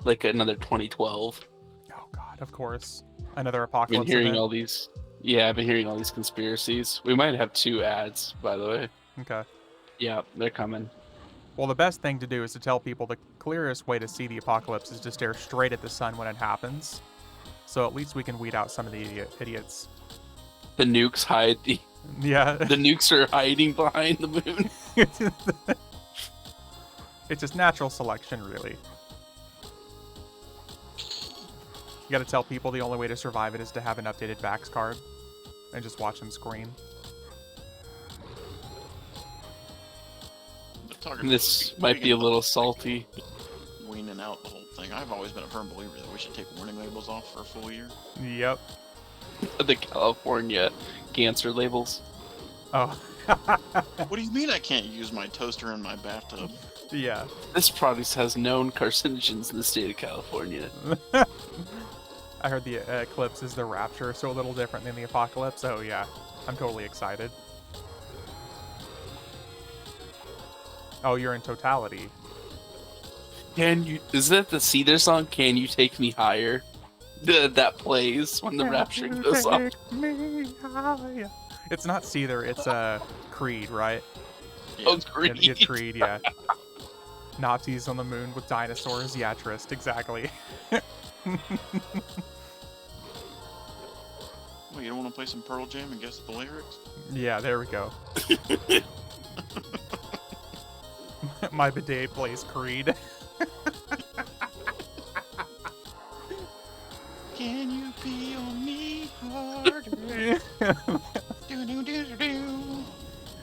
like another 2012. Oh god, of course. Another I've been apocalypse hearing event. all these. Yeah, I've been hearing all these conspiracies. We might have 2 ads, by the way. Okay. Yeah, they're coming. Well, the best thing to do is to tell people the clearest way to see the apocalypse is to stare straight at the sun when it happens. So at least we can weed out some of the idiots. The nukes hide the Yeah. the nukes are hiding behind the moon. It's just natural selection, really. You gotta tell people the only way to survive it is to have an updated Vax card and just watch them scream. But talking This might be a little salty. weaning out the whole thing. I've always been a firm believer that we should take warning labels off for a full year. Yep. The California cancer labels. Oh. What do you mean I can't use my toaster in my bathtub? Yeah. This product has known carcinogens in the state of California. I heard the eclipse is the rapture, so a little different than the apocalypse. Oh yeah, I'm totally excited. Oh, you're in totality. Can you? Is that the Cedar song? Can you take me higher? that plays when the rapture goes off. Take me higher. It's not Seether, it's Creed, right? Oh, Yes. Creed. Yeah, Creed, yeah. Nazis on the moon with dinosaurs. Yeah, Trist, exactly. Well, you don't want to play some Pearl Jam and guess the lyrics? Yeah, there we go. My bidet plays Creed. Can you feel me harder? Do-do-do-do-do.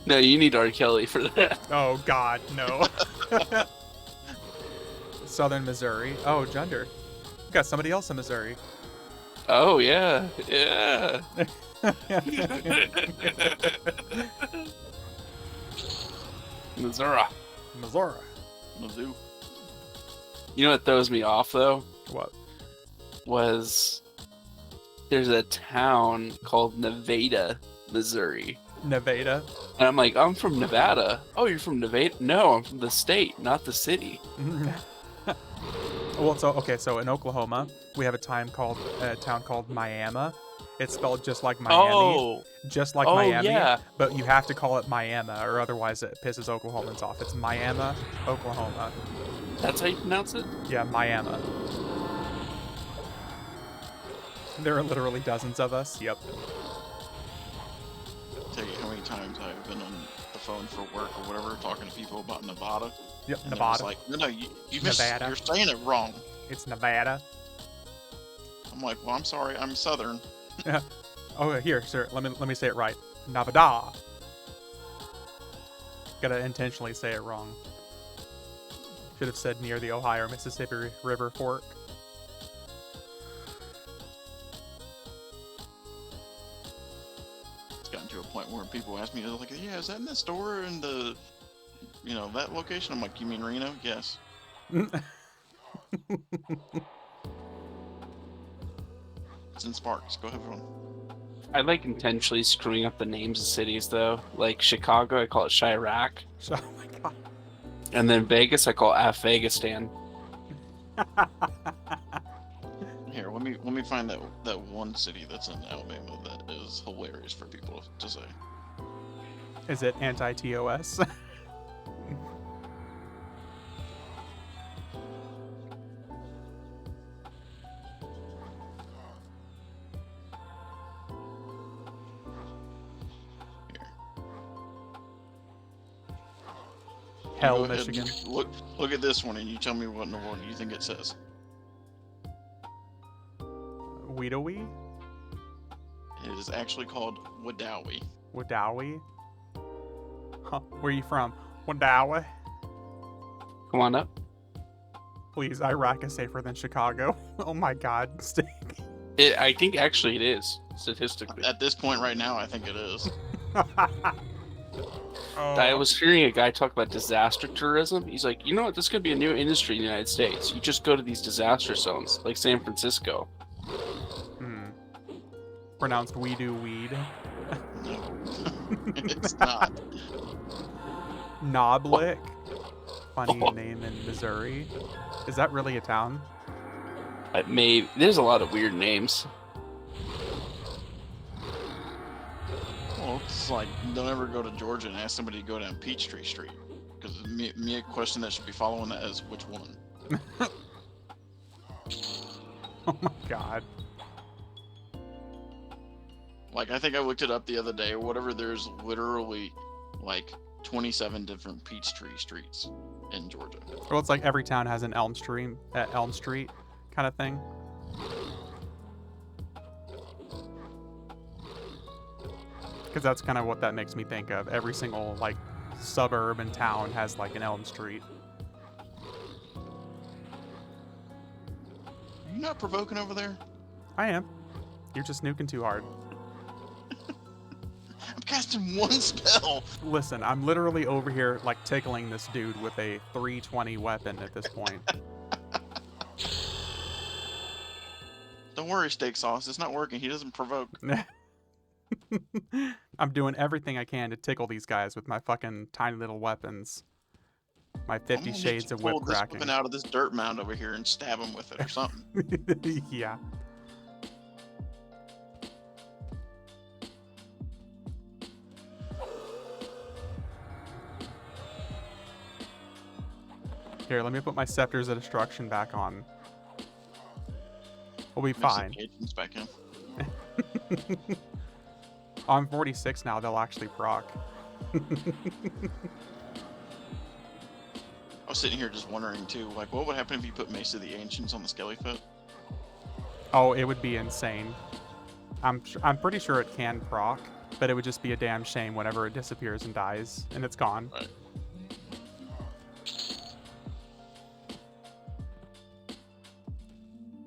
No, you need R. Kelly for that. Oh God, no. Southern Missouri. Oh, Junder. Got somebody else in Missouri. Oh yeah, yeah. Missouri. Missouri. Mizzou. You know what throws me off though? What? Was there's a town called Nevada, Missouri. Nevada. And I'm like, I'm from Nevada. Oh, you're from Nevada? No, I'm from the state, not the city. Well, so okay, so in Oklahoma, we have a town called Miami. It's spelled just like Miami, Oh, just like oh Miami. yeah. But you have to call it Miami, or otherwise it pisses Oklahomans off. It's Miami, Oklahoma. That's how you pronounce it? Yeah, Miami. There are literally dozens of us. Yep. Tell you how many times I've been on the phone for work or whatever, talking to people about Nevada. Yep. And they're Nevada. just like, no, you Nevada. you're saying it wrong. It's Nevada. I'm like, well, I'm sorry, I'm Southern. Oh, here, sir. Let me say it right. Nevada. Gotta intentionally say it wrong. Should have said near the Ohio Mississippi River fork. It's gotten to a point where people ask me, they're like, yeah, is that in the store in the, that location? I'm like, you mean Reno? Yes. It's in Sparks. Go have fun. I like intentionally screwing up the names of cities though. Like Chicago, I call it Chirac. Oh my god. And then Vegas, I call Afghanistan. Here, let me find that one city that's in Alabama that is hilarious for people to say. Is it anti-TOS? Here. Hell, Go ahead, Michigan. Look at this one, and you tell me what in the world you think it says. Wedowee? It is actually called Wadawi. Wadawi? Huh? Where you from? Wadawi? Come on up. Please, Iraq is safer than Chicago. Oh my god. Stick. I think actually it is, statistically. At this point right now, I think it is. I was hearing a guy talk about disaster tourism. He's like, you know what? This could be a new industry in the United States. You just go to these disaster zones, like San Francisco. Pronounced we do weed. No, it's not. Knoblick. Funny name in Missouri. Is that really a town? There's a lot of weird names. Well, it's like, don't ever go to Georgia and ask somebody to go down Peachtree Street. Because me a question that should be following that is, which one? Oh my god. Like, I think I looked it up the other day or whatever, there's literally, like, 27 different Peachtree Streets in Georgia. Well, it's like every town has an Elm Street kind of thing. Because that's kind of what that makes me think of. Every single, like, suburb and town has, like, an Elm Street. Are you not provoking over there? I am. You're just nuking too hard. I'm casting one spell! Listen, I'm literally over here, like, tickling this dude with a 320 weapon at this point. Don't worry, Steak Sauce, it's not working. He doesn't provoke. I'm doing everything I can to tickle these guys with my fucking tiny little weapons. My 50 Shades of Whip Pull this cracking. weapon out of this dirt mound over here and stab him with it or something. Yeah. Here, let me put my Scepters of Destruction back on. We'll be Mix fine. the agents back in. I'm 46 now, they'll actually proc. I was sitting here just wondering too, like, what would happen if you put Mace of the Ancients on the Skellyfoot? Oh, it would be insane. I'm pretty sure it can proc, but it would just be a damn shame whenever it disappears and dies, and it's gone. Right.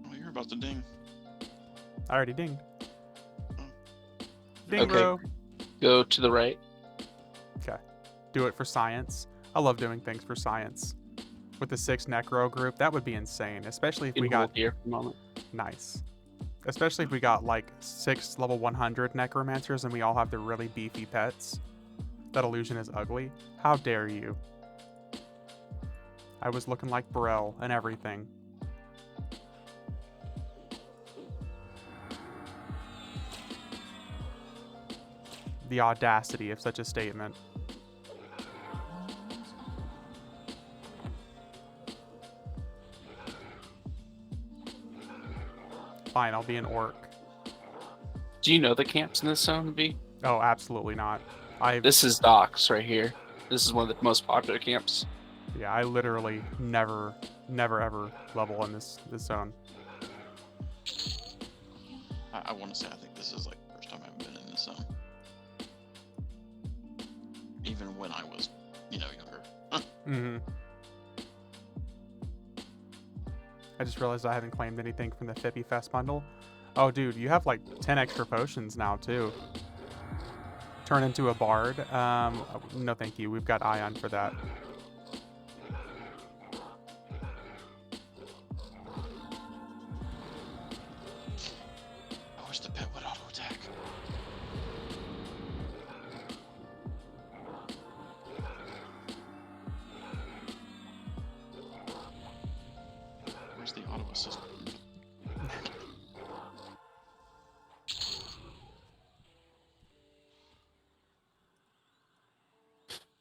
Oh, you're about to ding. I already dinged. Oh. Ding, Okay. bro. Go to the right. Okay. Do it for science. I love doing things for science. With the 6 Necro group, that would be insane, especially if You we can hold got... here for a moment. Nice. Especially if we got like 6 level 100 necromancers and we all have the really beefy pets. That illusion is ugly. How dare you? I was looking like Burrell and everything. The audacity of such a statement. Fine, I'll be an orc. Do you know the camps in this zone, V? Oh, absolutely not. This is docks right here. This is one of the most popular camps. Yeah, I literally never ever level in this zone. I want to say I think this is like the first time I've been in this zone. Even when I was, younger. Mm-hmm. I just realized I haven't claimed anything from the Fippy Fest bundle. Oh, dude, you have like 10 extra potions now, too. Turn into a bard. No thank you. We've got Ion for that. I wish the pet would auto attack. Where's the auto assist?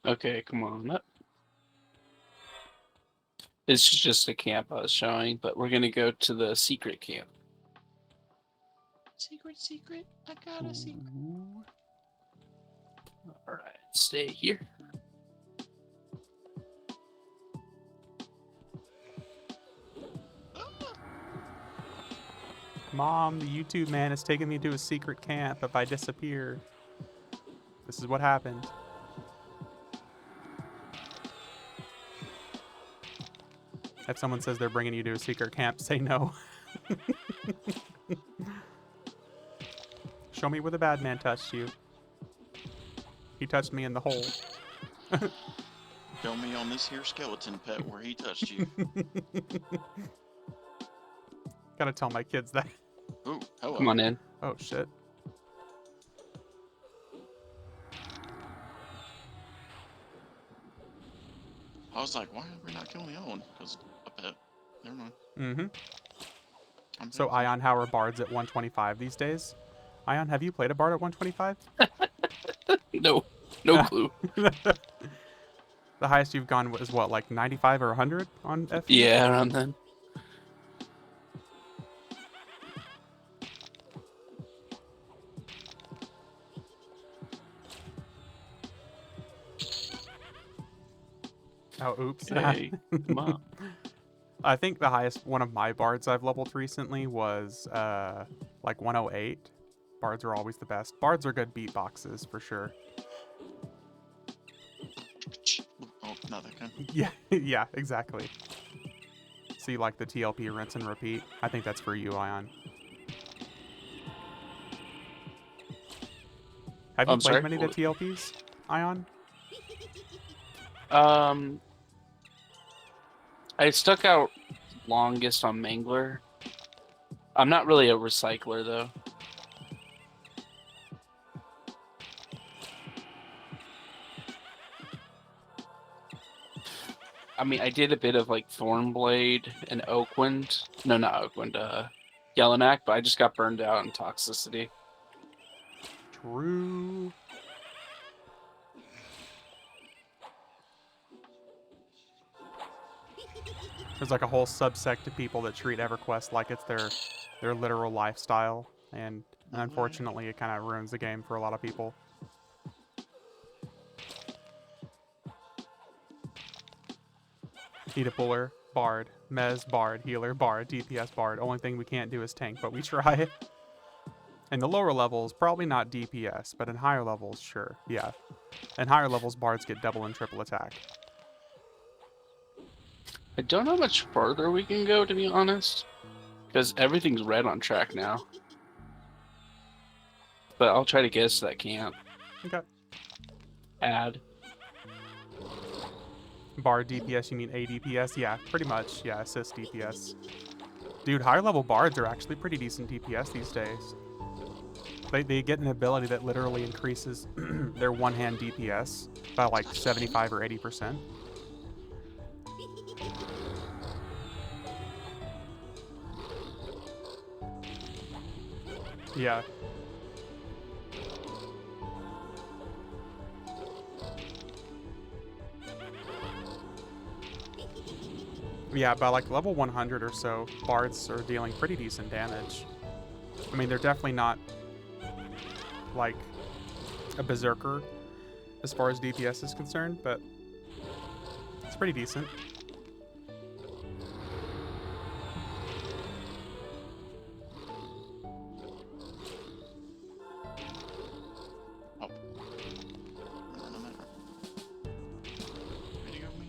Okay, come on up. It's just a camp I was showing, but we're gonna go to the secret camp. Secret. I got a secret. All right, stay here. Mom, the YouTube man is taking me to a secret camp if I disappear. This is what happened. If someone says they're bringing you to a secret camp, say no. Show me where the bad man touched you. He touched me in the hole. Show me on this here skeleton pet where he touched you. Gotta tell my kids that. Ooh, hello. Come on in. Oh, shit. I was like, why are we not killing the other one? Because a pet. Never mind. Mm-hmm. So, Ion, how are bards at 125 these days? Ion, have you played a bard at 125? No clue. The highest you've gone is what, like 95 or 100 on FE? Yeah, around then. Oh, oops. Hey, come on. I think the highest one of my bards I've leveled recently was like 108. Bards are always the best. Bards are good beatboxes for sure. Oh, not that kind. Yeah, yeah, exactly. So you like the TLP rinse and repeat? I think that's for you, Ion. Have you I'm played sorry? many of the TLPs, Ion? I stuck out longest on Mangler. I'm not really a recycler though. I mean, I did a bit of like Thornblade and Oakwind. No, not Oakwind. Yellowknack, but I just got burned out in toxicity. True. There's like a whole subsect of people that treat EverQuest like it's their literal lifestyle, and unfortunately, it kind of ruins the game for a lot of people. Need a puller, bard, mez, bard, healer, bard, DPS, bard. Only thing we can't do is tank, but we try. In the lower levels, probably not DPS, but in higher levels, sure, yeah. In higher levels, bards get double and triple attack. I don't know how much further we can go, to be honest, because everything's red on track now. But I'll try to guess that camp. Okay. Add. Bard DPS, you mean ADPS? Yeah, pretty much. Yeah, assist DPS. Dude, higher level bards are actually pretty decent DPS these days. They get an ability that literally increases their one-hand DPS by like 75 or 80%. Yeah. Yeah, by like level 100 or so, bards are dealing pretty decent damage. I mean, they're definitely not like a berserker as far as DPS is concerned, but it's pretty decent. Oh. Run a minute. Ready to go, me?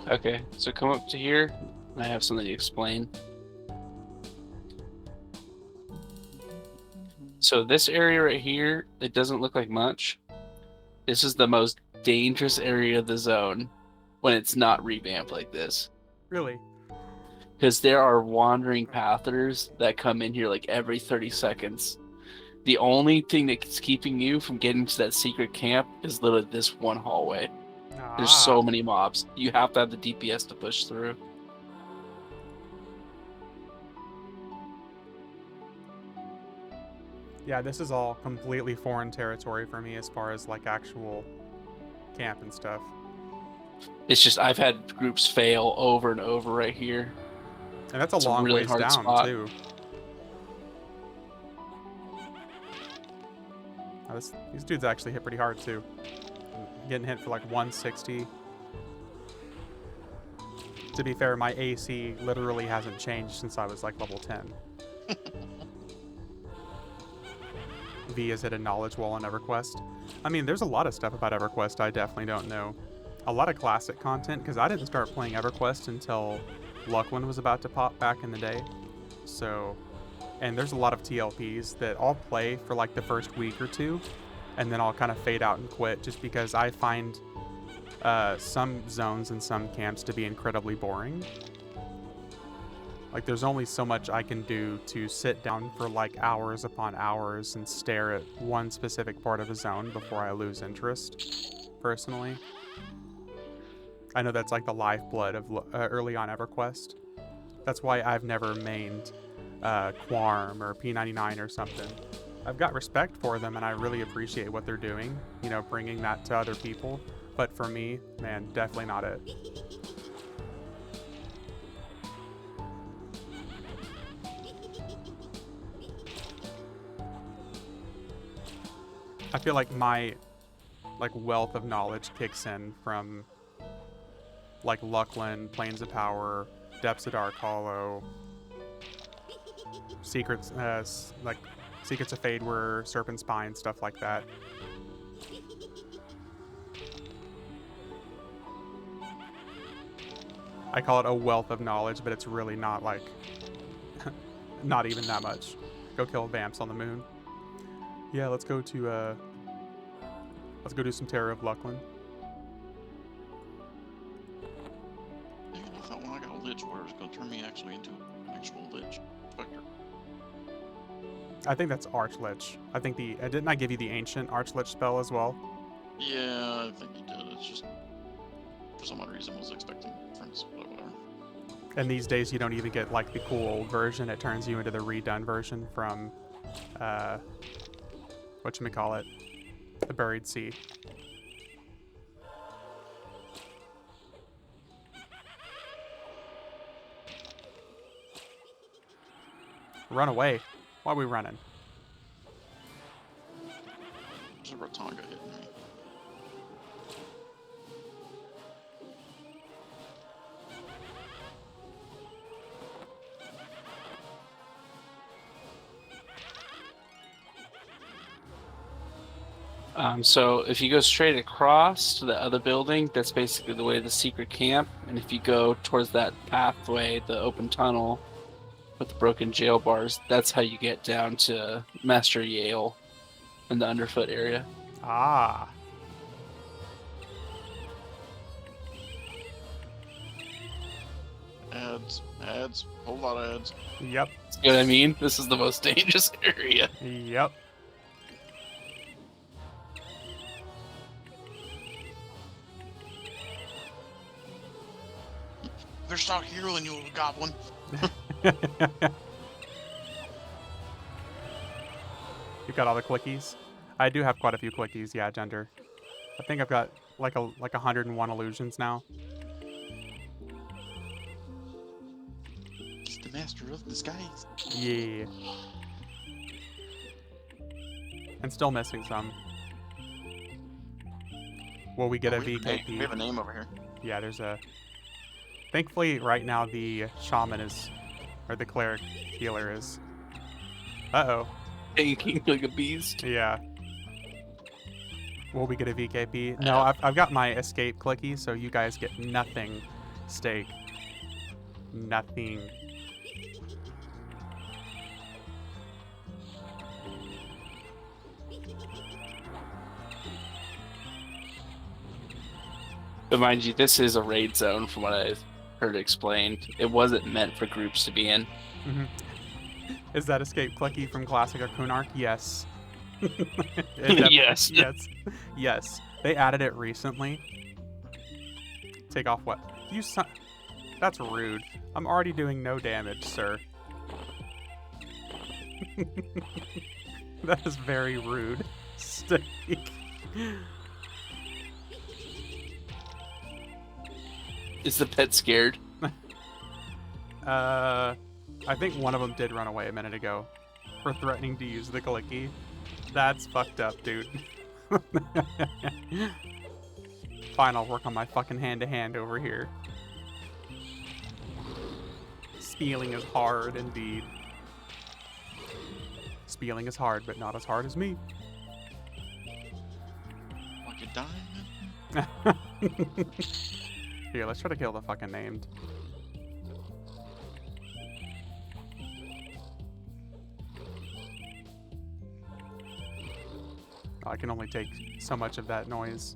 Okay, so come up to here. I have something to explain. So this area right here, it doesn't look like much. This is the most dangerous area of the zone when it's not revamped like this. Really? Because there are wandering pathers that come in here like every 30 seconds. The only thing that's keeping you from getting to that secret camp is literally this one hallway. There's so many mobs. You have to have the DPS to push through. Yeah, this is all completely foreign territory for me as far as like actual camp and stuff. It's just I've had groups fail over and over right here. And that's a It's a long really ways hard down spot. too. Oh, these dudes actually hit pretty hard too. Getting hit for like 160. To be fair, my AC literally hasn't changed since I was like level 10. V has hit a knowledge wall on EverQuest. I mean, there's a lot of stuff about EverQuest I definitely don't know. A lot of classic content, because I didn't start playing EverQuest until Luckwin was about to pop back in the day. So, and there's a lot of TLPs that I'll play for like the first week or two, and then I'll kind of fade out and quit just because I find some zones and some camps to be incredibly boring. Like, there's only so much I can do to sit down for like hours upon hours and stare at one specific part of a zone before I lose interest, personally. I know that's like the lifeblood of early on EverQuest. That's why I've never mained Quarm or P99 or something. I've got respect for them and I really appreciate what they're doing, you know, bringing that to other people. But for me, man, definitely not it. I feel like my wealth of knowledge kicks in from like Lucklin, Plains of Power, Depths of Dark Hollow, Secrets Secrets of Fadewar, Serpent Spine, stuff like that. I call it a wealth of knowledge, but it's really not like not even that much. Go kill vamps on the moon. Yeah, let's go do some Terror of Lucklin. Man, I thought when I got a Lich Warrior, it was going to turn me actually into an actual Lich Spectre. I think that's Archlich. I think didn't I give you the ancient Archlich spell as well? Yeah, I think you did. It's just, for some odd reason, I was expecting difference, but whatever. And these days you don't even get like the cool old version. It turns you into the redone version from whatchamacallit, the Buried Sea. Run away. Why are we running? There's a Rotanga hitting me. So if you go straight across to the other building, that's basically the way to the secret camp. And if you go towards that pathway, the open tunnel with the broken jail bars, that's how you get down to Master Yale in the underfoot area. Ah. Ads, whole lot of ads. Yep. You know what I mean? This is the most dangerous area. Yep. They're stock hero and you little goblin. You got all the clickies? I do have quite a few clickies, yeah, Gender. I think I've got like 101 illusions now. He's the master of disguise. Yeah. And still missing some. Will we get a We VKP? have a name over here. Yeah, there's a... Thankfully, right now, the shaman is... Or the cleric healer is... Uh-oh. Tanking like a beast. Yeah. Will we get a VKP? No, I've got my escape clicky, so you guys get nothing. Steak. Nothing. But mind you, this is a raid zone from what I've heard explained. It wasn't meant for groups to be in. Mhm. Is that escape clicky from Classic or Kunark? Yes. Yes. Yes. Yes. They added it recently. Take off what? You son... That's rude. I'm already doing no damage, sir. That is very rude. Steak. Is the pet scared? I think one of them did run away a minute ago for threatening to use the clicky. That's fucked up, dude. Fine, I'll work on my fucking hand-to-hand over here. Spieling is hard, indeed. Spieling is hard, but not as hard as me. Like a diamond. Here, let's try to kill the fucking named. I can only take so much of that noise.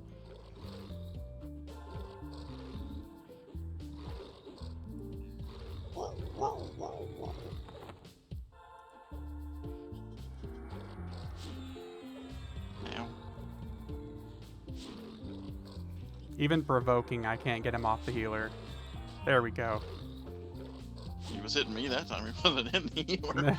Ow. Even provoking, I can't get him off the healer. There we go. He was hitting me that time. He wasn't hitting the healer.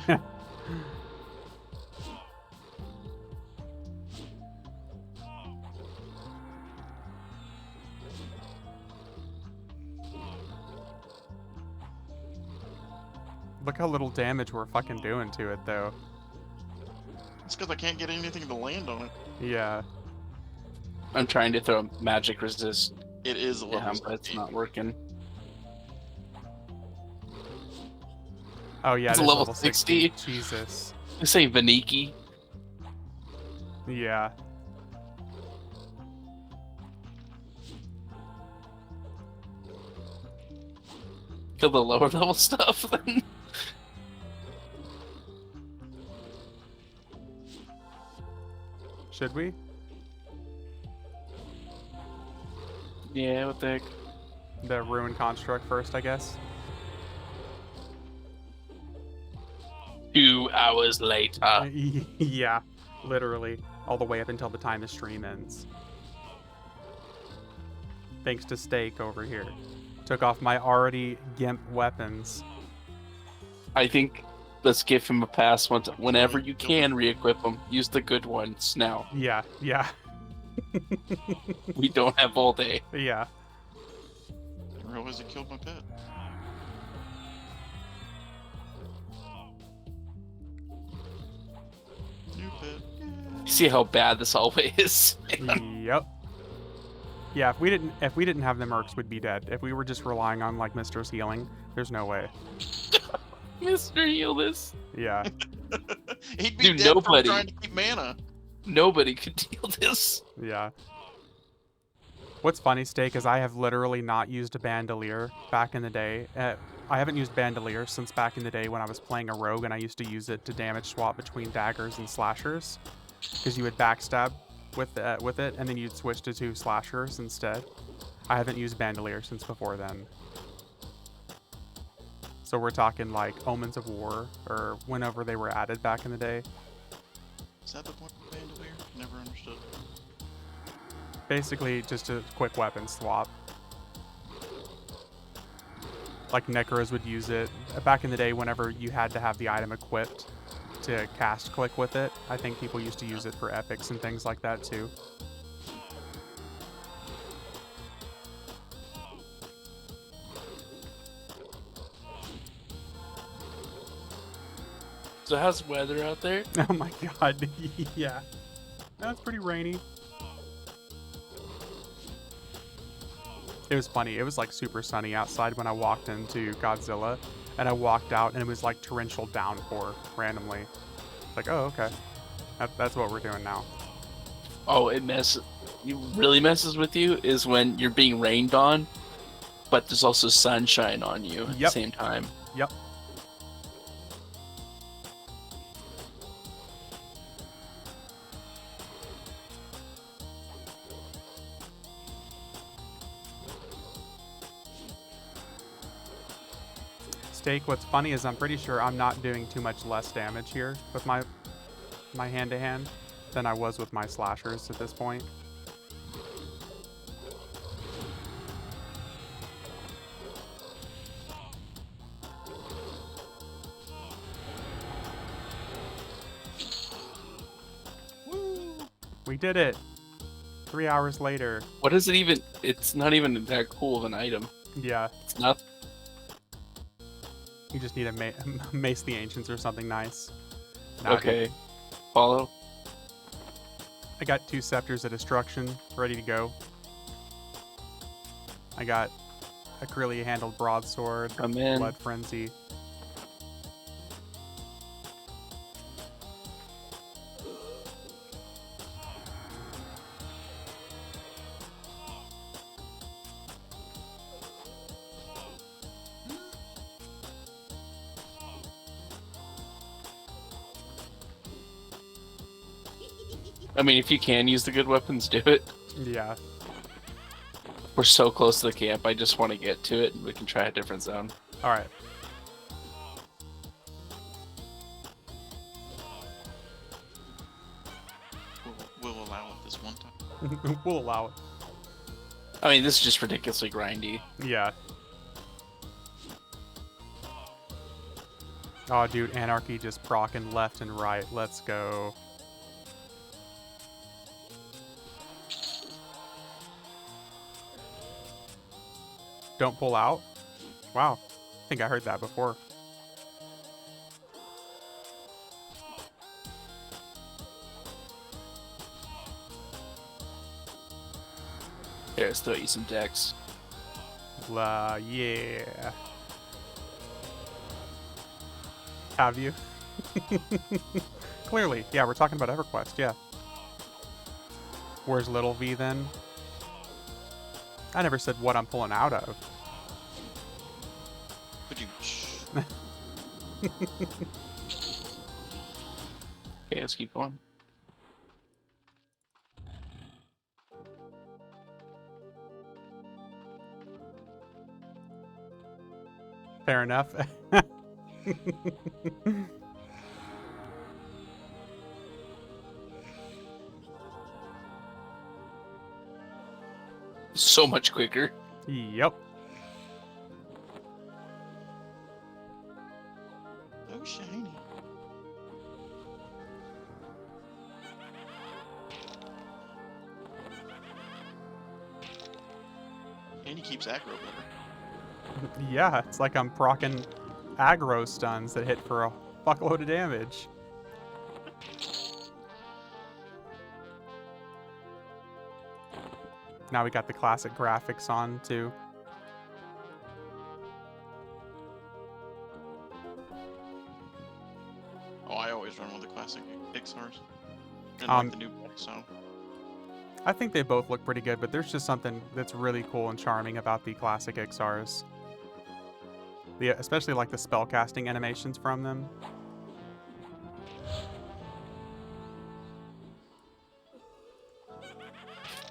Look how little damage we're fucking doing to it, though. It's because I can't get anything to land on it. Yeah. I'm trying to throw magic resist. It is a level Yeah, but it's 17. not working. Oh, yeah, It's it is level level 60. Jesus. I say Vaniki. Yeah. Kill the lower level stuff then. Should we? Yeah, what the heck? The Ruin Construct first, I guess. 2 hours later. Yeah, literally. All the way up until the time the stream ends. Thanks to Steak over here. Took off my already GIMP weapons. I think let's give him a pass whenever you can re-equip him. Use the good ones now. Yeah, yeah, We don't have all day. yeah. I didn't realize it killed my pet. New pet. See how bad this always is. Yep. Yeah, if we didn't have the mercs, we'd be dead. If we were just relying on like Mister's healing, there's no way. Mr. Heal this. Yeah. He'd be Dude, dead nobody- from trying to keep mana. Nobody could deal this. Yeah. What's funny, Steak, is I have literally not used a bandolier back in the day. I haven't used bandolier since back in the day when I was playing a rogue and I used to use it to damage swap between daggers and slashers, because you would backstab with it and then you'd switch to 2 slashers instead. I haven't used bandolier since before then. So we're talking like Omens of War or whenever they were added back in the day. Is that the point of bandolier? Never understood. Basically, just a quick weapon swap. Like Necros would use it back in the day whenever you had to have the item equipped to cast click with it. I think people used to use it for epics and things like that too. So how's the weather out there? Oh my god, yeah. That's pretty rainy. It was funny. It was like super sunny outside when I walked into Godzilla, and I walked out and it was like torrential downpour randomly. Like, oh, okay. That's what we're doing now. Oh, it really messes with you is when you're being rained on, but there's also sunshine on you at the Yep. same time. Yep. Steak, what's funny is I'm pretty sure I'm not doing too much less damage here with my hand-to-hand than I was with my slashers at this point. We did it! 3 hours later. What is it even? It's not even that cool of an item. Yeah, It's not. you just need a Mace the Ancients or something nice. Nah, Okay. Follow. I got 2 Scepters of Destruction ready to go. I got a Corellia handled broadsword, Come in. Blood Frenzy. I mean, if you can use the good weapons, do it. Yeah. We're so close to the camp. I just want to get to it, and we can try a different zone. All right. We'll allow it this one time. We'll allow it. I mean, this is just ridiculously grindy. Yeah. Oh, dude, Anarchy just proccing left and right. Let's go. Don't pull out? Wow. I think I heard that before. Here, let's throw you some decks. Yeah. Have you? Clearly. Yeah, we're talking about EverQuest, yeah. Where's Little V then? I never said what I'm pulling out of. But you. Okay, let's keep going. Fair enough. So much quicker. Yep. Okay. so shiny. And he keeps aggro better. Yeah, it's like I'm proccing aggro stuns that hit for a fuckload of damage. Now we got the classic graphics on too. Oh, I always run with the classic Ixars. And Um, like the new deck, so. I think they both look pretty good, but there's just something that's really cool and charming about the classic XRs. Especially like the spellcasting animations from them.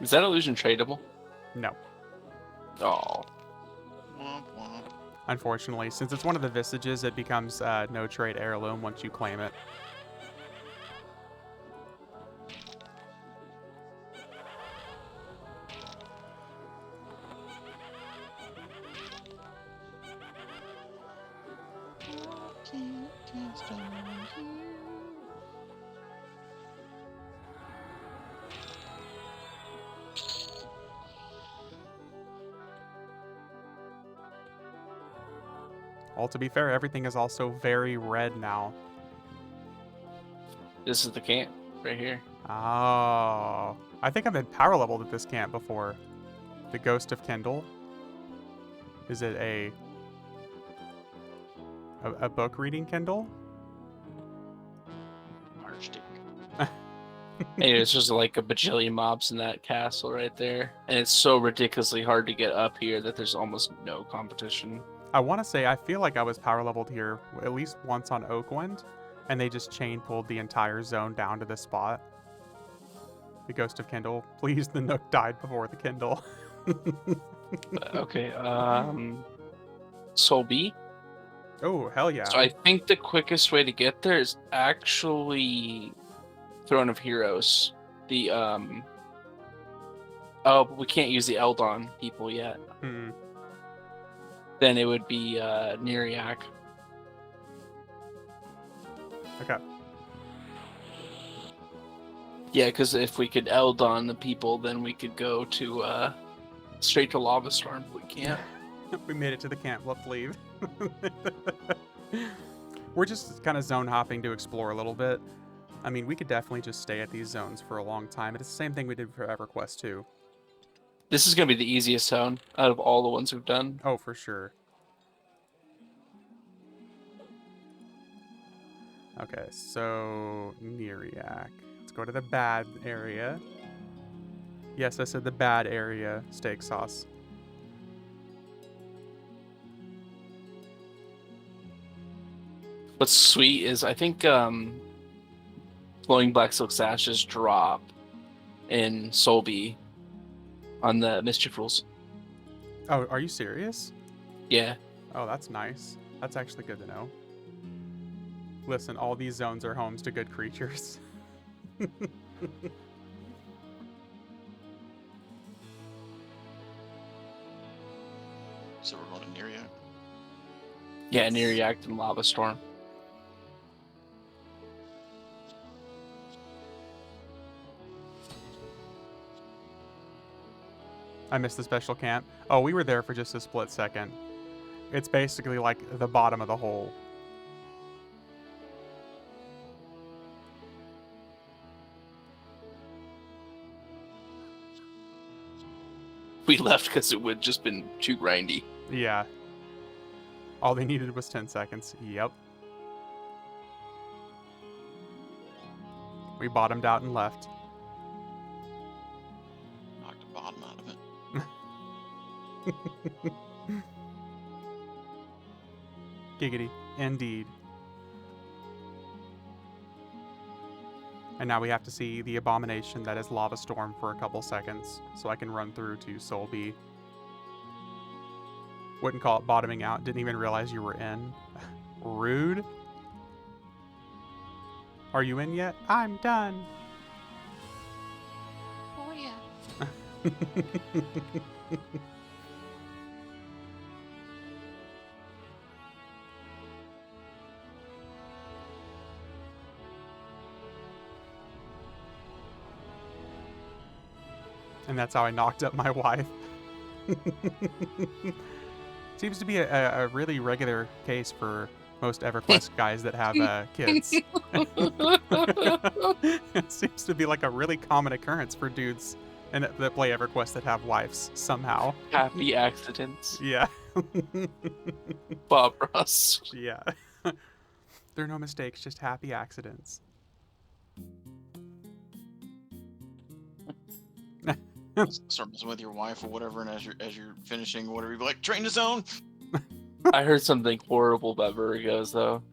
Is that illusion tradable? No, Oh. Womp womp. unfortunately. Since it's one of the Visages, it becomes no trade heirloom once you claim it. Well, to be fair, everything is also very red now. This is the camp right here. Oh, I think I've been power leveled at this camp before. The Ghost of Kindle. Is it a book reading Kindle? Archdick. Hey, there's just like a bajillion mobs in that castle right there. And it's so ridiculously hard to get up here that there's almost no competition. I want to say I feel like I was power leveled here at least once on Oakwind, and they just chain pulled the entire zone down to this spot. The Ghost of Kindle. Please, the Nook died before the Kindle. Okay, Soul B. Oh, hell yeah. So I think the quickest way to get there is actually Throne of Heroes. The oh, but we can't use the Eldon people yet. Hmm. Then it would be Neriak. Okay. Yeah, because if we could Eldon the people, then we could go to straight to Lava Storm. But we can't. We made it to the camp. Let's leave. We're just kind of zone hopping to explore a little bit. I mean, we could definitely just stay at these zones for a long time. It's the same thing we did for EverQuest too. This is gonna be the easiest zone out of all the ones we've done. Oh, for sure. Okay, so Neriak. Let's go to the bad area. Yes, I said the bad area, steak sauce. What's sweet is I think Flowing Black Silk Sashes drop in Solby on the Mischief rules. Oh, are you serious? Yeah. Oh, that's nice. That's actually good to know. Listen, all these zones are homes to good creatures. So we're going to Neriak. Yeah, Neriak and Lava Storm. I missed the special camp. Oh, we were there for just a split second. It's basically like the bottom of the hole. We left because it would just been too grindy. Yeah. All they needed was 10 seconds. Yep. We bottomed out and left. Knocked the bottom out of it. Giggity. Indeed. And now we have to see the abomination that is Lava Storm for a couple seconds, so I can run through to Soul B. Wouldn't call it bottoming out, didn't even realize you were in. Rude. Are you in yet? I'm done. Oh yeah. And that's how I knocked up my wife. Seems to be a really regular case for most EverQuest guys that have kids. It seems to be like a really common occurrence for dudes that play EverQuest that have wives somehow. Happy accidents. Yeah. Bob Ross. Yeah. There are no mistakes, just happy accidents. Start messing with your wife or whatever, and as you're finishing or whatever, you be like, train to zone. I heard something horrible about Virgos, though.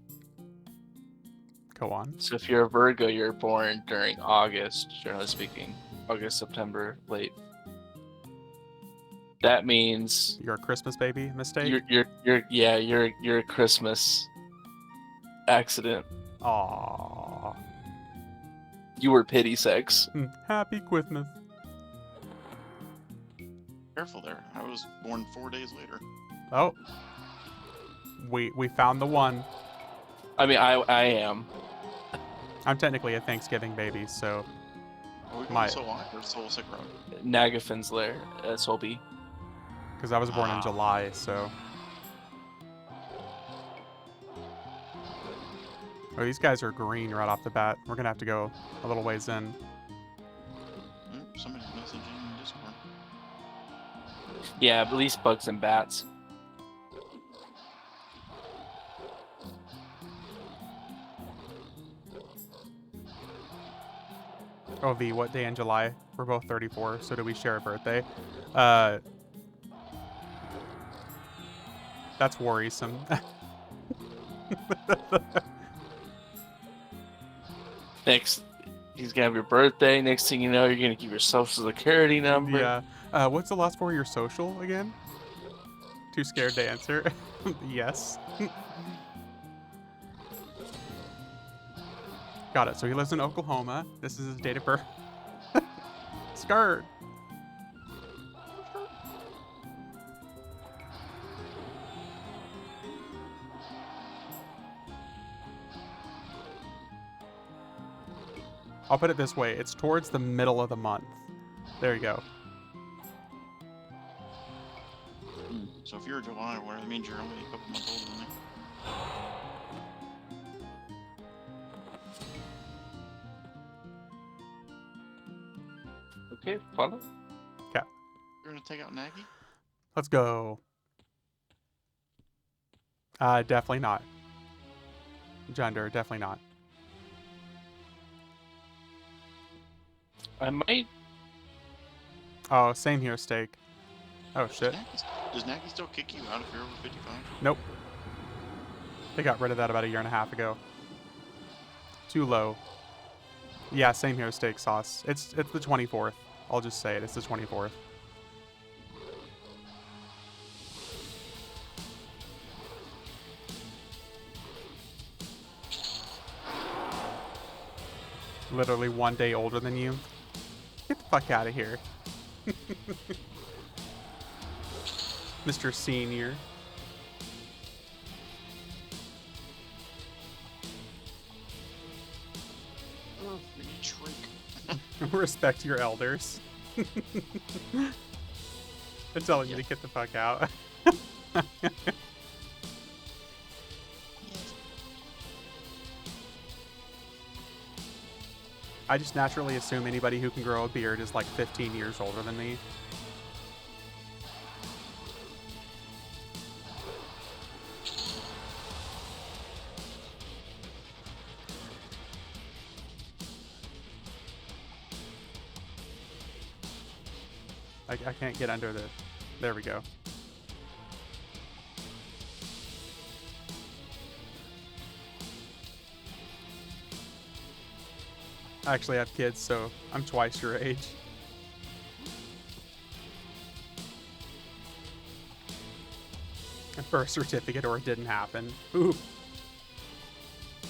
Go on. So if you're a Virgo, you're born during August, generally speaking. August, September, late. That means You're a Christmas baby mistake? you're a Christmas accident. Aww. You were pity sex. Happy Christmas. Careful there. I was born 4 days later. Oh. We found the one. I mean, I am. I'm technically a Thanksgiving baby, so Are we going My- to Soul Rock or Soul Sick Road? Nagafin's lair, Solby. because I was born in July, so. Oh, these guys are green right off the bat. We're gonna have to go a little ways in. Somebody's messaging in Discord. Yeah, at least bugs and bats. Oh, V, what day in July? We're both 34, so do we share a birthday? That's worrisome. Next, he's gonna have your birthday. Next thing you know, you're gonna give your social security number. Yeah. What's the last four of your social again? Too scared to answer. Yes. Got it. So he lives in Oklahoma. This is his date of birth. Skirt. I'll put it this way. It's towards the middle of the month. There you go. So if you're July, well, that means you're only a couple months older than me. Okay, follow. You're gonna take out Nagy? Let's go. Definitely not. Gender, definitely not. I might. Oh, same here, Steak. Oh, shit. Does Nagy still kick you out if you're over 55? Nope. They got rid of that about a year and a half ago. Too low. Yeah, same here, Steak Sauce. It's the 24th. I'll just say it. It's the 24th. Literally 1 day older than you. Get the fuck out of here. Mr. Senior. Respect your elders. They're telling you to get the fuck out. I just naturally assume anybody who can grow a beard is like 15 years older than me. I can't get under the... There we go. I actually have kids, so I'm twice your age. A birth certificate or it didn't happen. Ooh.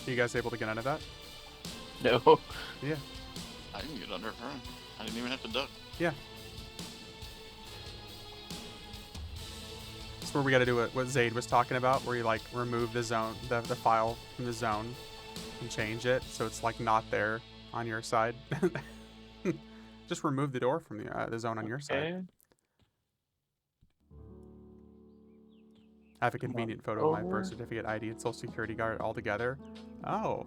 You guys able to get under that? No. Yeah. I didn't get under it, Brian. I didn't even have to duck. Yeah. That's where we got to do what Zaid was talking about, where you like remove the zone, the file from the zone, and change it so it's like not there on your side. Just remove the door from the zone on your side. Okay. I have a convenient photo of my over. birth certificate, ID, and social security card all together. Oh.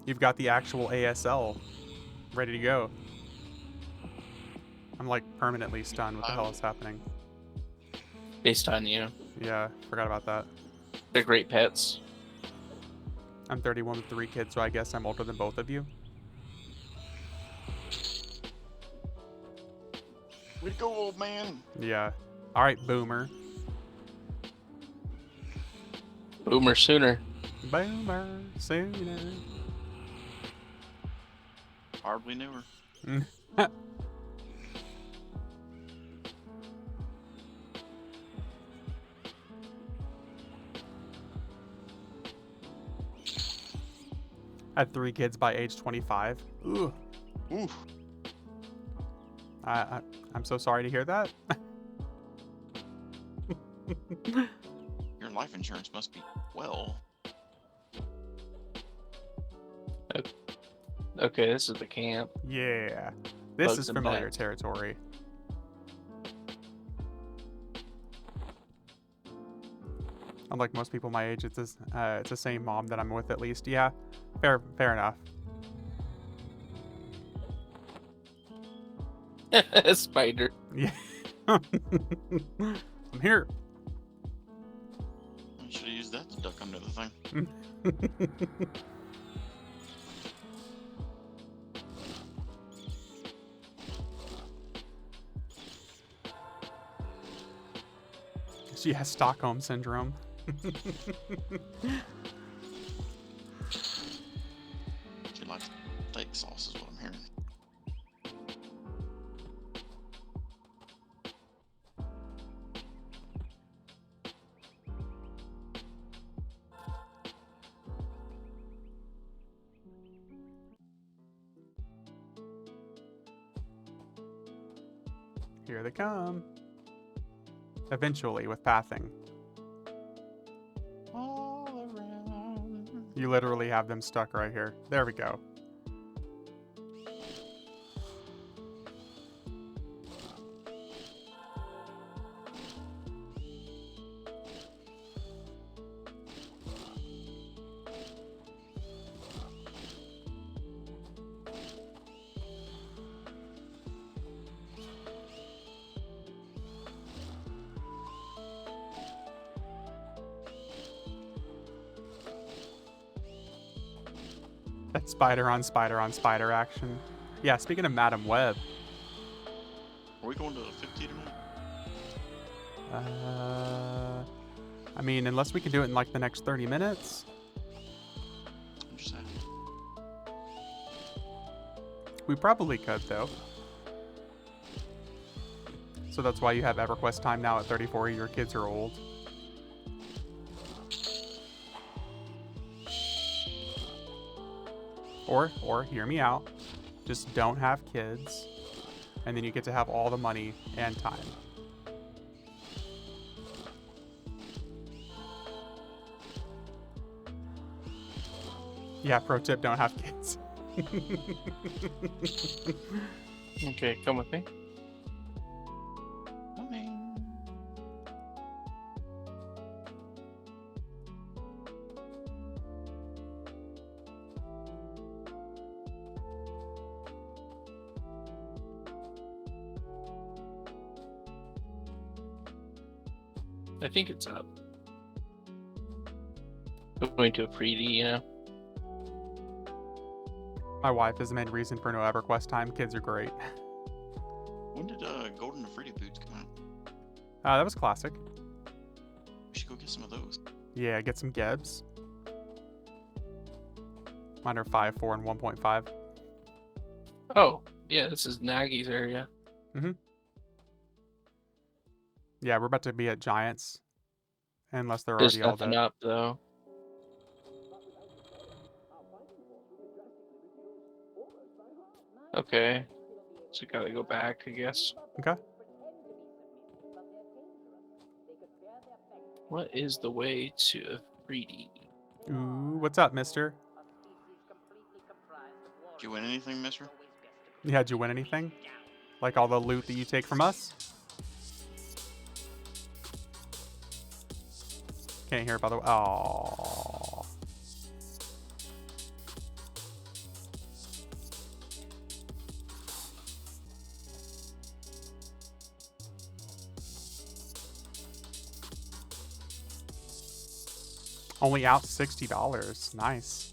You've got the actual ASL ready to go. I'm like permanently stunned. What the hell is happening? Based on you. Yeah, forgot about that. They're great pets. I'm 31 with 3 kids, so I guess I'm older than both of you. Way to go, old man. Yeah. All right, boomer. Boomer sooner. Boomer sooner. Hardly knew her. I had 3 kids by age 25. Ooh. Ooh. I'm so sorry to hear that. Your life insurance must be well. Okay, this is the camp. Yeah. This Bugs is and familiar bats. territory. Unlike most people my age, it's the same mom that I'm with at least. Yeah, fair enough. Spider. Yeah. I'm here. I should have used that to duck under the thing. She has Stockholm syndrome. She likes steak sauce, is what I'm hearing. Here they come. Eventually, with pathing. All around. You literally have them stuck right here. There we go. That spider on spider on spider action. Yeah, speaking of Madam Web. Are we going to 50 tonight? I mean, unless we can do it in like the next 30 minutes. I'm just saying. We probably could, though. So that's why you have EverQuest time now at 34. Your kids are old. Or hear me out. Just don't have kids. And then you get to have all the money and time. Yeah, pro tip, don't have kids. Okay, come with me. I think it's up. Going to a Freedy, you know? My wife is the main reason for no EverQuest time. Kids are great. When did Golden Freddy boots come out? That was classic. We should go get some of those. Yeah, get some Gebs. Mine are 5.4 and 1.5. Oh, yeah, this is Nagy's area. Yeah, we're about to be at Giants. Unless they're There's already all nothing dead. up, though. Okay. So gotta go back, I guess. Okay. What is the way to Freedy? Ooh, what's up, mister? Did you win anything, mister? Yeah, did you win anything? Like all the loot that you take from us? Can't hear by the way. Oh. Only out $60. Nice.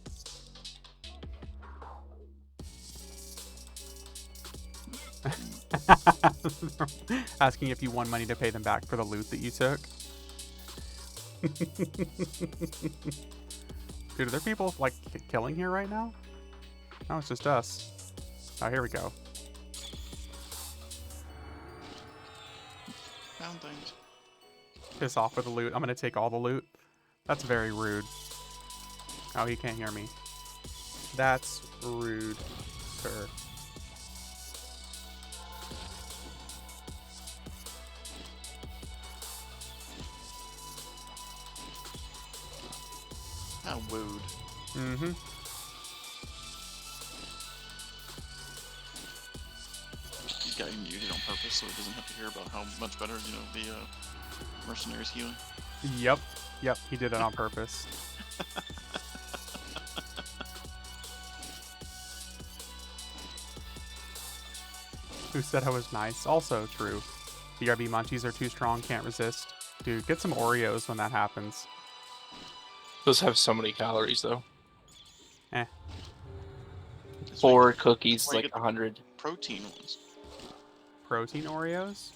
Asking if you won money to pay them back for the loot that you took. Dude, are there people like killing here right now? No, it's just us. Oh, here we go. Found things. Piss off with the loot. I'm gonna take all the loot. That's very rude. Oh, he can't hear me. That's rude, sir. How wooed. Mm-hmm. He's got him muted on purpose so he doesn't have to hear about how much better, you know, the mercenaries healing. Yep. Yep, he did it on purpose. Who said I was nice? Also true. BRB munchies are too strong, can't resist. Dude, get some Oreos when that happens. Those have so many calories though. Eh. That's why you 4 get- cookies, that's why you like get the 100. protein ones. Protein Oreos?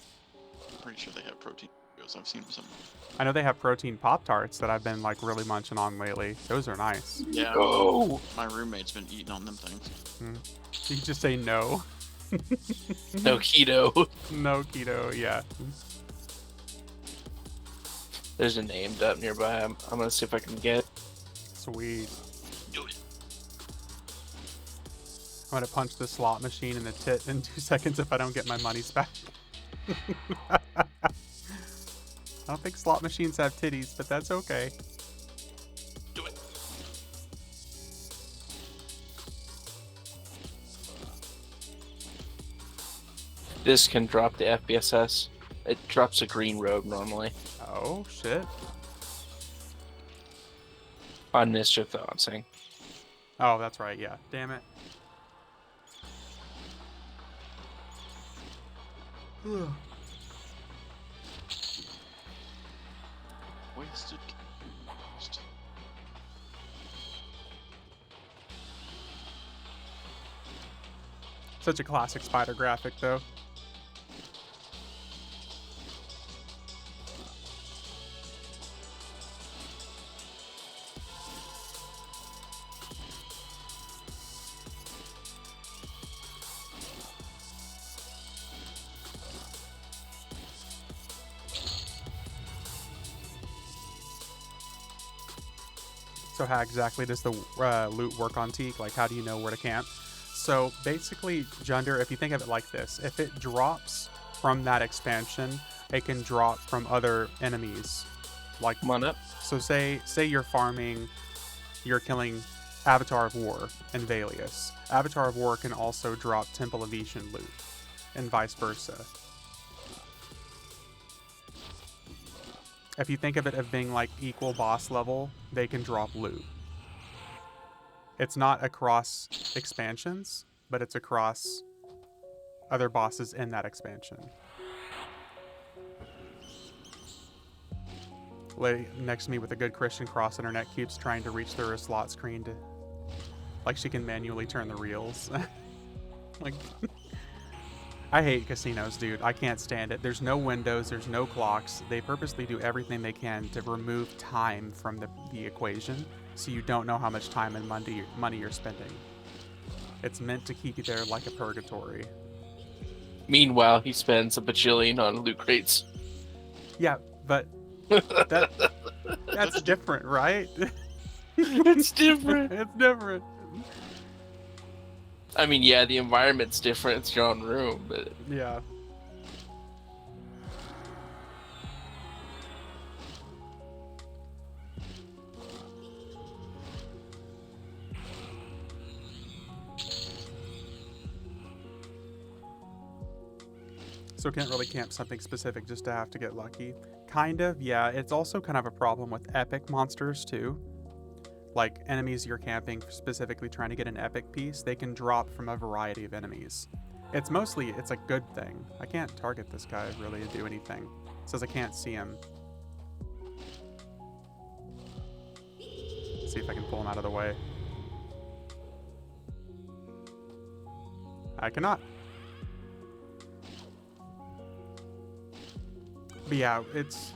Pretty sure they have protein Oreos. I've seen them somewhere. I know they have protein Pop-Tarts that I've been like really munching on lately. Those are nice. Yeah. Oh! My roommate's been eating on them things. You just say no. No keto. No keto, yeah. There's a named up nearby. I'm gonna see if I can get. Sweet. Do it. I'm gonna punch the slot machine in the tit in 2 seconds if I don't get my monies back. I don't think slot machines have titties, but that's okay. Do it. This can drop the FBSS. It drops a green robe normally. Oh, shit. On Mischief, though, I'm saying. Oh, that's right, yeah. Damn it. Ugh. Wasted. Such a classic spider graphic, though. So how exactly does the loot work on Teak? Like, how do you know where to camp? So basically, Junder, if you think of it like this, if it drops from that expansion, it can drop from other enemies. Like, Come on up. so say you're farming, you're killing Avatar of War and Valius. Avatar of War can also drop Temple of Ishin loot, and vice versa. If you think of it as being like equal boss level, they can drop loot. It's not across expansions, but it's across other bosses in that expansion. Lady next to me with a good Christian cross on her neck keeps trying to reach through her slot screen to, like she can manually turn the reels. Like, I hate casinos, dude. I can't stand it. There's no windows, there's no clocks. They purposely do everything they can to remove time from the equation, so you don't know how much time and money you're spending. It's meant to keep you there like a purgatory. Meanwhile, he spends a bajillion on loot crates. Yeah, but that's different, right? It's different. It's different. I mean, yeah, the environment's different. It's your own room, but Yeah. So can't really camp something specific just to have to get lucky. Kind of, yeah. It's also kind of a problem with epic monsters too. Like enemies you're camping specifically trying to get an epic piece, they can drop from a variety of enemies. It's a good thing. I can't target this guy really to do anything. It says I can't see him. See if I can pull him out of the way. I cannot. But yeah, it's...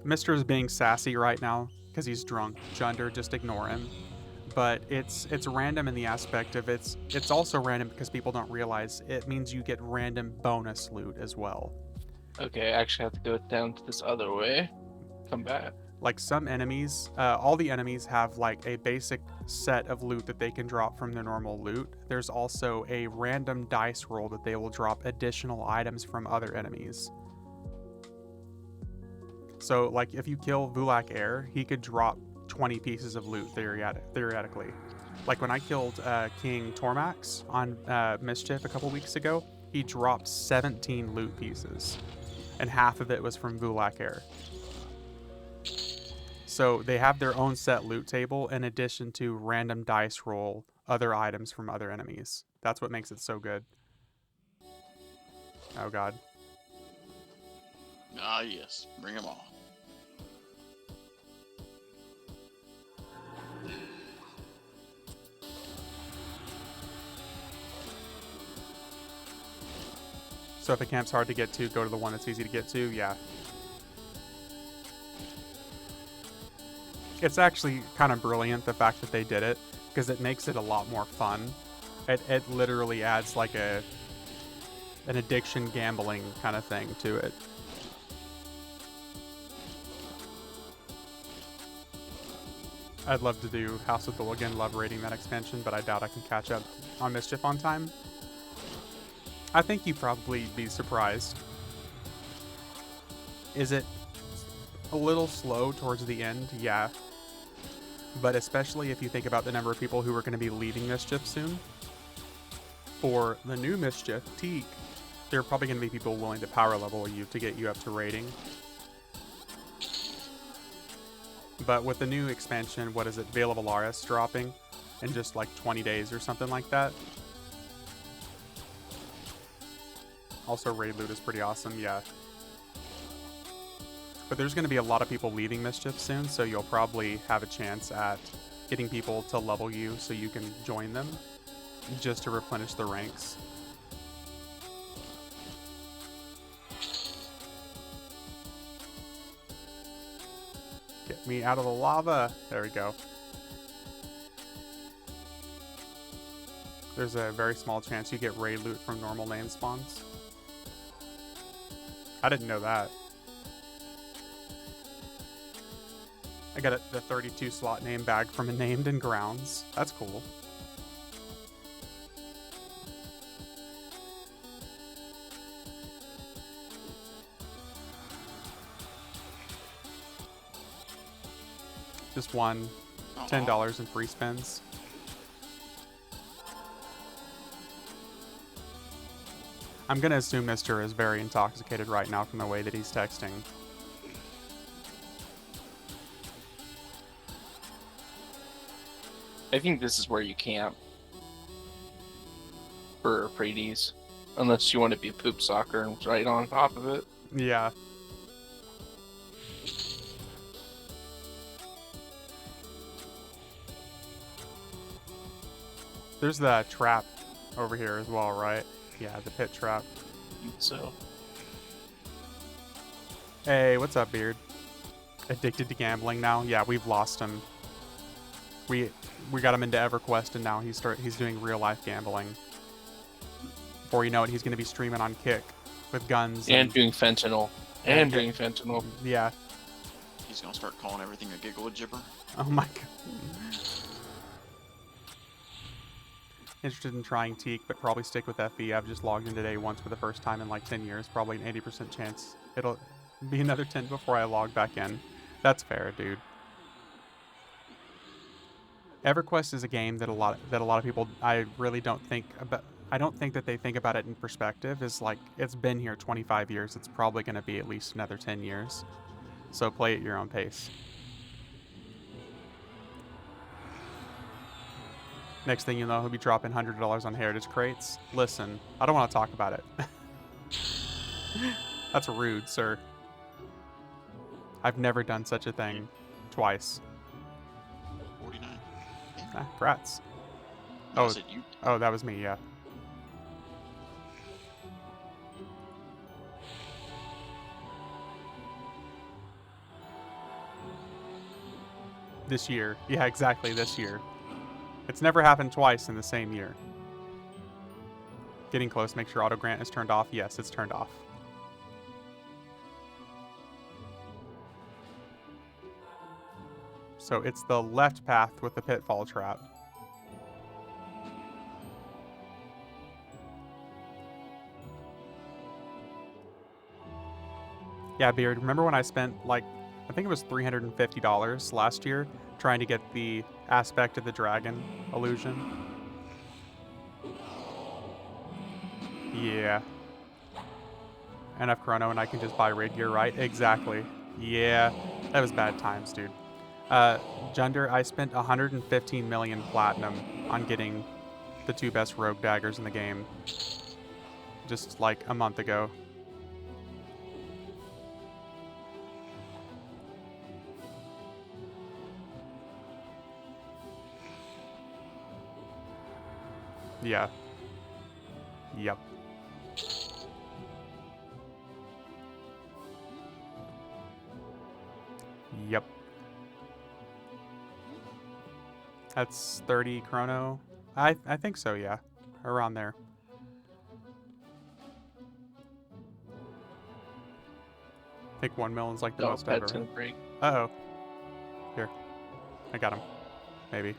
Mr. is being sassy right now because he's drunk. Junder, just ignore him. But it's random in the aspect of it's also random because people don't realize it means you get random bonus loot as well. Okay, I actually have to go down to this other way. Come back. Like some enemies, all the enemies have like a basic set of loot that they can drop from their normal loot. There's also a random dice roll that they will drop additional items from other enemies. So like if you kill Vulak Air, he could drop 20 pieces of loot theoretically. Like when I killed King Tormax on Mischief a couple weeks ago, he dropped 17 loot pieces, and half of it was from Vulak Air. So they have their own set loot table in addition to random dice roll other items from other enemies. That's what makes it so good. Oh god. Ah, yes. Bring them all. So if a camp's hard to get to, go to the one that's easy to get to, yeah. It's actually kind of brilliant, the fact that they did it, because it makes it a lot more fun. It literally adds like an addiction gambling kind of thing to it. I'd love to do House of Thul again, love raiding that expansion, but I doubt I can catch up on Mischief on time. I think you'd probably be surprised. Is it a little slow towards the end? Yeah. But especially if you think about the number of people who are going to be leaving Mischief soon. For the new Mischief, Teak, there are probably going to be people willing to power level you to get you up to raiding. But with the new expansion, what is it, Veil of Alaris dropping in just like 20 days or something like that. Also, raid loot is pretty awesome, yeah. But there's going to be a lot of people leaving Mischief soon, so you'll probably have a chance at getting people to level you so you can join them, just to replenish the ranks. Get me out of the lava! There we go. There's a very small chance you get raid loot from normal name spawns. I didn't know that. I got the 32 slot name bag from a Named in Grounds. That's cool. Just won $10 in free spins. I'm gonna assume Mr. is very intoxicated right now from the way that he's texting. I think this is where you camp for Prades, unless you want to be poop soccer and right on top of it. Yeah. There's the trap over here as well, right? Yeah, the pit trap. So, Hey, what's up, Beard? Addicted to gambling now? Yeah, we've lost him. We got him into EverQuest, and now he's doing real life gambling. Before you know it, he's gonna be streaming on Kick with guns and doing fentanyl. And doing fentanyl. Yeah. He's gonna start calling everything a giggle jibber. Oh my god. Interested in trying Teak, but probably stick with FE. I've just logged in today once for the first time in like 10 years. Probably an 80% chance it'll be another 10 before I log back in. That's fair, dude. EverQuest is a game that a lot of people I really don't think I don't think that they think about it in perspective. Is like, it's been here 25 years. It's probably going to be at least another 10 years. So play at your own pace. Next thing you know, he'll be dropping $100 on heritage crates. Listen, I don't want to talk about it. That's rude, sir. I've never done such a thing twice. 49. Ah, congrats. No, I Oh. said you. Oh, that was me, yeah. This year. Yeah, exactly, this year. It's never happened twice in the same year. Getting close, make sure auto grant is turned off. Yes, it's turned off. So it's the left path with the pitfall trap. Yeah, Beard, remember when I spent like, I think it was $350 last year trying to get the aspect of the dragon illusion? Yeah. Enough chrono and I can just buy raid gear, right? Exactly. Yeah, that was bad times, dude. Junder, I spent 115 million platinum on getting the 2 best rogue daggers in the game just like a month ago. Yeah. Yep. Yep. That's 30 chrono. I think so, yeah. Around there. I think 1 million's like the No, most ever. pet's gonna break. Uh-oh. Here. I got him. Maybe.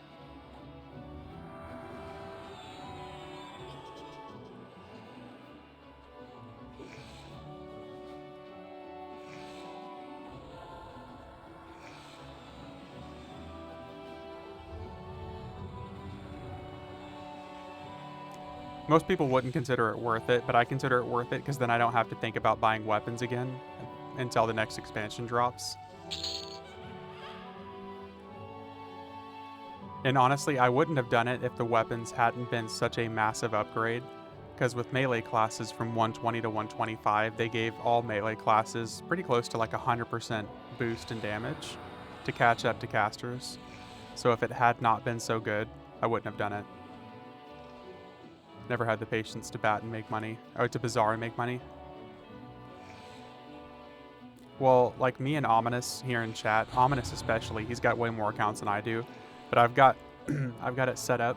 Most people wouldn't consider it worth it, but I consider it worth it because then I don't have to think about buying weapons again until the next expansion drops. And honestly, I wouldn't have done it if the weapons hadn't been such a massive upgrade, because with melee classes from 120 to 125, they gave all melee classes pretty close to like 100% boost in damage to catch up to casters. So if it had not been so good, I wouldn't have done it. Never had the patience to bat and make money. Or to bazaar and make money. Well, like me and Ominous here in chat, Ominous especially, he's got way more accounts than I do. But I've got I've got it set up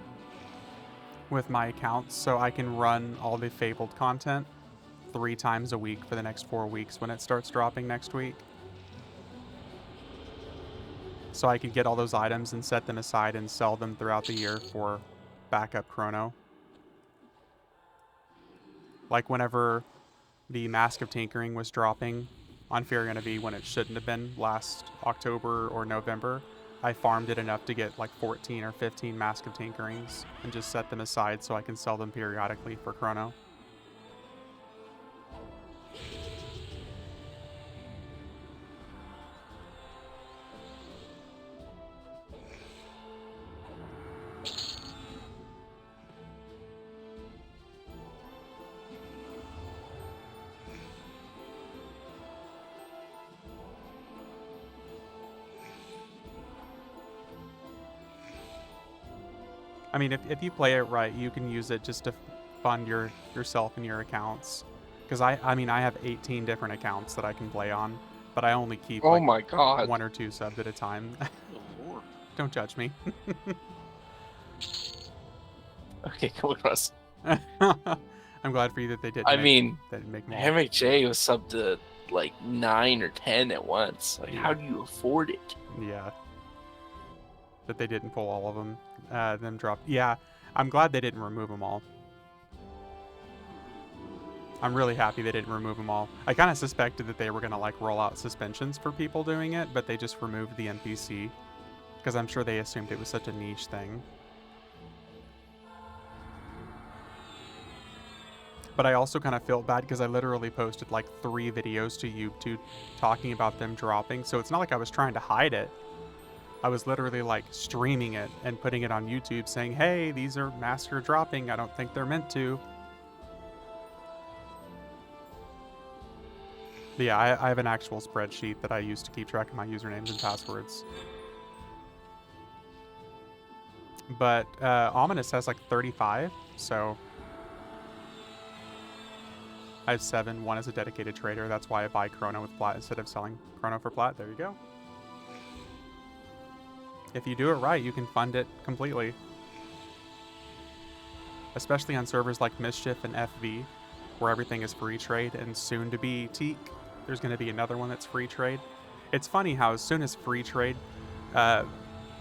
with my accounts so I can run all the Fabled content 3 times a week for the next 4 weeks when it starts dropping next week. So I can get all those items and set them aside and sell them throughout the year for backup chrono. Like whenever the Mask of Tinkering was dropping on Furion V when it shouldn't have been last October or November, I farmed it enough to get like 14 or 15 Mask of Tinkerings and just set them aside so I can sell them periodically for chrono. I mean, if you play it right, you can use it just to fund yourself and your accounts. Because I mean, I have 18 different accounts that I can play on, but I only keep Oh like my god. 1 or 2 subs at a time. Good lord. Don't judge me. Okay, come across. I'm glad for you that they didn't. I make, mean, they didn't make more. MHA was subbed to like 9 or 10 at once. Like, how do you afford it? Yeah. That they didn't pull all of them. Them drop. Yeah, I'm glad they didn't remove them all. I'm really happy they didn't remove them all. I kind of suspected that they were going to like roll out suspensions for people doing it, but they just removed the NPC. Because I'm sure they assumed it was such a niche thing. But I also kind of felt bad because I literally posted like 3 videos to YouTube talking about them dropping. So it's not like I was trying to hide it. I was literally like streaming it and putting it on YouTube saying, hey, these are master dropping. I don't think they're meant to. But yeah, I have an actual spreadsheet that I use to keep track of my usernames and passwords. But Ominous has like 35, so I have 7. 1 is a dedicated trader. That's why I buy Chrono with Plat instead of selling Chrono for Plat. There you go. If you do it right, you can fund it completely. Especially on servers like Mischief and FV, where everything is free trade, and soon to be Teak. There's going to be another one that's free trade. It's funny how as soon as free trade,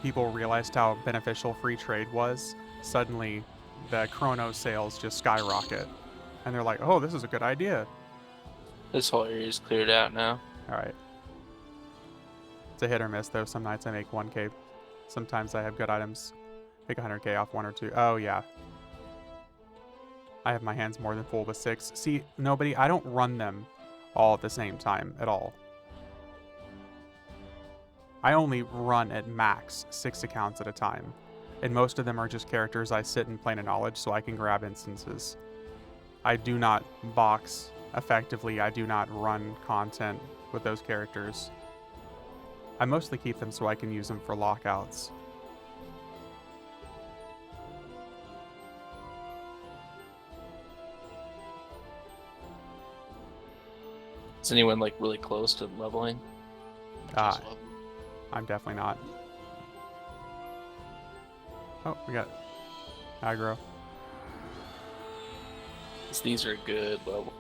people realized how beneficial free trade was, suddenly the Chrono sales just skyrocket. And they're like, oh, this is a good idea. This whole area is cleared out now. Alright. It's a hit or miss, though. Some nights I make 1k. Sometimes I have good items. Make 100k off 1 or 2. Oh, yeah. I have my hands more than full with 6. See, I don't run them all at the same time at all. I only run at max 6 accounts at a time. And most of them are just characters I sit in Plane of Knowledge so I can grab instances. I do not box effectively. I do not run content with those characters. I mostly keep them so I can use them for lockouts. Is anyone like really close to leveling? Ah, I'm definitely not. Oh, we got aggro. 'Cause these are good level.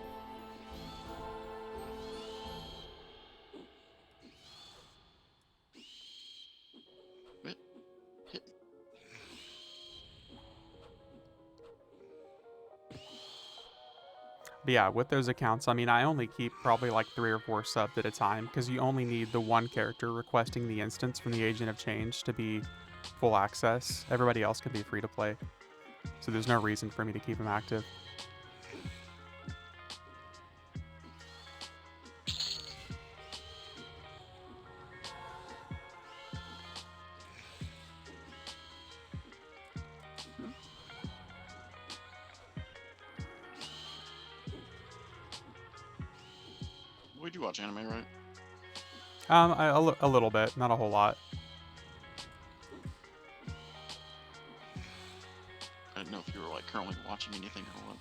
But yeah, with those accounts, I mean, I only keep probably like 3 or 4 subs at a time because you only need the one character requesting the instance from the Agent of Change to be full access. Everybody else can be free to play. So there's no reason for me to keep them active. We do watch anime, right? A little bit, not a whole lot. I didn't know if you were like currently watching anything or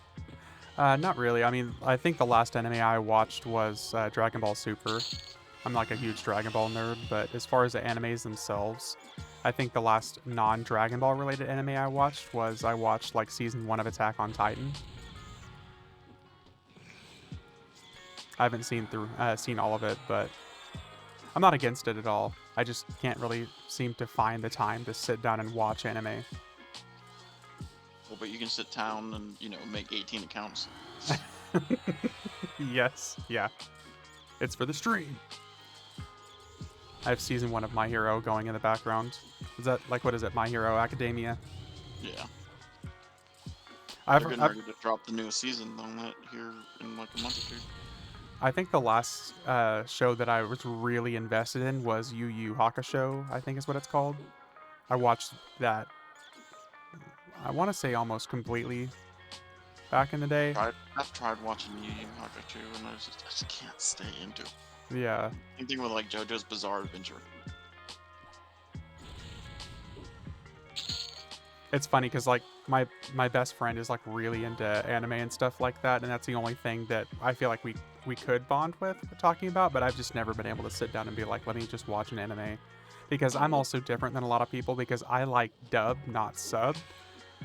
what. Not really. I mean, I think the last anime I watched was Dragon Ball Super. I'm like a huge Dragon Ball nerd, but as far as the animes themselves, I think the last non-Dragon Ball related anime I watched like season 1 of Attack on Titan. I haven't seen all of it, but I'm not against it at all. I just can't really seem to find the time to sit down and watch anime. Well, but you can sit down and, you know, make 18 accounts. Yes, yeah. It's for the stream. I have season 1 of My Hero going in the background. Is that like, what is it, My Hero Academia? Yeah. I've, They're getting I've, ready to drop the newest season on that here in like a month or two. I think the last show that I was really invested in was Yu Yu Hakusho, I think is what it's called. I watched that, I want to say almost completely back in the day. I've tried watching Yu Yu Hakusho and I just can't stay into it. Yeah. Same thing with like JoJo's Bizarre Adventure. It's funny because like my best friend is like really into anime and stuff like that, and that's the only thing that I feel like we could bond with talking about, but I've just never been able to sit down and be like, let me just watch an anime. Because I'm also different than a lot of people because I like dub, not sub.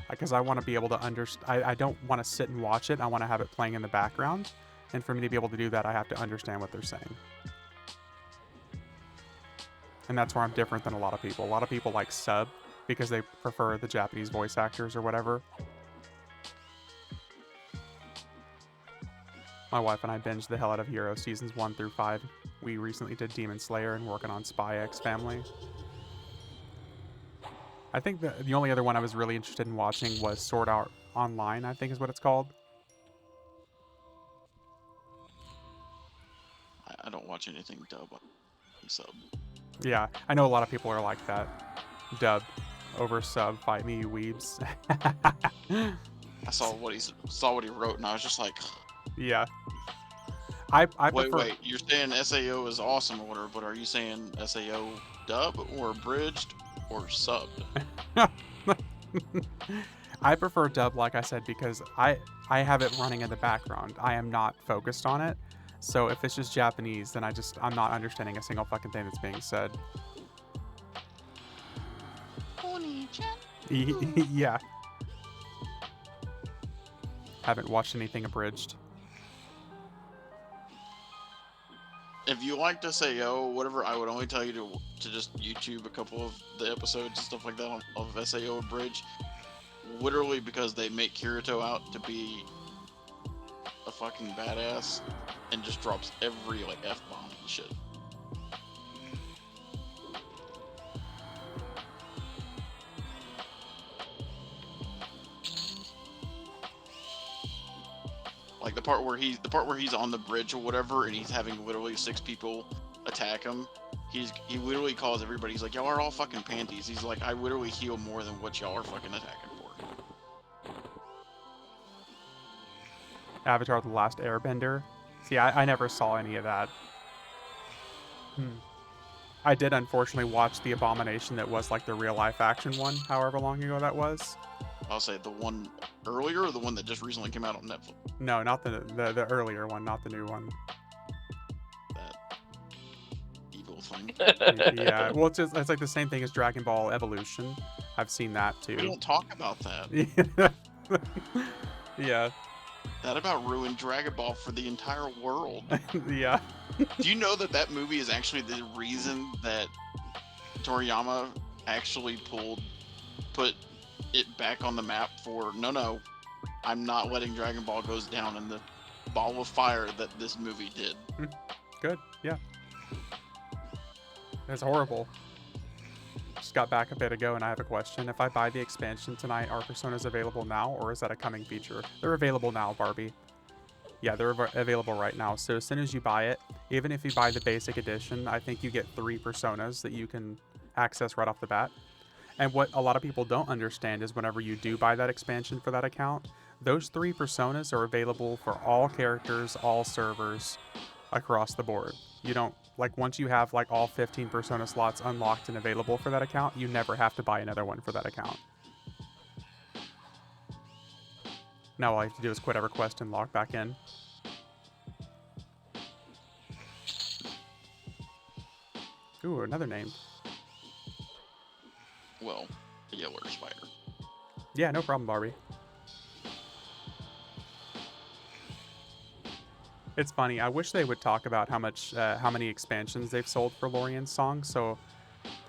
Because I want to be able to understand. I don't want to sit and watch it. I want to have it playing in the background. And for me to be able to do that, I have to understand what they're saying. And that's where I'm different than a lot of people. A lot of people like sub because they prefer the Japanese voice actors or whatever. My wife and I binged the hell out of Hero seasons 1 through 5. We recently did Demon Slayer and working on Spy X Family. I think the only other one I was really interested in watching was Sword Art Online, I think is what it's called. watch anything dub on sub. Yeah, I know a lot of people are like that. Dub over sub, fight me, you weebs. I saw what he wrote, and I was just like, Yeah. I wait, prefer. you're saying SAO is awesome or whatever, but are you saying SAO dub or abridged or subbed? I prefer dub, like I said, because I have it running in the background. I am not focused on it. So if it's just Japanese, then I'm not understanding a single fucking thing that's being said. Yeah. Haven't watched anything abridged. If you like to say whatever, I would only tell you to just YouTube a couple of the episodes and stuff like that of SAO Abridged. Literally because they make Kirito out to be a fucking badass and just drops every like F-bomb and shit. Like the part where he's on the bridge or whatever, and he's having literally 6 people attack him. He literally calls everybody. He's like, y'all are all fucking panties. He's like, I literally heal more than what y'all are fucking attacking for. Avatar: The Last Airbender. See, I never saw any of that. I did unfortunately watch the Abomination that was like the real life action one, however long ago that was. I'll say the one earlier or the one that just recently came out on Netflix. No, not the earlier one, not the new one. That evil thing. Yeah, well, it's like the same thing as Dragon Ball Evolution. I've seen that We too. don't talk about that. Yeah. That about ruined Dragon Ball for the entire world. Yeah. Do you know that movie is actually the reason that Toriyama actually put it back on the map for no, I'm not letting Dragon Ball goes down in the ball of fire that this movie did. Good. Yeah. It's horrible. Just got back a bit ago, and I have a question. If I buy the expansion tonight, are Personas available now, or is that a coming feature? They're available now, Barbie. Yeah, they're available right now. So as soon as you buy it, even if you buy the basic edition, I think you get 3 Personas that you can access right off the bat. And what a lot of people don't understand is whenever you do buy that expansion for that account, those 3 Personas are available for all characters, all servers, across the board. You don't, like, once you have, like, all 15 Persona slots unlocked and available for that account, you never have to buy another one for that account. Now all I have to do is quit EverQuest and log back in. Ooh, another name. Well, the Yellow Spider. Yeah, no problem, Barbie. It's funny. I wish they would talk about how many expansions they've sold for Lorien's Song, so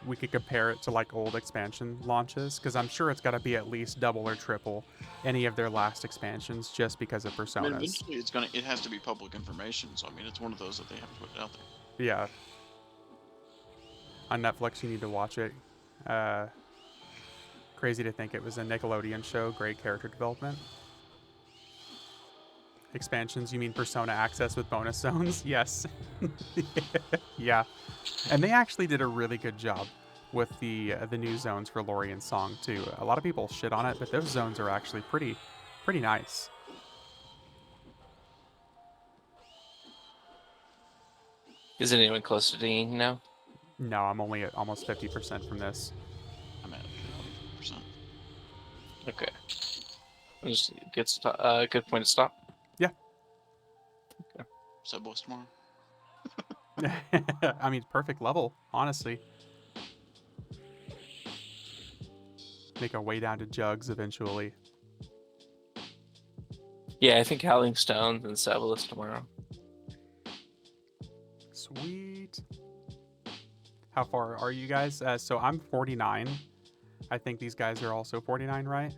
we could compare it to like old expansion launches, because I'm sure it's got to be at least double or triple any of their last expansions, just because of Personas. I mean, eventually it has to be public information, so I mean, it's one of those that they have to put it out there. Yeah. On Netflix, you need to watch it. Crazy to think it was a Nickelodeon show. Great character development. Expansions, you mean Persona Access with bonus zones? Yes. Yeah. And they actually did a really good job with the new zones for Lorien's Song too. A lot of people shit on it, but those zones are actually pretty nice. Is anyone close to dinging now? No, I'm only at almost 50% from this. I'm at 50%. Okay. Just good point to stop. Yeah. Okay. Subway tomorrow. I mean, perfect level, honestly. Make our way down to Jugs eventually. Yeah, I think Howling Stones and Sebalus tomorrow. Sweet. How far are you guys? So I'm 49. I think these guys are also 49, right?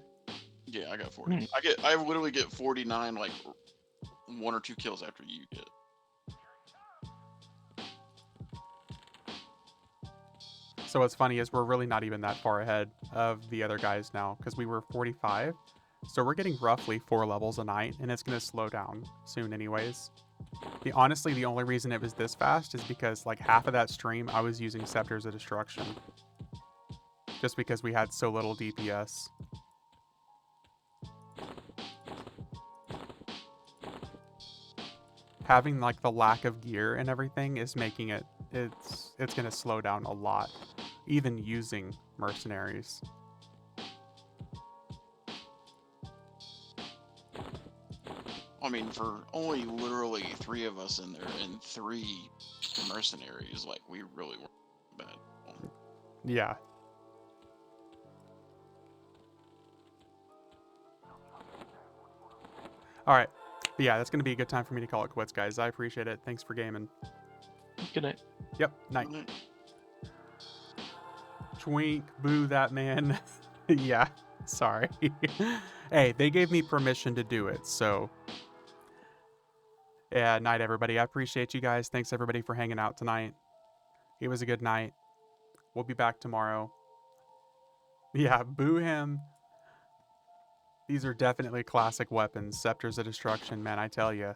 Yeah, I got 40. I literally get 49 like 1 or 2 kills after you get. So what's funny is we're really not even that far ahead of the other guys now, because we were 45. So we're getting roughly 4 levels a night, and it's going to slow down soon anyways. Honestly, the only reason it was this fast is because like half of that stream I was using Scepters of Destruction. Just because we had so little DPS. Having like the lack of gear and everything is making it's gonna slow down a lot. Even using mercenaries. I mean, for only literally 3 of us in there and 3 mercenaries, like, we really were bad. Yeah. Alright. Yeah, that's gonna be a good time for me to call it quits, guys. I appreciate it. Thanks for gaming. Good night. Yep, night. Mm. Twink, boo that man. Yeah, sorry. Hey, they gave me permission to do it, so. Yeah, night, everybody. I appreciate you guys. Thanks, everybody, for hanging out tonight. It was a good night. We'll be back tomorrow. Yeah, boo him. These are definitely classic weapons. Scepters of Destruction, man, I tell you.